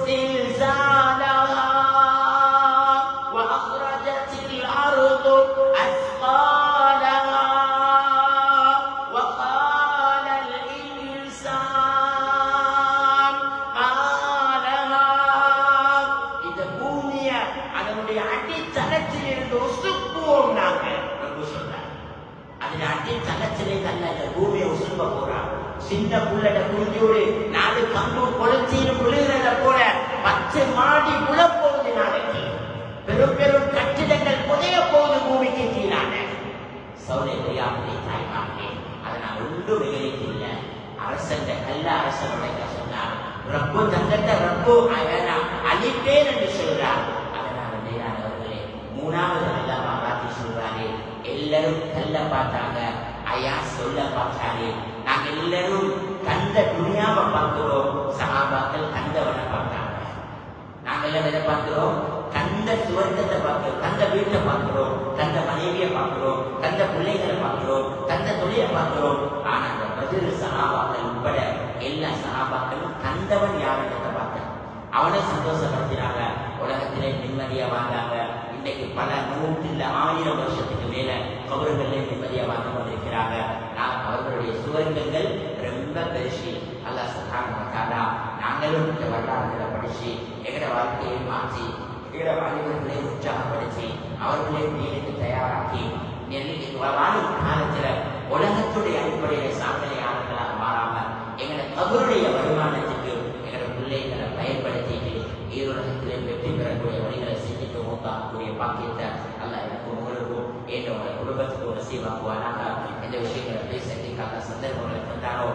زلزالها وأخرجت الأرض أثقالها وقال الإنسان ما لها. இந்த பூமிய அதனுடைய அடித்தளத்தில் இருந்து உசுப்புவோம் நாங்கள் என்று சொன்னார். அதில் அடித்தளத்திலே தள்ள பூமியை உசுப்ப போறான். சின்ன புள்ளட குஞ்சோடு 4 கம்பு கொளுத்தீரும் விழுகிறத போல 10 மாடி புலப்போகுது. நாளைக்கு பெரும் பெரும் கட்டிடங்கள் புதைய போகுது பூமிக்கு கீழான. சௌரியத்தை தாய்மார்களே, அதை நான் ஒன்றும் விவரிக்கல. அரசன் கல்ல அரசனுடைய சொன்னார், ரப்பு தந்தத்தை ரப்பு அழிப்பேன் என்று சொல்றார். அதனால மேலானவர்களே, 3வது அல்லாஹ் வார்த்தை சொல்றாரு, எல்லாரும் கல்ல பார்த்தாங்க, ஐயா சொல்ல பார்த்தாரு. நாங்க எல்லாரும் கண்ட துணியாவை பார்க்கிறோம், சஹாபாக்கள் கண்டவனை பார்த்தாங்க. நாங்க எல்லாம் எதை பார்க்கிறோம்? கண்ட சுவர்க்கத்தை பார்க்கிறோம், கண்ட வீட்டை பார்க்கிறோம், கண்ட மனைவியை பார்க்கிறோம், கண்ட பிள்ளைகளை பார்க்கிறோம், கண்ட தொழிலை பார்க்கிறோம். ஆனா அந்த 10 சஹாபாக்கள் உட்பட எல்லா சஹாபாக்களும் தந்தவன் யாருன்றதை பார்த்தாங்க. அவனை சந்தோஷப்படுத்தினாங்க. உலகத்திலே நிம்மதியா வாழ்ந்தாங்க. இன்றைக்கு பல 100 இல்ல 1000 வருஷத்துக்கு மேல கபறுகளிலே நிம்மதியா வாழ்ந்து கொண்டிருக்கிறாங்க. அவர்களுடைய சுவர்க்கங்கள் ரொம்ப பெருசு. அல்லாஹ் சுப்ஹானஹு வ தஆலா நாங்களும் இந்த வரலாறுகளை படிச்சு எங்கட வாழ்க்கையை மாற்றி எங்கட வாலிபர்களை உற்சாகப்படுத்தி அவர்களை தீனுக்கு தயாராக்கி வாழும் காலத்துல உலகத்துடைய அடிப்படையில சாதனையாளர்களாக மாறாம எங்கட கபருடைய வருமானத்துக்கு எங்கட பிள்ளைகளை பயன்படுத்திட்டு ஈருலகத்திலே வெற்றி பெறக்கூடிய வழிகளை செஞ்சுட்டு ஓட்டாக்கூடிய பாக்கியத்தை அல்லாஹ் எனக்கு உங்களுக்கும் என்னோட குடும்பத்துக்கு நசீபாக்குவானாக. இந்த விஷயங்களை பேசுறதுக்காக சந்தர்ப்பங்களை தந்தாரோ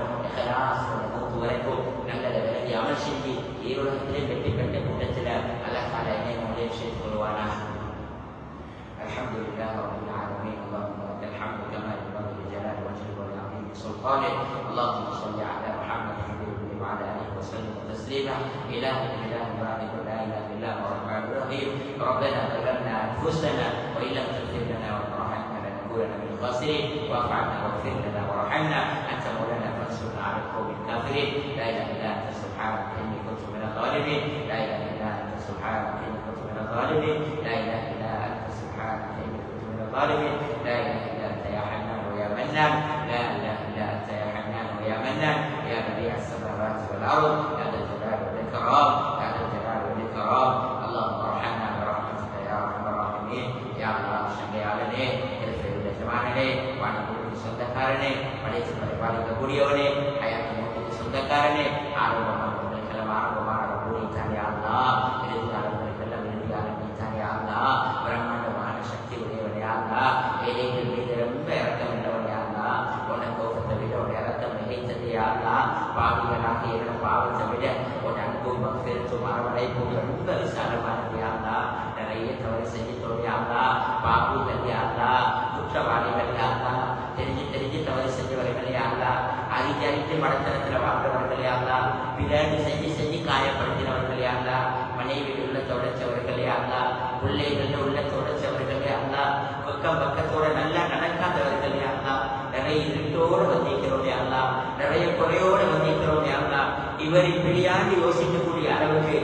மூத்து வரைக்கும் நல்லதை விளங்கி அமல் செஞ்சு ஈருலகத்திலே வெற்றி பெற்ற கூட்டத்தில் அல்லாஹ் தாலா என்னை நம்மளே சேர்த்து கொள்வானாக. அல்ஹம்துலில்லாஹி ரப்பில் ஆலமீன். அல்லாஹும்ம லக்கல் ஹம்து கமா யன்பகி லிஜலாலி வஜ்ஹிக வ லிஅஸீமி சுல்தானிஹி. அல்லாஹும்ம ஸல்லி அலா முஹம்மத் வ அலா ஆலிஹி வஸல்லம் தஸ்லீமா. இலாஹி பாரிக் லா இலாஹா இல்லா அன்த ரஹ்மானுர் ரஹீம். ரப்பனா ظلمنا أنفسنا وإن لم تغفر لنا وترحمنا لنكونن من الخاسرين. واعف عنا واغفر لنا وارحمنا أنت مولانا فانصرنا على القوم الكافرين. لا إله إلا أنت سبحانك إني كنت من الظالمين. لا إله إلا أنت سبحانك إني كنت من الظالمين. لا إله إلا أنت سبحانك إني كنت من الظالمين. لا إله إلا أنت يا حنان ويا منان. لا إله إلا أنت يا حنان ويا منان. يا بديع السماوات والأرض يا ذا الجلال والإكرام يا ذا الجلال والإكرام. اللهم ارحمنا برحمتك يا أرحم الراحمين. يا الله ஷங்கையாளனே, திருப்பெருந்த ஜமானனே, வானபூமிக்கு சொந்தக்காரனே, படைத்து பரிபாலிக்கக்கூடியவனே, ஹயாத் மௌத்துக்கு சொந்தக்காரனே, ஆரம்பமானவர்களுக்கெல்லாம் ஆரம்பமான பூமித்தானே அல்லாஹ், இறுதியாளர்களுக்கெல்லாம் இறுதியாளன் நீத்தானே அல்லாஹ், பிரம்மாண்டமான சக்தி உடையவனே அல்லாஹ், ஏழைகள் மீது ரொம்ப இறக்கம் உள்ளவனே அல்லாஹ், உன்னை கோபத்தை விட உன்னை இறக்கம் மிகைத்ததே அல்லாஹ், பாவிகளாக என்னோட பாவத்தை விட உன் அன்பும் மகஃபிரத்தும் அரவணைப்பும் ரொம்ப விசாலமானதே அல்லாஹ். நிறைய தவறு செஞ்சுட்டோம் அல்லாஹ், பாவிகள் அல்லாஹ், குற்றவாளிகள் அல்லாஹ், தெரிஞ்சு தவறு செஞ்சவர்களே அல்லாஹ், அறிஞ்சு மடத்தனத்துல வாழ்ந்தவர்களே அல்லாஹ், பிறகு செஞ்சு காயப்படுத்தினவர்களே அல்லாஹ், மனைவியில் உள்ள தொடச்சவர்களே அல்லாஹ், பிள்ளைகள் உள்ள தொடச்சவர்களே அல்லாஹ், பக்கத்தோட நல்லா நடக்காதவர்களே அல்லாஹ், நிறைய இருட்டோடு வந்திருக்கிறோம் அல்லாஹ், நிறைய குறையோடு வந்திருக்கிறோம் அல்லாஹ், இவர் இப்படியாண்டு யோசிக்கக்கூடிய அளவுக்கு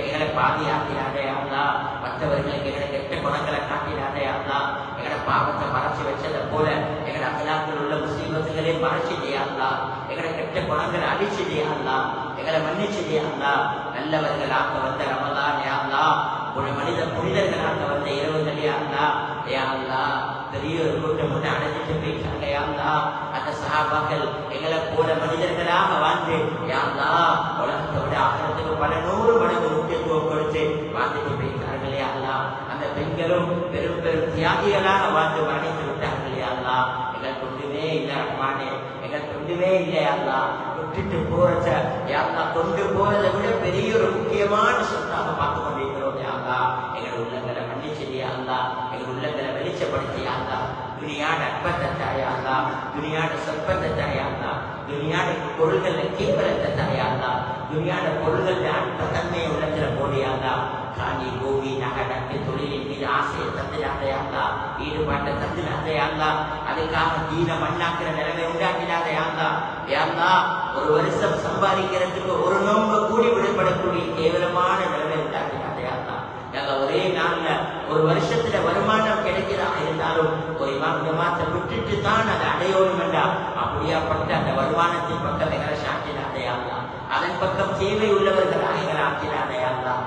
எங்களை பாதியாக்கிறாரே அல்லாஹ், மற்றவர்களுக்கு எங்களை கெட்ட குணங்களை காட்டினாரே அல்லாஹ், எங்களை பாவத்தை மறைச்சு வச்சதை போல எங்களை அகலாக்கள் உள்ள முஸ்லீமத்துகளே மறைச்சிட்டே அல்லாஹ், எங்களை கெட்ட குணங்களை அழிச்சிட்டே அல்லாஹ், எங்களை மன்னிச்சிட்டே அல்லாஹ், நல்லவர்களாக வந்த ரமலான் அல்லாஹ், மனித புனிதர்களாக வந்த இரவுகளே அல்லாஹ், அல்லாஹ் பெரிய ஒரு கூட்டம் ஒன்று அடைஞ்சிட்டு போயிட்டாங்க அல்லாஹ், அந்த சஹாபாக்கள் எங்களை போல மனிதர்களாக வாழ்ந்து அல்லாஹ் உலகத்தை விட ஆகிறதுக்கு பல 100 மடங்கு முக்கியத்துவம் கொடுத்து வாழ்ந்துட்டு போயிட்டார்களே அல்லாஹ், அந்த பெண்களும் பெரும் பெரும் தியாகிகளாக வாழ்ந்து மரணித்து விட்டார்களே அல்லாஹ், எங்கள் கொண்டுமே இல்லை ரஹ்மானே, எங்கள் கொண்டுமே இல்லை அல்லாஹ், விட்டுட்டு போறத கொண்டு போறதை விட பெரிய ஒரு முக்கியமான சொத்தாக பார்த்து கொண்டிருக்கிறோம் அல்லாஹ், எங்கள் உள்ளங்களை மன்னிச்சதியா அல்லாஹ், எங்கள் உள்ளங்களை வெளிச்சப்படுத்தியா அல்லாஹ், துனியாட அற்பத்தை தாயா அல்லாஹ், துனியாட சொற்பத்தை தாயா அல்லாஹ், துனியாட பொருள்களை கேவலத்தை தாயா அல்லாஹ், துனியாட பொருள்கள் அற்ப தன்மையை உள்ளத்துல போடியா அல்லாஹ், காணி பூமி நகை நட்டு தொழிலின் மீது ஆசையை தந்துடாதே அல்லாஹ், ஈடுபாட்டை தந்துடாதே அல்லாஹ், அதுக்காக தீன மண்ணாக்கிற நிலைமை உண்டாக்கிடாதே அல்லாஹ், அல்லாஹ் ஒரு வருஷம் சம்பாதிக்கிறதுக்கு ஒரு நோன்பு கூடி விடுபடக்கூடிய கேவலமான நிலைமை உண்டாக்கிடாதே அல்லாஹ், ஒரே நாள்ல ஒரு வருஷத்துல வருமானம் கிடைக்கிறா இருந்தாலும் ஒரு இமாம் ஜமாத்தை விட்டுட்டு தான் அதை அடையணும் வேண்டாம், அப்படியாப்பட்ட அந்த வருமானத்தின் பக்கம் எங்களை சாட்டினாதே அல்லாஹ், அதன் பக்கம் தேவை உள்ளவர்களாக எங்களை ஆக்கினாதே அல்லாஹ்,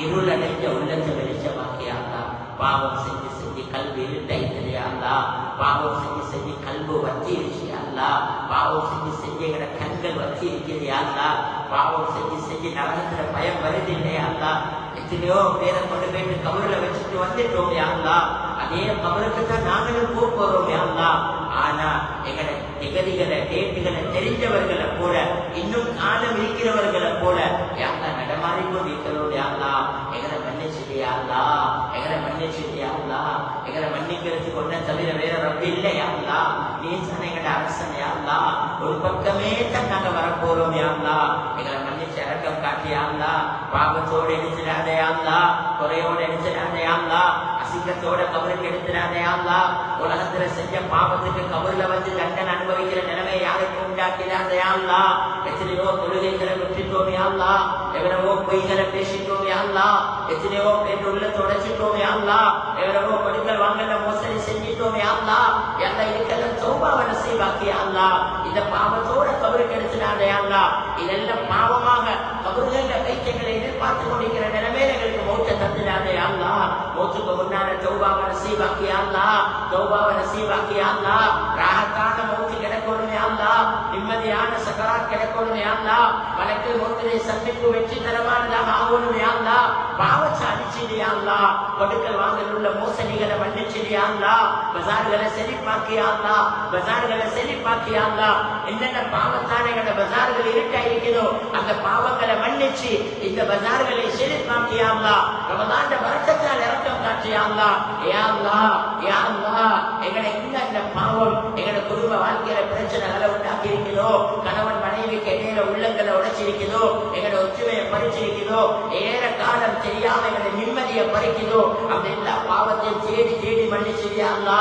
இருள் அடைஞ்ச உள்ளத்தை வெளிச்சமாக்கியா அல்லாஹ், பாவம் செஞ்சு கல்வி இருட்டைத்ததே அல்லாஹ், பாவம் செஞ்சு கல்வி வத்தி இருச்சு அல்லாஹ், பாவம் செஞ்சு எங்கட கண்கள் வத்தி இருக்கிறது அல்லாஹ், பாவம் செஞ்சு நரகத்துல பயம் வருது இல்லையா அல்லாஹ், எத்தனையோ பேரை கொண்டு போயிட்டு கபருல வச்சுட்டு வந்துட்டோம் அல்லாஹ், அதே கபருக்கு தான் நாங்களும் போறோம் அல்லாஹ், ஆனா எங்கட நிகதிகளை டேட்டுகளை தெரிஞ்சவர்களை போல இன்னும் காலம் இருக்கிறவர்களை போல யாரா நடமாறி கொண்டிருக்கிறோம் அல்லாஹ், எங்களை மன்னிச்சிட்டியா அல்லாஹ், எங்களை மன்னிச்சிட்டியா அல்லாஹ், எங்களை மன்னிக்கிறதுக்கு ஒன்ன தவிர வேற ரப்ப இல்லையா அல்லாஹ், நீ சொன்ன எங்கட அரசன் அல்லாஹ், ஒரு பக்கமே தான் நாங்க வரப்போறோம் அல்லாஹ், எங்களை மன்னிச்சு இறக்கம் காட்டியா அல்லாஹ், பாவத்தோடு எடுத்துடாதே அல்லாஹ், குறையோடு எடுத்துடாதே அல்லாஹ், அசிங்கத்தோட கபருக்கு எடுத்துறாதே அல்லா. உலகத்துல செஞ்ச பாவத்துக்கு கபர்ல வந்து தண்டனை அனுபவிக்கிற நிலைமை யாருக்கு உண்டாக்கிறாதே அல்லா. எத்தனையோ தொழுகைகளை விட்டுட்டோமே அல்லா, எவ்வளவோ பொய்களை பேசிட்டோமே அல்லா, எத்தனையோ பேர் உள்ளத்தை உடைச்சிட்டோமே அல்லா, எவ்வளவோ கொடுக்கல் வாங்கல மோசடி செஞ்சிட்டோமே அல்லா. எல்லாம் இதுக்கெல்லாம் தௌபாவை நசீபாக்கியா அல்லா. இந்த பாவத்தோட கபருக்கு எடுத்துனாதே அல்லா. இதெல்லாம் பாவமாக கபர்கள கைச்சங்களை எதிர்பார்த்து கொண்டிருக்கிற நிலைமையில எங்களுக்கு மௌத்த தந்துடாதே அல்லா. மௌத்துக்கு முன்னால தௌபாவை நசீபாக்கியா அல்லா, தௌபாவை நசீபாக்கியா அல்லா. ராகத்தான மௌத்து கிடைக்கணுமே அல்லா, நிம்மதியான சக்கராத் கிடைக்கணுமே அல்லா. வழக்கு மௌத்திலே சந்திப்பு வெற்றி தரமானதாக ஆகணுமே அல்லா. பாவத்தை அடிச்சிடியா அல்லா, கொடுக்கல் வாங்கல் உள்ள மோசடிகளை மன்னிச்சிடியா அல்லா. பஜார்களை செழிப்பாக்கியா அல்லா, பஜார்களை செழிப்பாக்கியா அல்லா. என்னென்ன பாவத்தானங்கள பஜார்கள் இருட்டா இருக்குதோ அந்த பாவங்களை மன்னிச்சு இந்த பஜார்களை செழிப்பாக்கியா அல்லா. ரமலான் வரக்கத்தால் இறக்கம் காட்டியா அல்லா. யா அல்லா, யா அல்லா, எங்களை இந்த பாவம் எங்களை குடும்ப வாழ்க்கையில பிரச்சனைகளை உண்டாக்கி இருக்குதோ, கணவன் மனைவிக்கு இடையில உள்ளங்களை உடைச்சிருக்குதோ, எங்களை ஒற்றுமையை பறிச்சிருக்குதோ, ஏற காலம் தெரியாம எங்களை நிம்மதியை பறிக்குதோ, அந்த எல்லா பாவத்தையும் தேடி தேடி மன்னிச்சிடியா அல்லா.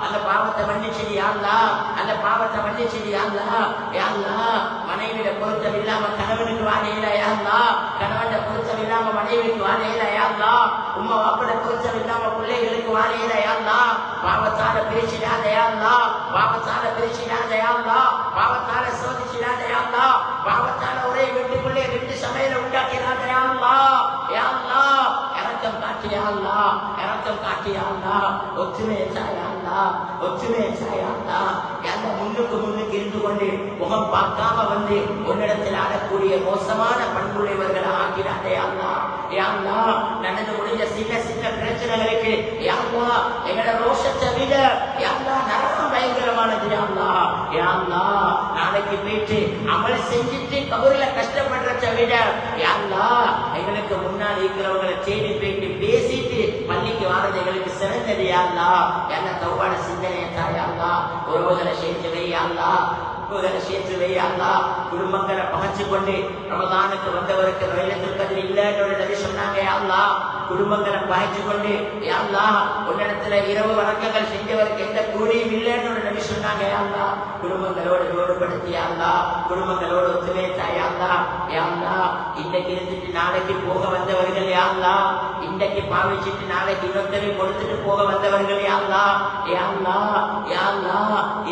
அந்த பாவத்தை மன்னிச்சிடியா அல்லா, அந்த பாவத்தை மன்னிச்சிடியா அல்லா. யா அல்லா, மனைவியில பொருத்தம் இல்லாம கணவனுக்கு வாழையில யா அல்லா, கணவன் பொருத்தம் இல்லாம மனைவிக்கு வாழையில யா அல்லா, உம்மா வாப்பட பொருத்தம் இல்லாம பிள்ளைகளுக்கு வாழையில யா அல்லா. பாவத்தால பேசிடாத யா அல்லா, பாவத்தால பேசிடாத யா அல்லா, பாவத்தால சோதிச்சிடாத யா அல்லா, பாவத்தால ஒரே வீட்டுக்குள்ளே 2 சமையலை உண்டாக்கிறாத யா அல்லா. யா அல்லா, இரக்கம் காட்டியா அல்லா, இரக்கம் காட்டியா அல்லா. ஒற்றுமையை சாயா அல்லா, ஒற்றுமையை சாயா அல்லா. எந்த முன்னுக்கு இருந்து கொண்டு முகம் பார்க்காம வந்து உன்னிடத்தில் ஆடக்கூடிய மோசமான பண்புடையவர்களை ஆக்கிறாதே அல்லா. யா அல்லா, நடந்து முடிஞ்ச சின்ன சின்ன பிரச்சனைகளுக்கு யா அல்லா எங்களோட ரோஷத்தை விட யா அல்லா நரகம் பயங்கரமானது யா அல்லா. யா அல்லா, நாளைக்கு போயிட்டு அமல் செஞ்சுட்டு கபூர்ல கஷ்டப்படுறத விட யா அல்லா எங்களுக்கு முன்னால் இருக்கிறவங்களை தேடி போயிட்டு பேசிட்டு பள்ளிக்கு வாரது எங்களுக்கு சிறந்தது யா அல்லா. என்ன தௌபான சிந்தனையை தாயா அல்லா. உறவுகளை சேர்த்து வையா அல்லா, சேர்த்து வையா அல்லா. குடும்பங்களை பகச்சு கொண்டு ரமலானுக்கு வந்தவருக்கு லைலத்துல் கத்ர் இல்லைன்னு நபி சொன்னாங்க யா அல்லா. குடும்பங்களை பகைச்சு கொண்டு யா அல்லா உன்னிடத்துல இரவு வணக்கங்கள் செஞ்சவருக்கு எந்த கூலியும் இல்லைன்னு நபி சொன்னாங்க யா அல்லா. குடும்பங்களோடு ஈடுபடுத்தி யா அல்லா, குடும்பங்களோடு ஒத்துழைத்தா யா அல்லா. யா அல்லா, இன்னைக்கு இருந்துட்டு நாளைக்கு போக வந்தவர்கள் யா அல்லா, இன்னைக்கு பாவிச்சுட்டு நாளைக்கு இன்னொருத்தரை கொடுத்துட்டு போக வந்தவர்கள் யா அல்லா. யா அல்லா, யா அல்லா,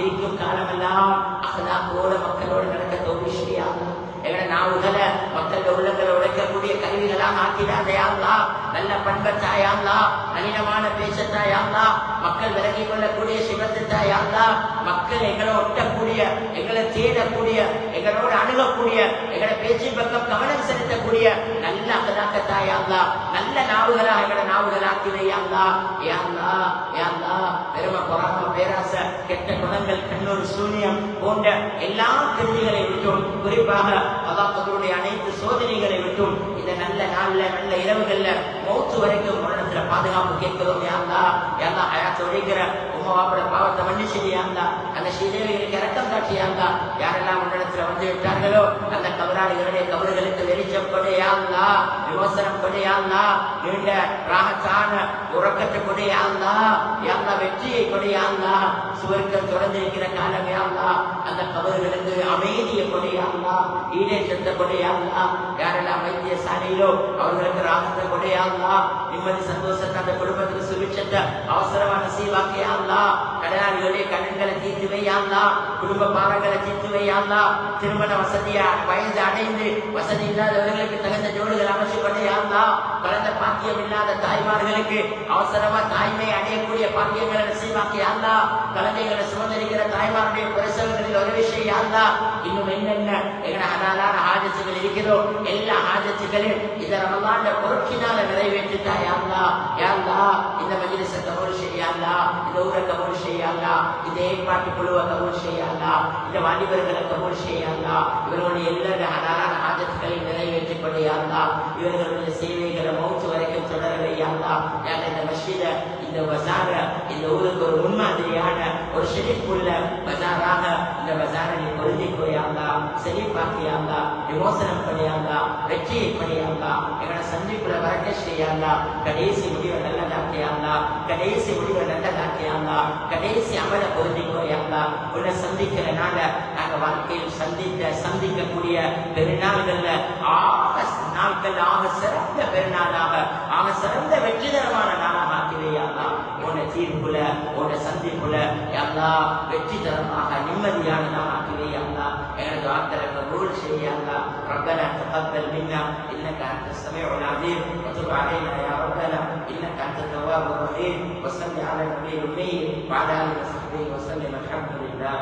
இருக்கும் காலமெல்லாம் அகலாக்கோட மக்களோடு நடக்க தௌஃபீக் யா அல்லா. எங்களை நாவுகளை மக்கள் உள்ளங்களை உடைக்கக்கூடிய கருவிகளாக ஆக்கிடாதே அல்லா. நல்ல பண்பத்தாயா அல்லா, நளினமான பேசத்தாயா அல்லா, மக்கள் விலகிக் கொள்ளக்கூடிய சிவத்தாயா அல்லா. மக்கள் எங்களை ஒட்டக்கூடிய, எங்களை தேடக்கூடிய, எங்களோடு அணுகக்கூடிய, எங்களை பேச்சு பக்கம் கவனம் செலுத்தக்கூடிய நல்ல அகலாக்கத்தாயா அல்லா. நல்ல நாவுகளா எங்களை நாவுகளாக்கினையா அல்லா. யா அல்லா, யா அல்லா, பெருமை பொறாம பேராசை கெட்ட குணங்கள் கண்ணூர் சூனியம் போன்ற எல்லா கருவிகளை விட்டும், குறிப்பாக அல்லாஹ்வுடைய அனைத்து சோதனைகளை விட்டும் இந்த நல்ல நாள்ல நல்ல இரவுகள்ல மௌத்து வரைக்கும் மரணத்துல பாதுகாப்பு கேட்கிறோம் யா அல்லாஹ். யா அல்லாஹ் ஹயாத் ஒழிக்கிற உம்மா வாப்பட பாவத்தை மன்னிச்சிடு யா அல்லாஹ். அந்த ஸ்ரீதேவிகளுக்கு இரக்கம் காட்டி யா அல்லாஹ். யாரெல்லாம் உன்னிடத்துல வந்து விட்டார்களோ அந்த கபராளிகளுடைய கபறுகளுக்கு வெளிச்சம் கொடு யா அல்லாஹ், விமோசனம் கொடு யா அல்லாஹ், நீண்ட ராகத்தான உறக்கத்தை கொடு யா அல்லாஹ். யா அல்லாஹ், வெற்றியை கொடு யா அல்லாஹ். சுவர்க்கம் தொடர்ந்திருக்கிற காலம் யா அல்லாஹ், அந்த கபறுகளுக்கு அமைதியை கொடு யா அல்லாஹ், ஈடேற்றத்தை கொடு யா அல்லாஹ். யாரெல்லாம் வைத்திய சாலையிலோ அவர்களுக்கு ராகத்தை கொடு யா அல்லாஹ், நிம்மதி சந்தோஷத்தை அந்த குடும்பத்துக்கு சுபிட்சத்தை அவசரமான நசீபாக்கி யா அல்லாஹ். கடனாளிகளுடைய கடன்களை தீர்த்து வை யா அல்லாஹ், குடும்ப பாவங்களை தீர்த்து வை யா அல்லாஹ். திருமண வசதியா வயது அடைந்து வசதி இல்லாதவர்களுக்கு தகுந்த ஜோடுகள் அமைச்சு கொண்டு யா அல்லாஹ். குழந்தை பாக்கியம் இல்லாத தாய்மார்களுக்கு அவசரமா தாய்மை அடையக்கூடிய பாக்கியங்களை நசீபாக்கி யா அல்லாஹ். குழந்தைகளை சுமந்திருக்கிற தாய்மாருடைய பிரசவங்களில் ஒரு விஷயம் யா அல்லாஹ். இன்னும் என்னென்ன எங்களை ஹலாலான ஹாஜத்துகள் இருக்கிறதோ எல்லா ஹாஜத்துகளையும் இந்த ரமலான்ல பொருட்சினால நிறைவேற்றிட்டா யா அல்லாஹ். யா அல்லாஹ், இந்த மஜ்லிஸை கபூல் செய்ய யா அல்லாஹ், இந்த ஊரை கபூல் செய்ய யா அல்லாஹ், இந்த ஏற்பாட்டு குழுவை கபூல் செய்ய யா அல்லாஹ், இந்த வாலிபர்களை கபூல் செய்ய யா அல்லாஹ். இவர்களுடைய எல்லா ஹலாலான ஹாஜத்துகளையும் நிறைவேற்றிக் கொண்டு யா அல்லாஹ். இவர்களுடைய சேவைகளை மௌத்து வரைக்கும் தொடரவை யா அல்லாஹ். இந்த மஸ்ஜித, இந்த பஜார, இந்த ஊருக்கு ஒரு முன்மாதிரியான ஒரு செழிப்புள்ள பஜாராக இந்த பஜாரை நீ பொருந்திக்கோ யா அல்லாஹ், செழிப்பாக்கி யா அல்லாஹ், விமோசனம் பண்ணி யா அல்லாஹ். வெற்றியை கொடியாங்களா எங்களை சந்திப்புல வரக்க செய்யாங்களா கடைசி முடிவை நல்லதாக்கியாங்களா கடைசி முடிவை நல்லதாக்கியாங்களா கடைசி அமல பொருந்தி போயாங்களா உன்னை சந்திக்கிறனால நாங்க வாழ்க்கையில் சந்திக்கக்கூடிய பெருநாள்கள்ல நாட்கள் ஆக சிறந்த பெருநாளாக ஆக சிறந்த வெற்றிகரமான நாளாக ஆக்கிவையாங்களா உன்னை தீர்ப்புல உன்னை சந்திப்புல எல்லாம் வெற்றி தரமாக நிம்மதியானதாக ஆக்கிவையாங்களா எங்களுக்கு வார்த்தை கபூல் செய்யாங்களா ربنا تقبل منا انك انت السميع العليم وتب علينا يا ربنا انك انت التواب الرحيم وصل على النبي الامي وعلى اله وصحبه وسلم الحمد لله